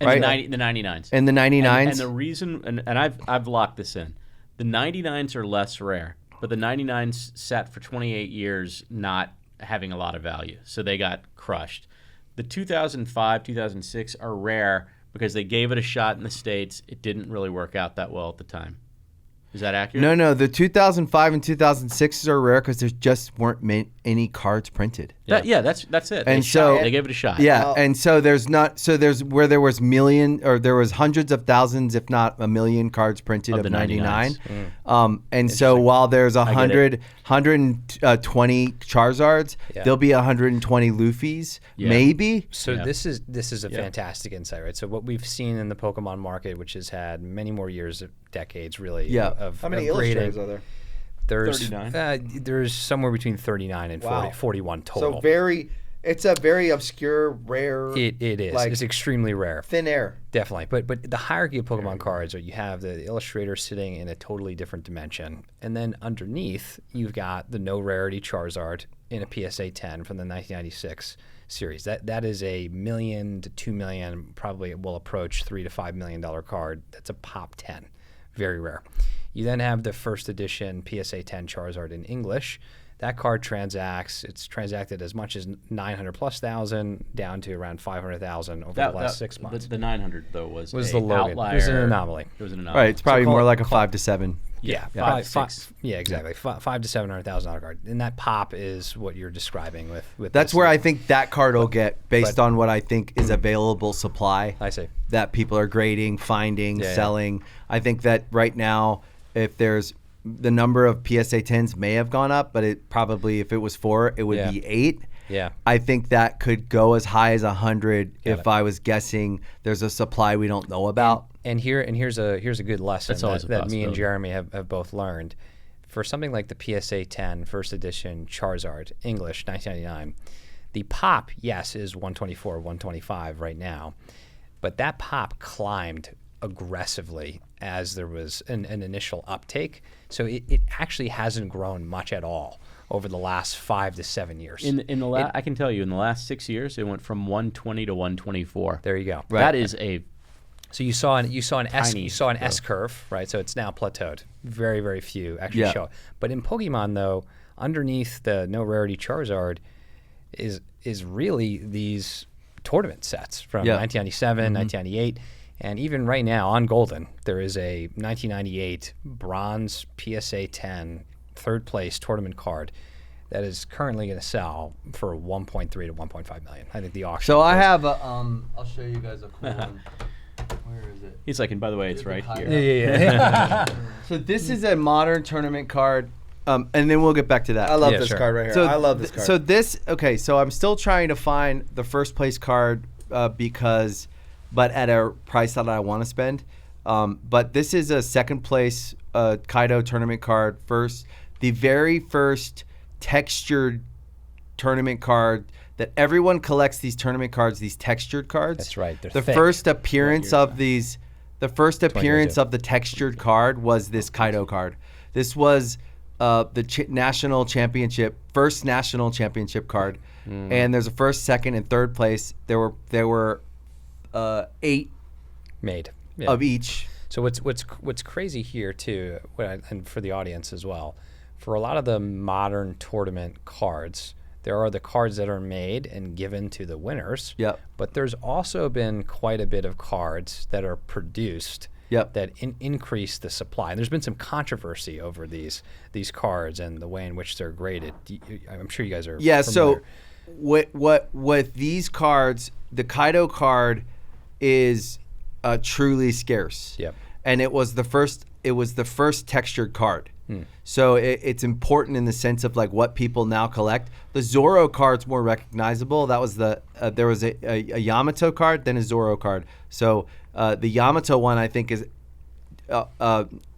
D: And
A: Right.
D: the 99s.
A: And the 99s.
D: And the reason, and I've locked this in, the 99s are less rare, but the 99s sat for 28 years not having a lot of value, so they got crushed. The 2005, 2006 are rare because they gave it a shot in the States. It didn't really work out that well at the time. Is that accurate?
A: No. The 2005 and 2006s are rare because there just weren't any cards printed.
D: That's it.
A: And
D: They gave it a shot.
A: Yeah,
C: Well-
A: and so there's where there was there was hundreds of thousands, if not a million cards printed
D: Of
A: of
D: the
A: 99.
D: 99s.
A: And so while there's
D: get it.
A: 120 Charizards,
B: Yeah.
A: there'll be 120 Luffys,
D: Yeah.
A: maybe.
B: So
D: Yeah.
B: this is a fantastic insight, right? So what we've seen in the Pokemon market, which has had many more years, decades, really,
A: Yeah.
B: of
C: how many
B: of grading,
C: illustrators are there?
B: There's
D: 39.
B: There's somewhere between 39 and 40,
C: Wow.
B: 41 total.
C: So it's a very obscure, rare,
B: it is.
C: like,
B: It's extremely rare.
C: thin air.
B: Definitely, but the hierarchy of Pokemon cards are you have the illustrator sitting in a totally different dimension, and then underneath you've got the no rarity Charizard in a PSA 10 from the 1996 series. That is a $1 million to $2 million, probably will approach $3 to $5 million card. That's a pop 10, very rare. You then have the first edition PSA 10 Charizard in English. That card it's transacted as much as 900,000+ down to around 500,000 over the last 6 months.
D: The 900 though was
B: the Logan.
D: outlier.
B: It was an anomaly.
D: It was an anomaly.
A: Right. It's probably more like a 5 to 7.
B: Yeah, exactly. $500,000 to $700,000 card, and that pop is what you're describing with.
A: That's where I think that card will get based on what I think is available supply.
B: I see
A: that people are grading, finding, selling. I think that right now, if there's the number of PSA 10s may have gone up, but it probably if it was 4, it would be 8.
B: Yeah,
A: I think that could go as high as 100 if I was guessing. There's a supply we don't know about.
B: And here's a good lesson that me and Jeremy have both learned. For something like the PSA 10 first edition Charizard English 1999, the pop is 124, 125 right now, but that pop climbed aggressively as there was an initial uptake. So it actually hasn't grown much at all over the last 5 to 7 years.
D: I can tell you, in the last 6 years, it went from 120 to 124.
B: There you go.
D: Right. That is a
B: So you saw an S curve, right? So it's now plateaued. Very, very few actually show it. But in Pokemon, though, underneath the no rarity Charizard is really these tournament sets from 1997, 1998, and even right now on Golden, there is a 1998 bronze PSA 10 third place tournament card that is currently going to sell for 1.3 to 1.5 million. I think the auction.
A: So I have a I'll show you guys a cool one. Where is it?
D: He's like, and by the way, it's right here.
B: Yeah.
A: So this is a modern tournament card, and then we'll get back to that.
C: I love this card right here. I love this card.
A: So I'm still trying to find the first place card but at a price that I want to spend. But this is a second place Kaido tournament card. The very first textured tournament card that everyone collects. These tournament cards, these textured cards.
B: That's right. They're
A: the
B: thick.
A: first appearance of these. The first appearance of the textured card was this Kaido card. This was the national championship, first national championship card, and there's a first, second, and third place. There were 8
B: made
A: of each.
B: So what's crazy here too, and for the audience as well, for a lot of the modern tournament cards, there are the cards that are made and given to the winners.
A: Yep.
B: But there's also been quite a bit of cards that are produced that increase the supply. And there's been some controversy over these cards and the way in which they're graded. I'm sure you guys are familiar.
A: So with these cards, the Kaido card is truly scarce.
B: Yep.
A: And it was the first textured card. So it's important in the sense of like what people now collect. The Zoro card's more recognizable. That was there was a Yamato card, then a Zoro card. So the Yamato one I think is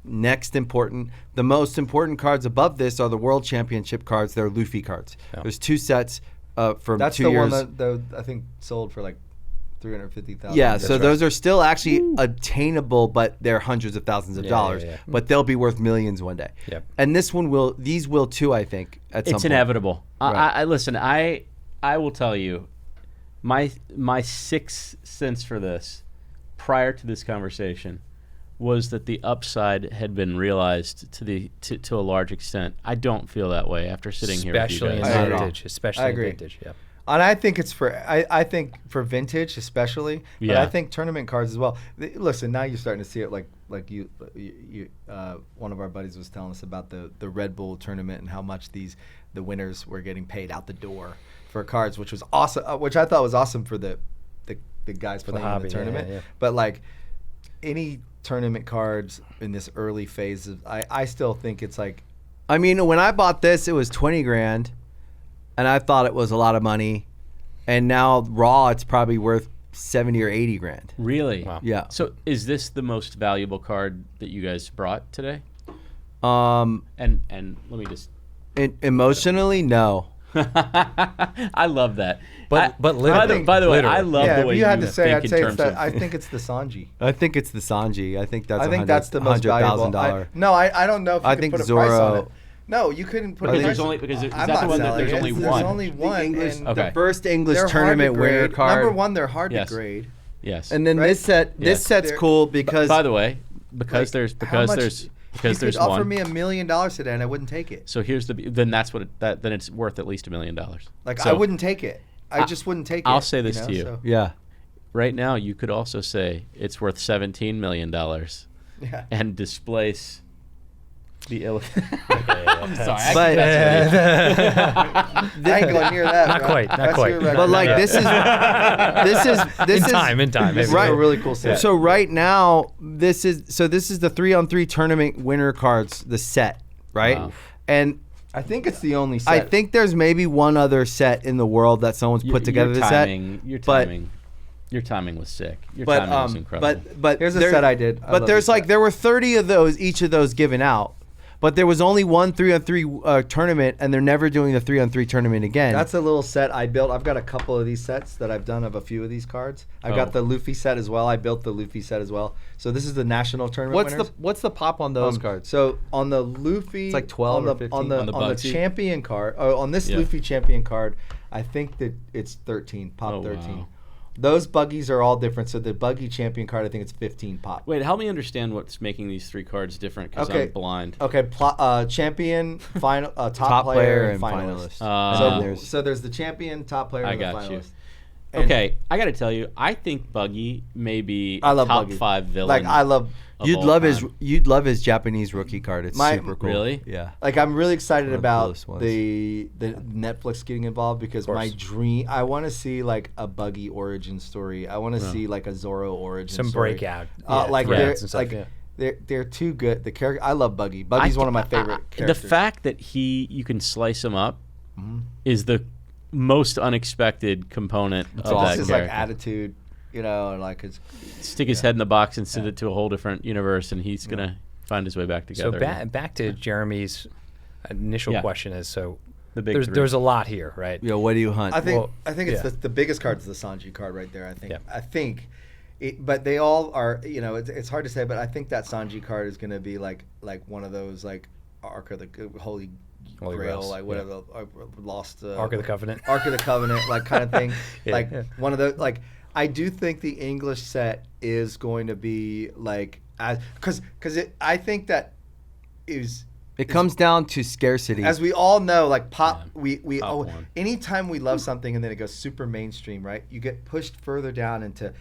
A: next important. The most important cards above this are the World Championship cards. They're Luffy cards. Yeah. There's 2 sets from
C: That's
A: 2 years.
C: That's the one that I think sold for like 350,000.
A: Yeah, so those are still actually attainable, but they're hundreds of thousands of dollars. Yeah. But they'll be worth millions one day.
B: Yep.
A: And these will too, I think, at some point.
D: It's inevitable.
A: Right.
D: Listen, I will tell you, my sixth sense for this, prior to this conversation, was that the upside had been realized to a large extent. I don't feel that way after sitting here with you guys.
B: Especially in vintage. Yeah.
C: And I think it's I think for vintage especially, but I think tournament cards as well. Listen, now you're starting to see it like you one of our buddies was telling us about the Red Bull tournament and how much the winners were getting paid out the door for cards, which was awesome. Which I thought was awesome for the guys playing in the tournament. Yeah. But like any tournament cards in this early phase, I still think it's like.
A: I mean, when I bought this, it was $20,000. And I thought it was a lot of money, and now raw it's probably worth $70,000 or $80,000.
D: Really?
B: Wow.
A: Yeah.
D: So is this the most valuable card that you guys brought today?
A: And
D: let me just.
A: Emotionally, no.
D: I love that.
B: But literally,
D: by the way, I love the way
C: if you had to
D: think
C: say, I'd
D: in
C: say
D: terms
C: it's that.
D: of.
C: I think it's the Sanji.
A: I think it's the Sanji. I think that's
C: the most valuable. I don't know if you can put a price on it. No, you couldn't put
D: because
C: a price.
D: Is that the one that there's only one?
C: There's only one.
A: The first English tournament winner card.
C: Number one, they're hard to grade.
D: Yes.
A: And then this set's cool because.
D: By the way, because there's because
C: you
D: there's
C: could offer
D: one.
C: me $1 million today, and I wouldn't take it.
D: So here's then that's what then it's worth at least $1 million.
C: Like
D: So
C: I wouldn't take it. I just wouldn't take it.
D: I'll say this to you.
C: So,
A: Yeah.
D: Right now, you could also say it's worth $17 million
C: yeah.
D: and displace the
B: I'm
D: sorry.
A: But
C: I ain't going near that.
B: Not
C: bro.
B: quite, not
C: That's
B: quite.
C: your record.
A: but like
B: Yeah.
A: this is
B: in time.
C: This is
A: Right.
C: a really cool set.
A: So right now, this is the 3-on-3 tournament winner cards, the set, right?
D: Wow.
A: And
C: I think it's the only set.
A: I think there's maybe one other set in the world that someone's put together.
D: Your
A: this
D: timing,
A: set,
D: your timing was sick. Your
A: but
D: timing was incredible.
A: but
C: Here's a
A: there-
C: set I did. I
A: But
C: love
A: there's
C: this
A: like
C: set.
A: there were 30 of those, each of those given out. But there was only one 3-on-3 tournament, and they're never doing the 3-on-3 tournament again.
C: That's a little set I built. I've got a couple of these sets that I've done of a few of these cards. I've got the Luffy set as well. I built the Luffy set as well. So this is the national tournament winners.
A: what's the pop on those cards?
C: So on the Luffy,
A: It's like 12
C: on the,
A: or 15.
C: on the,
D: On the
C: on the
D: Bugsy?
C: champion card. Oh, on this
D: Yeah.
C: Luffy champion card, I think that it's 13 pop.
D: Oh,
C: 13.
D: wow.
C: Those buggies are all different. So the buggy champion card, I think it's 15 pop.
D: Wait, help me understand what's making these 3 cards different because
C: Okay.
D: I'm blind.
C: Okay, champion, final, top player, and finalist. So there's the champion, top player,
D: I
C: and the
D: got you.
C: finalist. And
D: Okay, I got to tell you, I think Buggy may be
C: I love
D: top
C: Buggy.
D: 5 villain.
C: Like I love,
D: of
A: You'd
D: all
A: love
D: time.
A: his Japanese rookie card. It's
C: My-
A: super cool.
D: Really?
A: Yeah.
C: like I'm really excited
A: One of the
C: about
A: coolest ones.
C: the Netflix getting involved because my dream, I want to see like a Buggy origin story. I want to see like a Zorro origin
B: Some
C: story.
B: breakout.
C: Like
B: threads
C: they're
B: and stuff,
C: like
B: yeah.
C: they're too good. The character, I love Buggy. Buggy's one of my favorite characters.
D: The fact that you can slice him up
C: Mm-hmm.
D: is the most unexpected component of
C: it's all
D: that
C: his like
D: character.
C: attitude, you know, and like his.
D: Stick his head in the box and send it to a whole different universe, and he's gonna find his way back
B: So
D: together.
B: back to Jeremy's initial
D: Yeah.
B: question is so
D: The big 3.
B: there's a lot here, right?
A: Yo, what do you hunt?
C: I think
B: Well,
C: it's
B: yeah.
C: the biggest card is the Sanji card right there. I think,
B: Yeah.
C: but they all are. You know, it's hard to say, but I think that Sanji card is going to be like one of those like Ark of the Holy
B: Holy
C: Grail,
B: Grails,
C: like whatever, lost
B: Ark of the Covenant.
C: Ark of the Covenant, like kind of thing.
B: Yeah.
C: Like
B: Yeah.
C: one of those. Like I do think the English set is going to be like because I think that is.
A: it comes down to scarcity.
C: As we all know, like pop,
D: Yeah.
C: we
D: Pop
C: oh,
D: one.
C: anytime we love something and then it goes super mainstream, right? You get pushed further down into.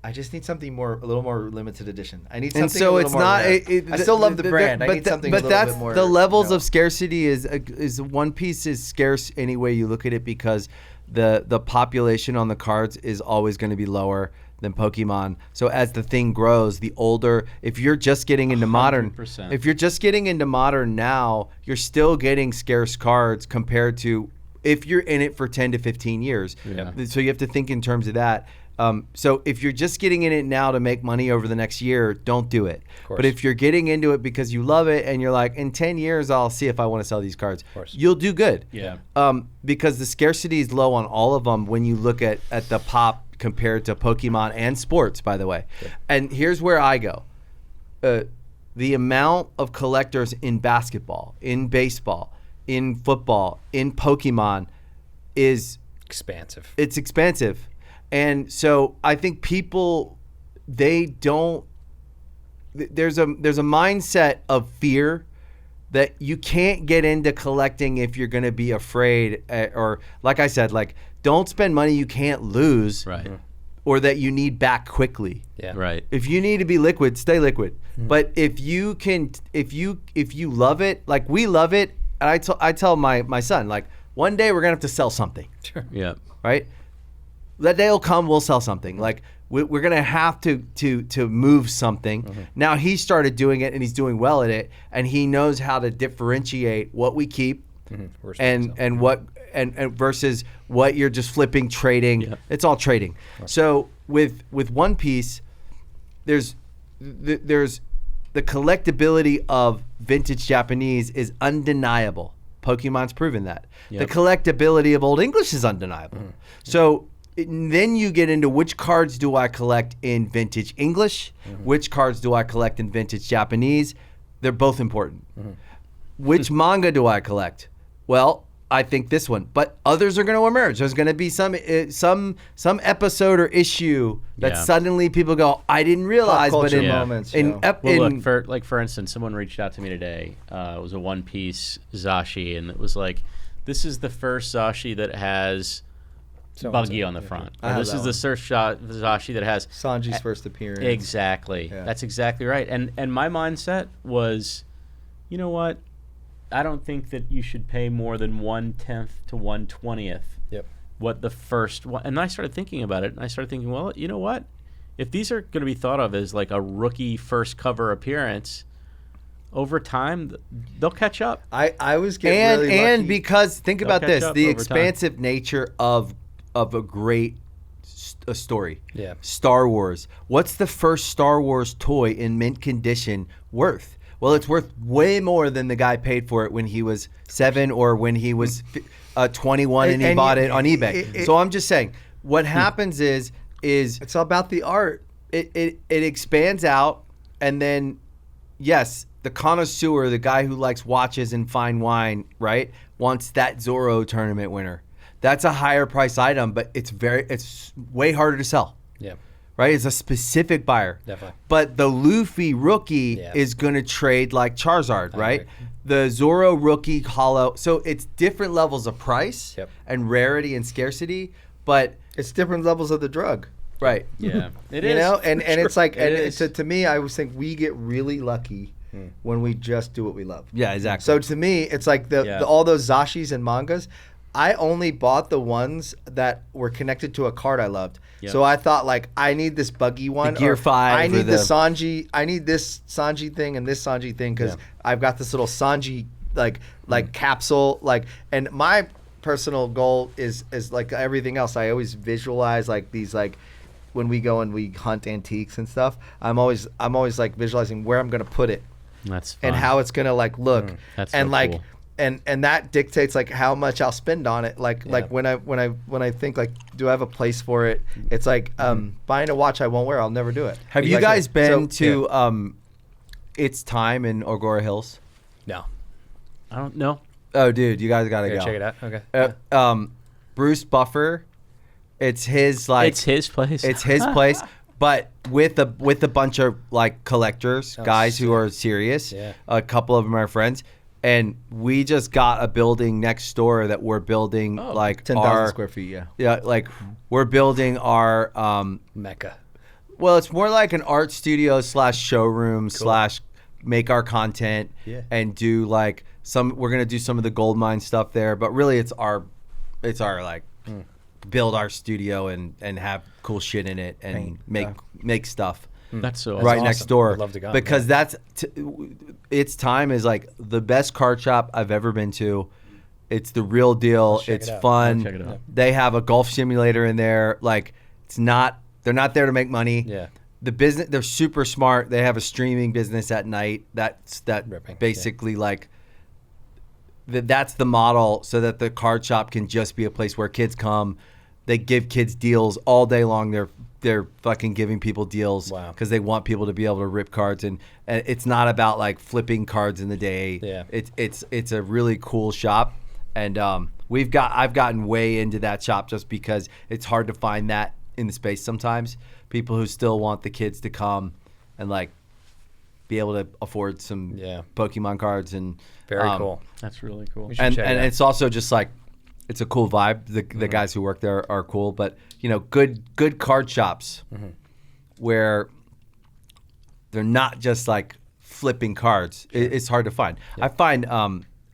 C: I just need something a little more limited edition. I need something.
A: and so
C: a little
A: it's
C: more
A: not.
C: rare. I still love the brand. I
A: but
C: need something.
A: But
C: a little
A: that's
C: bit more,
A: the levels
C: you know.
A: of scarcity is One Piece is scarce any way you look at it because the population on the cards is always going to be lower than Pokemon. So as the thing grows, the older. If you're just getting into modern,
D: 100%.
A: if you're just getting into modern now, you're still getting scarce cards compared to if you're in it for 10 to 15 years.
D: Yeah.
A: So you have to think in terms of that. So if you're just getting in it now to make money over the next year, don't do it.
B: course.
A: But if you're getting into it because you love it and you're like, in 10 years, I'll see if I want to sell these cards,
B: course.
A: you'll do good.
D: Yeah.
A: Because the scarcity is low on all of them when you look at the pop compared to Pokemon and sports, by the way. And here's where I go. The amount of collectors in basketball, in baseball, in football, in Pokemon is
B: Expansive.
A: it's expensive. And so I think people there's a mindset of fear that you can't get into collecting if you're going to be afraid or like I said, like don't spend money you can't lose
D: Right.
A: or that you need back quickly.
B: Yeah.
D: Right.
A: If you need to be liquid, stay liquid. But if you love it, like we love it, and I tell my son, like one day we're gonna have to sell something,
D: Yeah.
A: right? That day will come, we'll sell something. Like we're gonna have to move something. Now he started doing it and he's doing well at it, and he knows how to differentiate what we keep and what and versus what you're just flipping, trading.
D: Yeah.
A: It's all trading. So with One Piece, there's the collectability of vintage Japanese is undeniable. Pokemon's proven that.
D: Yep.
A: The collectability of Old English is undeniable. So then you get into which cards do I collect in vintage English? Which cards do I collect in vintage Japanese? They're both important. Which manga do I collect? Well, I think this one, but others are going to emerge. There's going to be some episode or issue that suddenly people go, I didn't realize.
C: Pop culture
A: but in
C: moments.
D: Look, for instance, someone reached out to me today. It was a One Piece Zashi, and it was like, this is the first Zashi that has buggy on the front. Or this is the first Zashi that has
C: Sanji's first appearance.
D: Exactly. Yeah. That's exactly right. And my mindset was, you know what? I don't think that you should pay more than 1/10 to 1/20th.
B: Yep.
D: What the first one, and I started thinking about it, and I started thinking, well, you know what? If these are going to be thought of as like a rookie first cover appearance, over time they'll catch up.
C: I was getting really
A: lucky. Because think about this: the expansive nature of a great story.
B: Yeah.
A: Star Wars. What's the first Star Wars toy in mint condition worth? Well, it's worth way more than the guy paid for it when he was 7 or when he was 21 and he bought it on eBay. So I'm just saying, what happens is
C: it's all about the art.
A: It expands out, and then yes, the connoisseur, the guy who likes watches and fine wine, right, wants that Zorro tournament winner. That's a higher price item, but it's way harder to sell.
B: Yeah.
A: Right? It's a specific buyer.
B: Definitely.
A: But the Luffy rookie is going to trade like Charizard, right? The Zorro rookie hollow. So it's different levels of price and rarity and scarcity, but
C: it's different levels of the drug.
A: Right.
D: Yeah. It
C: is. You know, and it's like, to me, I always think we get really lucky when we just do what we love.
A: Yeah, exactly.
C: So to me, it's like all those Zashis and mangas, I only bought the ones that were connected to a card I loved. Yep. So I thought, like, I need this buggy one.
A: The Gear 5.
C: I need the Sanji. I need this Sanji thing and this Sanji thing because I've got this little Sanji like capsule. Like, and my personal goal is like everything else. I always visualize like these like when we go and we hunt antiques and stuff. I'm always like visualizing where I'm gonna put it.
D: That's fun.
C: And how it's gonna like look.
D: That's
C: and
D: so
C: like.
D: Cool.
C: And that dictates like how much I'll spend on it. Like when I think like, do I have a place for it? It's like buying a watch I won't wear. I'll never do it.
A: Have you guys been to It's Time in Agora Hills?
B: No.
D: I don't know.
A: Oh, dude, you guys gotta go.
B: Check it out. Okay.
A: Bruce Buffer. It's his like.
D: It's his place.
A: It's his place. But with a bunch of like collectors, guys who are serious.
B: Yeah.
A: A couple of them are friends. And we just got a building next door that we're building like
C: 10,000 square feet.
A: Yeah, like we're building our
B: Mecca.
A: Well, it's more like an art studio / showroom / make our content and do like we're gonna do some of the Goldmine stuff there, but really it's our like build our studio and have cool shit in it and make stuff.
D: That's so
A: right
D: awesome.
A: Next door.
B: I'd love to go.
A: Because It's Time is like the best card shop I've ever been to. It's the real deal. It's fun.
D: Check it out.
A: They have a golf simulator in there. Like they're not there to make money.
B: Yeah.
A: The business, they're super smart. They have a streaming business at night. That's basically like that's the model so that the card shop can just be a place where kids come. They give kids deals all day long. They're fucking giving people deals because they want people to be able to rip cards, and it's not about like flipping cards in the day.
B: Yeah.
A: It's a really cool shop, and I've gotten way into that shop just because it's hard to find that in the space sometimes. People who still want the kids to come and like be able to afford some Pokemon cards and
B: very cool.
D: That's really cool.
A: And it's also just like. It's a cool vibe. The guys who work there are cool, but you know, good card shops where they're not just like flipping cards. It's hard to find. I find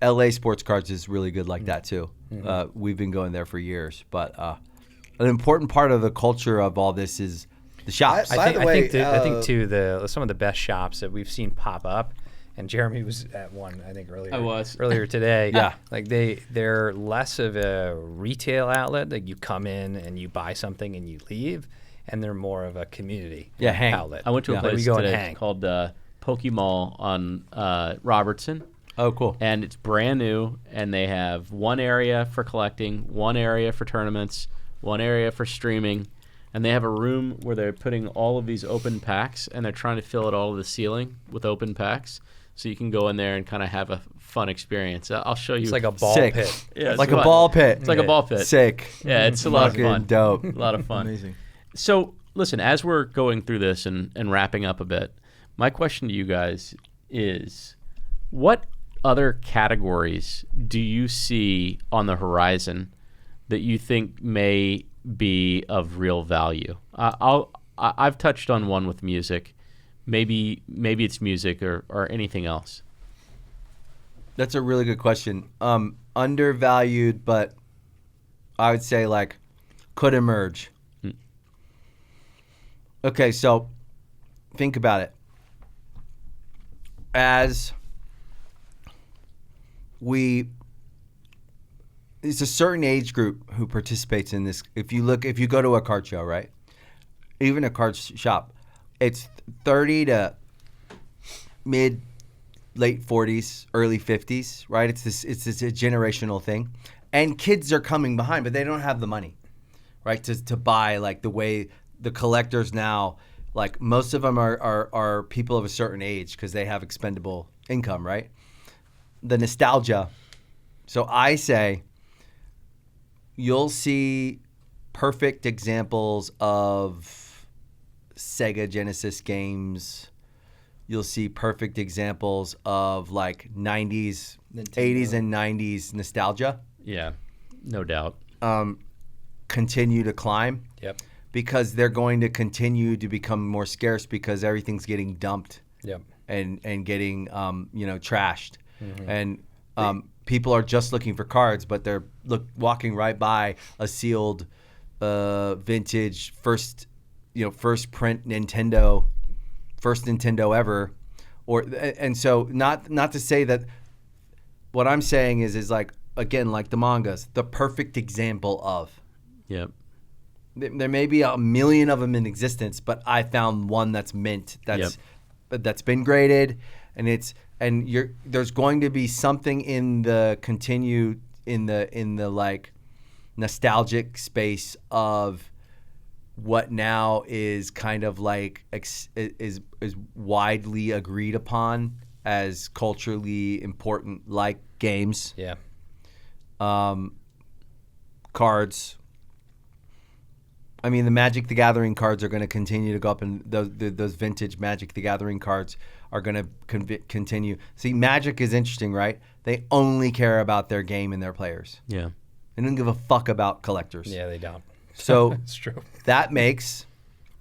A: LA Sports Cards is really good like that too. We've been going there for years, but an important part of the culture of all this is the shops.
B: I think too some of the best shops that we've seen pop up. And Jeremy was at one, I think, earlier.
D: I was.
B: Earlier today.
A: Yeah.
B: Like they're less of a retail outlet. Like you come in and you buy something and you leave, and they're more of a community outlet.
D: I went to a place
B: we go
D: today called Pokemall on Robertson.
A: Oh, cool.
D: And it's brand new, and they have one area for collecting, one area for tournaments, one area for streaming, and they have a room where they're putting all of these open packs, and they're trying to fill it all to the ceiling with open packs. So you can go in there and kind of have a fun experience. I'll show you.
B: It's like a ball
A: Sick.
B: pit.
D: Yeah, it's
A: like
D: fun.
A: a ball pit.
D: It's like a ball pit.
A: Sick.
D: Yeah, it's a lot of
A: Fucking
D: fun.
A: dope.
D: A lot of fun.
C: Amazing.
D: So, listen, as we're going through this and wrapping up a bit, my question to you guys is, what other categories do you see on the horizon that you think may be of real value? I've touched on one with music. Maybe it's music or anything else.
A: That's a really good question. Undervalued, but I would say like could emerge. Okay, so think about it. As it's a certain age group who participates in this. If you go to a card show, right? Even a card shop, it's 30 to late 40s, early 50s, right? It's a generational thing. And kids are coming behind, but they don't have the money, right? To buy like the way the collectors now, like most of them are people of a certain age because they have expendable income, right? The nostalgia. So I say you'll see perfect examples of Sega Genesis games. You'll see perfect examples of like 90s,
C: Nintendo.
A: 80s and 90s nostalgia
D: Yeah, no doubt.
A: continue to climb.
B: Yep.
A: Because they're going to continue to become more scarce because everything's getting dumped
B: Yep.
A: and getting trashed. And people are just looking for cards, but they're walking right by a sealed vintage first print Nintendo, first Nintendo ever, and so not to say that. What I'm saying is like, again, like the mangas, the perfect example of.
D: Yep.
A: There may be a million of them in existence, but I found one that's mint, that's been graded, and there's going to be something in the like nostalgic space of what now is kind of like is widely agreed upon as culturally important, like games,
B: Yeah.
A: cards. I mean, the Magic the Gathering cards are going to continue to go up, and those vintage Magic the Gathering cards are going to continue. See, Magic is interesting, right? They only care about their game and their players.
D: Yeah.
A: They don't give a fuck about collectors.
B: Yeah, they don't.
A: So
B: It's true.
A: that makes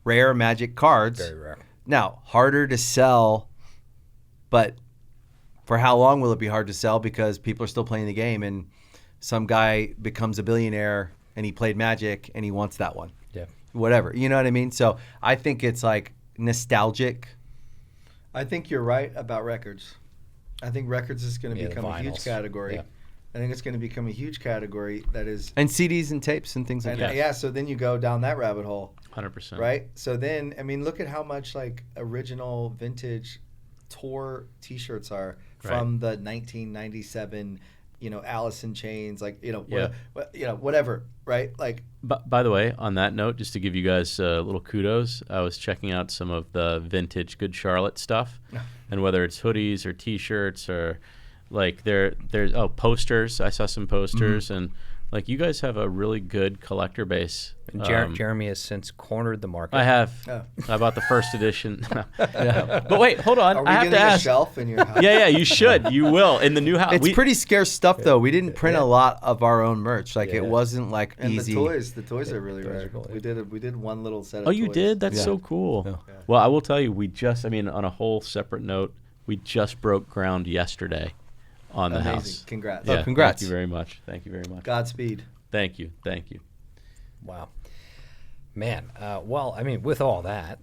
A: rare Magic cards
B: Very rare.
A: now harder to sell, but for how long will it be hard to sell? Because people are still playing the game, and some guy becomes a billionaire and he played Magic and he wants that one.
B: Yeah.
A: Whatever. You know what I mean? So I think it's like nostalgic.
C: I think you're right about records. I think records is going to
B: Yeah, the
C: become a huge
B: vinyls.
C: category.
B: Yeah.
C: I think it's going to become a huge category that is.
A: And CDs and tapes and things like
C: And
A: that.
C: yeah, so then you go down that rabbit hole,
D: 100%.
C: right? So then, I mean, look at how much like original vintage tour T-shirts are from the 1997, Alice in Chains, like whatever, right? Like,
D: By the way, on that note, just to give you guys a little kudos, I was checking out some of the vintage Good Charlotte stuff, and whether it's hoodies or T-shirts or like there's posters. I saw some posters, and like you guys have a really good collector base.
B: And Jeremy has since cornered the market.
D: I have.
C: Oh.
D: I bought the first edition. But wait, hold on.
C: are we
D: I have
C: getting
D: to
C: a
D: ask.
C: shelf in your house?
D: Yeah, you should. You will in the new house.
A: It's pretty scarce stuff, though. We didn't print a lot of our own merch. Like
B: Yeah.
A: it wasn't like
C: And
A: easy.
C: the toys are really rare.
B: cool,
C: We did one little set of
D: Oh,
C: toys.
D: you did? That's
A: Yeah.
D: so cool.
A: Yeah.
D: Well, I will tell you, on a whole separate note, we just broke ground yesterday on the
C: Amazing.
D: house.
C: Congrats.
D: Yeah,
A: congrats.
D: Thank you very much. Thank you very much.
C: Godspeed.
D: Thank you.
B: Wow. Man, well, I mean, with all that,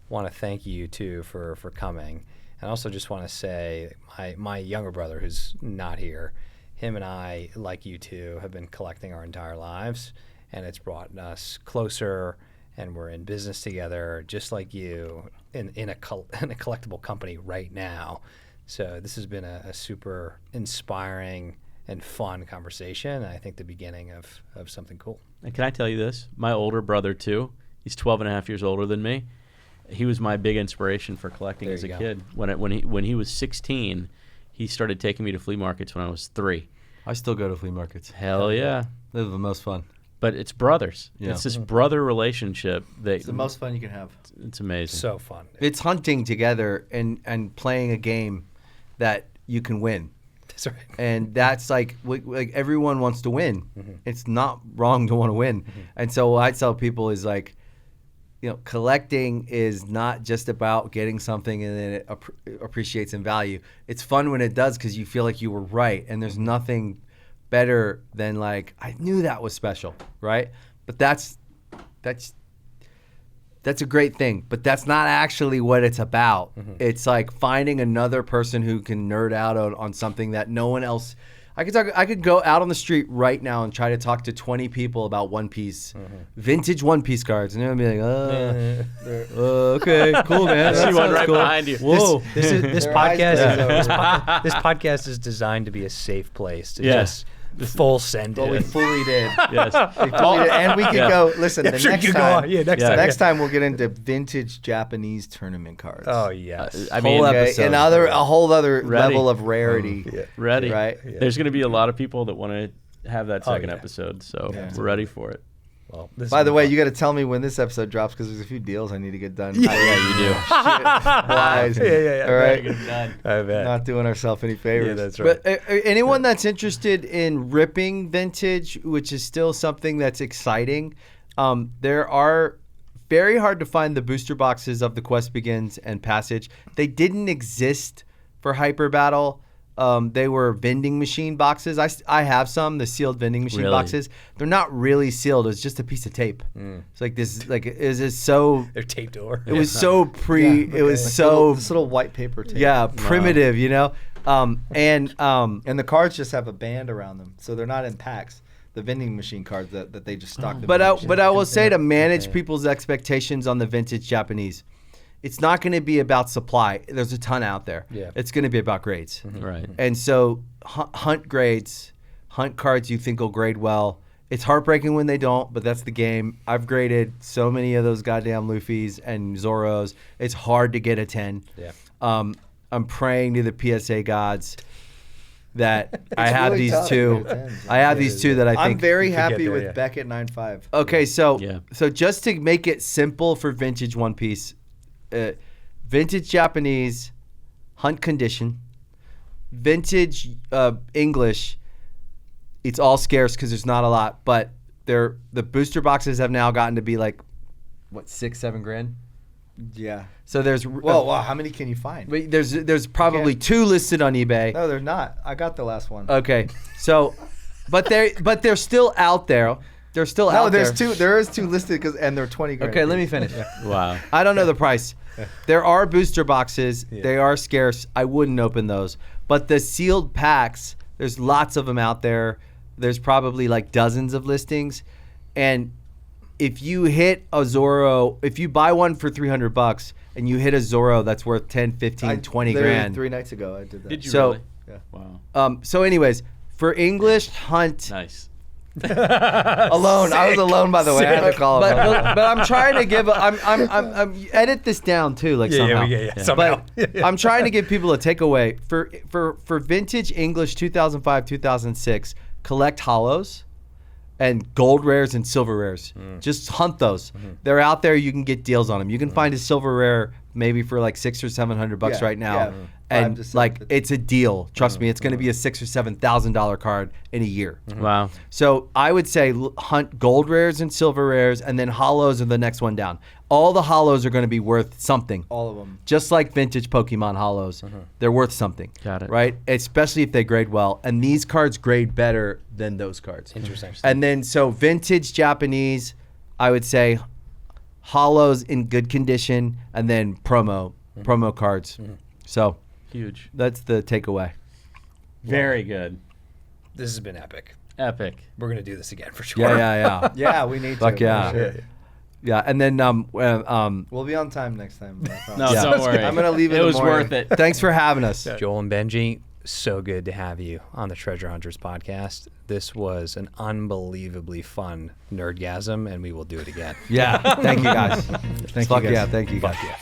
B: want to thank you too for coming, and also just want to say my younger brother who's not here, him and I, like you two, have been collecting our entire lives, and it's brought us closer, and we're in business together, just like you, in a collectible company right now. So this has been a super inspiring and fun conversation, and I think the beginning of something cool.
D: And can I tell you this? My older brother, too, he's 12 and a half years older than me. He was my big inspiration for collecting
B: There
D: as a
B: you go.
D: kid. When he was 16, he started taking me to flea markets when I was 3.
A: I still go to flea markets.
D: Hell yeah.
A: They're the most fun.
D: But it's brothers.
A: Yeah.
D: It's this brother relationship that
C: It's the most fun you can have.
D: it's amazing.
B: So fun.
A: It's hunting together and playing a game that you can win.
B: That's right.
A: And that's like everyone wants to win. It's not wrong to want to win. And so what I tell people is like, collecting is not just about getting something and then it appreciates in value. It's fun when it does because you feel like you were right. And there's nothing better than like, I knew that was special, right? But that's a great thing, but that's not actually what it's about. It's like finding another person who can nerd out on something that no one else. I could go out on the street right now and try to talk to 20 people about One Piece, vintage One Piece cards, and they're gonna be like, okay, cool, man.
D: I see
A: That
D: one
A: sounds
D: right
A: cool.
D: behind you.
A: Whoa.
B: This
C: Their eyes
B: podcast
C: glaze
B: this podcast is designed to be a safe place to
D: Yes.
B: just full send
C: Well, we
B: it.
C: fully did.
D: Yes.
C: We fully did. And we could go, listen, the
B: Sure,
C: next
B: you go
C: time.
B: on. Yeah, next
D: Yeah.
B: time.
C: Next time we'll get into vintage Japanese tournament cards.
B: Oh yes.
D: I mean,
A: Whole
C: Okay,
A: episode.
C: a whole other
D: Ready.
C: level of rarity.
D: ready.
C: Right?
D: There's going to be a lot of people that want to have that second
B: yeah.
D: episode, so
C: Yeah.
D: we're ready for it.
B: Well, this
C: By the
B: will be
C: way,
B: fun.
C: you got to tell me when this episode drops because there's a few deals I need to get done.
D: Yeah, you do.
C: Wise.
B: Yeah.
C: All right.
B: I bet.
C: Not doing ourselves any favors.
B: Yeah, that's right.
A: But anyone that's interested in ripping vintage, which is still something that's exciting, there are very hard to find the booster boxes of the Quest Begins and Passage. They didn't exist for Hyper Battle. They were vending machine boxes. I have some, the sealed vending machine
D: Really?
A: boxes. They're not really sealed. It's just a piece of tape. It's like this, like is it so?
B: They're taped over.
A: It was so It was
C: Like
A: so
C: this little white paper tape.
A: yeah primitive, and
C: And the cards just have a band around them, so they're not in packs. The vending machine cards that they just stock. The vending machine.
A: But I will say to manage people's expectations on the vintage Japanese, it's not going to be about supply. There's a ton out there.
B: Yeah.
A: It's going to be about grades.
D: Right.
A: And so hunt grades, hunt cards you think will grade well. It's heartbreaking when they don't, but that's the game. I've graded so many of those goddamn Luffys and Zoros. It's hard to get a 10.
B: Yeah.
A: I'm praying to the PSA gods that I have
C: really
A: these
C: tough to
A: two.
C: get a 10.
A: I have these two that I think.
C: I'm very
B: you could get
C: happy
B: there,
C: with
B: yeah.
C: Beckett 9.5.
A: Okay, so
D: Yeah.
A: so just to make it simple for vintage One Piece, vintage Japanese, hunt condition, vintage English. It's all scarce because there's not a lot, but the booster boxes have now gotten to be like, what, $6-7 grand.
C: Yeah.
A: So there's
C: Whoa, wow. How many can you find?
A: wait, there's probably two listed on eBay.
C: No, they're not. I got the last one.
A: Okay, so but they're still out there. They're still
C: No,
A: out
C: there's
A: there.
C: two. There is two listed and they're 20 grand.
A: Okay, let me finish.
D: Wow.
A: I don't know the price. There are booster boxes. They are scarce. I wouldn't open those. But the sealed packs, there's lots of them out there. There's probably like dozens of listings. And if you hit a Zoro, if you buy one for $300 and you hit a Zoro that's worth 10, 15, 20
C: literally
A: grand.
C: 3 nights ago, I did that.
D: Did you
A: So-
D: really?
C: Yeah.
D: Wow.
A: So anyways, for English hunt,
D: Nice.
C: Alone. I was alone, by the way. I had to call him.
A: but I'm trying to give. I'm edit this down too, like somehow.
B: Somehow.
A: But I'm trying to give people a takeaway for vintage English 2005 2006. Collect hollows and gold rares and silver rares. Just hunt those. They're out there. You can get deals on them. You can find a silver rare maybe for like $600 or $700
C: Yeah,
A: right now.
C: yeah.
A: And
C: 5 to
A: like
C: 7.
A: it's a deal. Trust me, it's going to be a $6,000 or $7,000 card in a year.
D: Wow.
A: So I would say hunt gold rares and silver rares, and then hollows are the next one down. All the hollows are going to be worth something.
C: All of them.
A: Just like vintage Pokemon hollows, they're worth something.
D: Got it.
A: Right? Especially if they grade well. And these cards grade better than those cards.
B: Interesting.
A: And then so vintage Japanese, I would say hollows in good condition, and then promo cards. So
D: Huge.
A: that's the takeaway.
D: Very good.
B: This has been epic.
D: Epic.
B: We're gonna do this again for sure.
A: Yeah.
C: Yeah, we need to.
A: Fuck yeah.
C: for sure.
A: Yeah, and then
C: We'll be on time next time. I promise.
D: No,
A: Yeah.
D: don't worry.
C: I'm gonna leave in
D: It
C: the
D: was
C: morning.
D: worth it.
A: thanks for having us.
B: Joel and Benji, so good to have you on the Treasure Hunters podcast. This was an unbelievably fun nerdgasm, and we will do it again.
A: Yeah, thank you guys.
C: Thank you
A: Fuck
C: guys.
A: yeah, thank you guys.
B: Fuck yeah.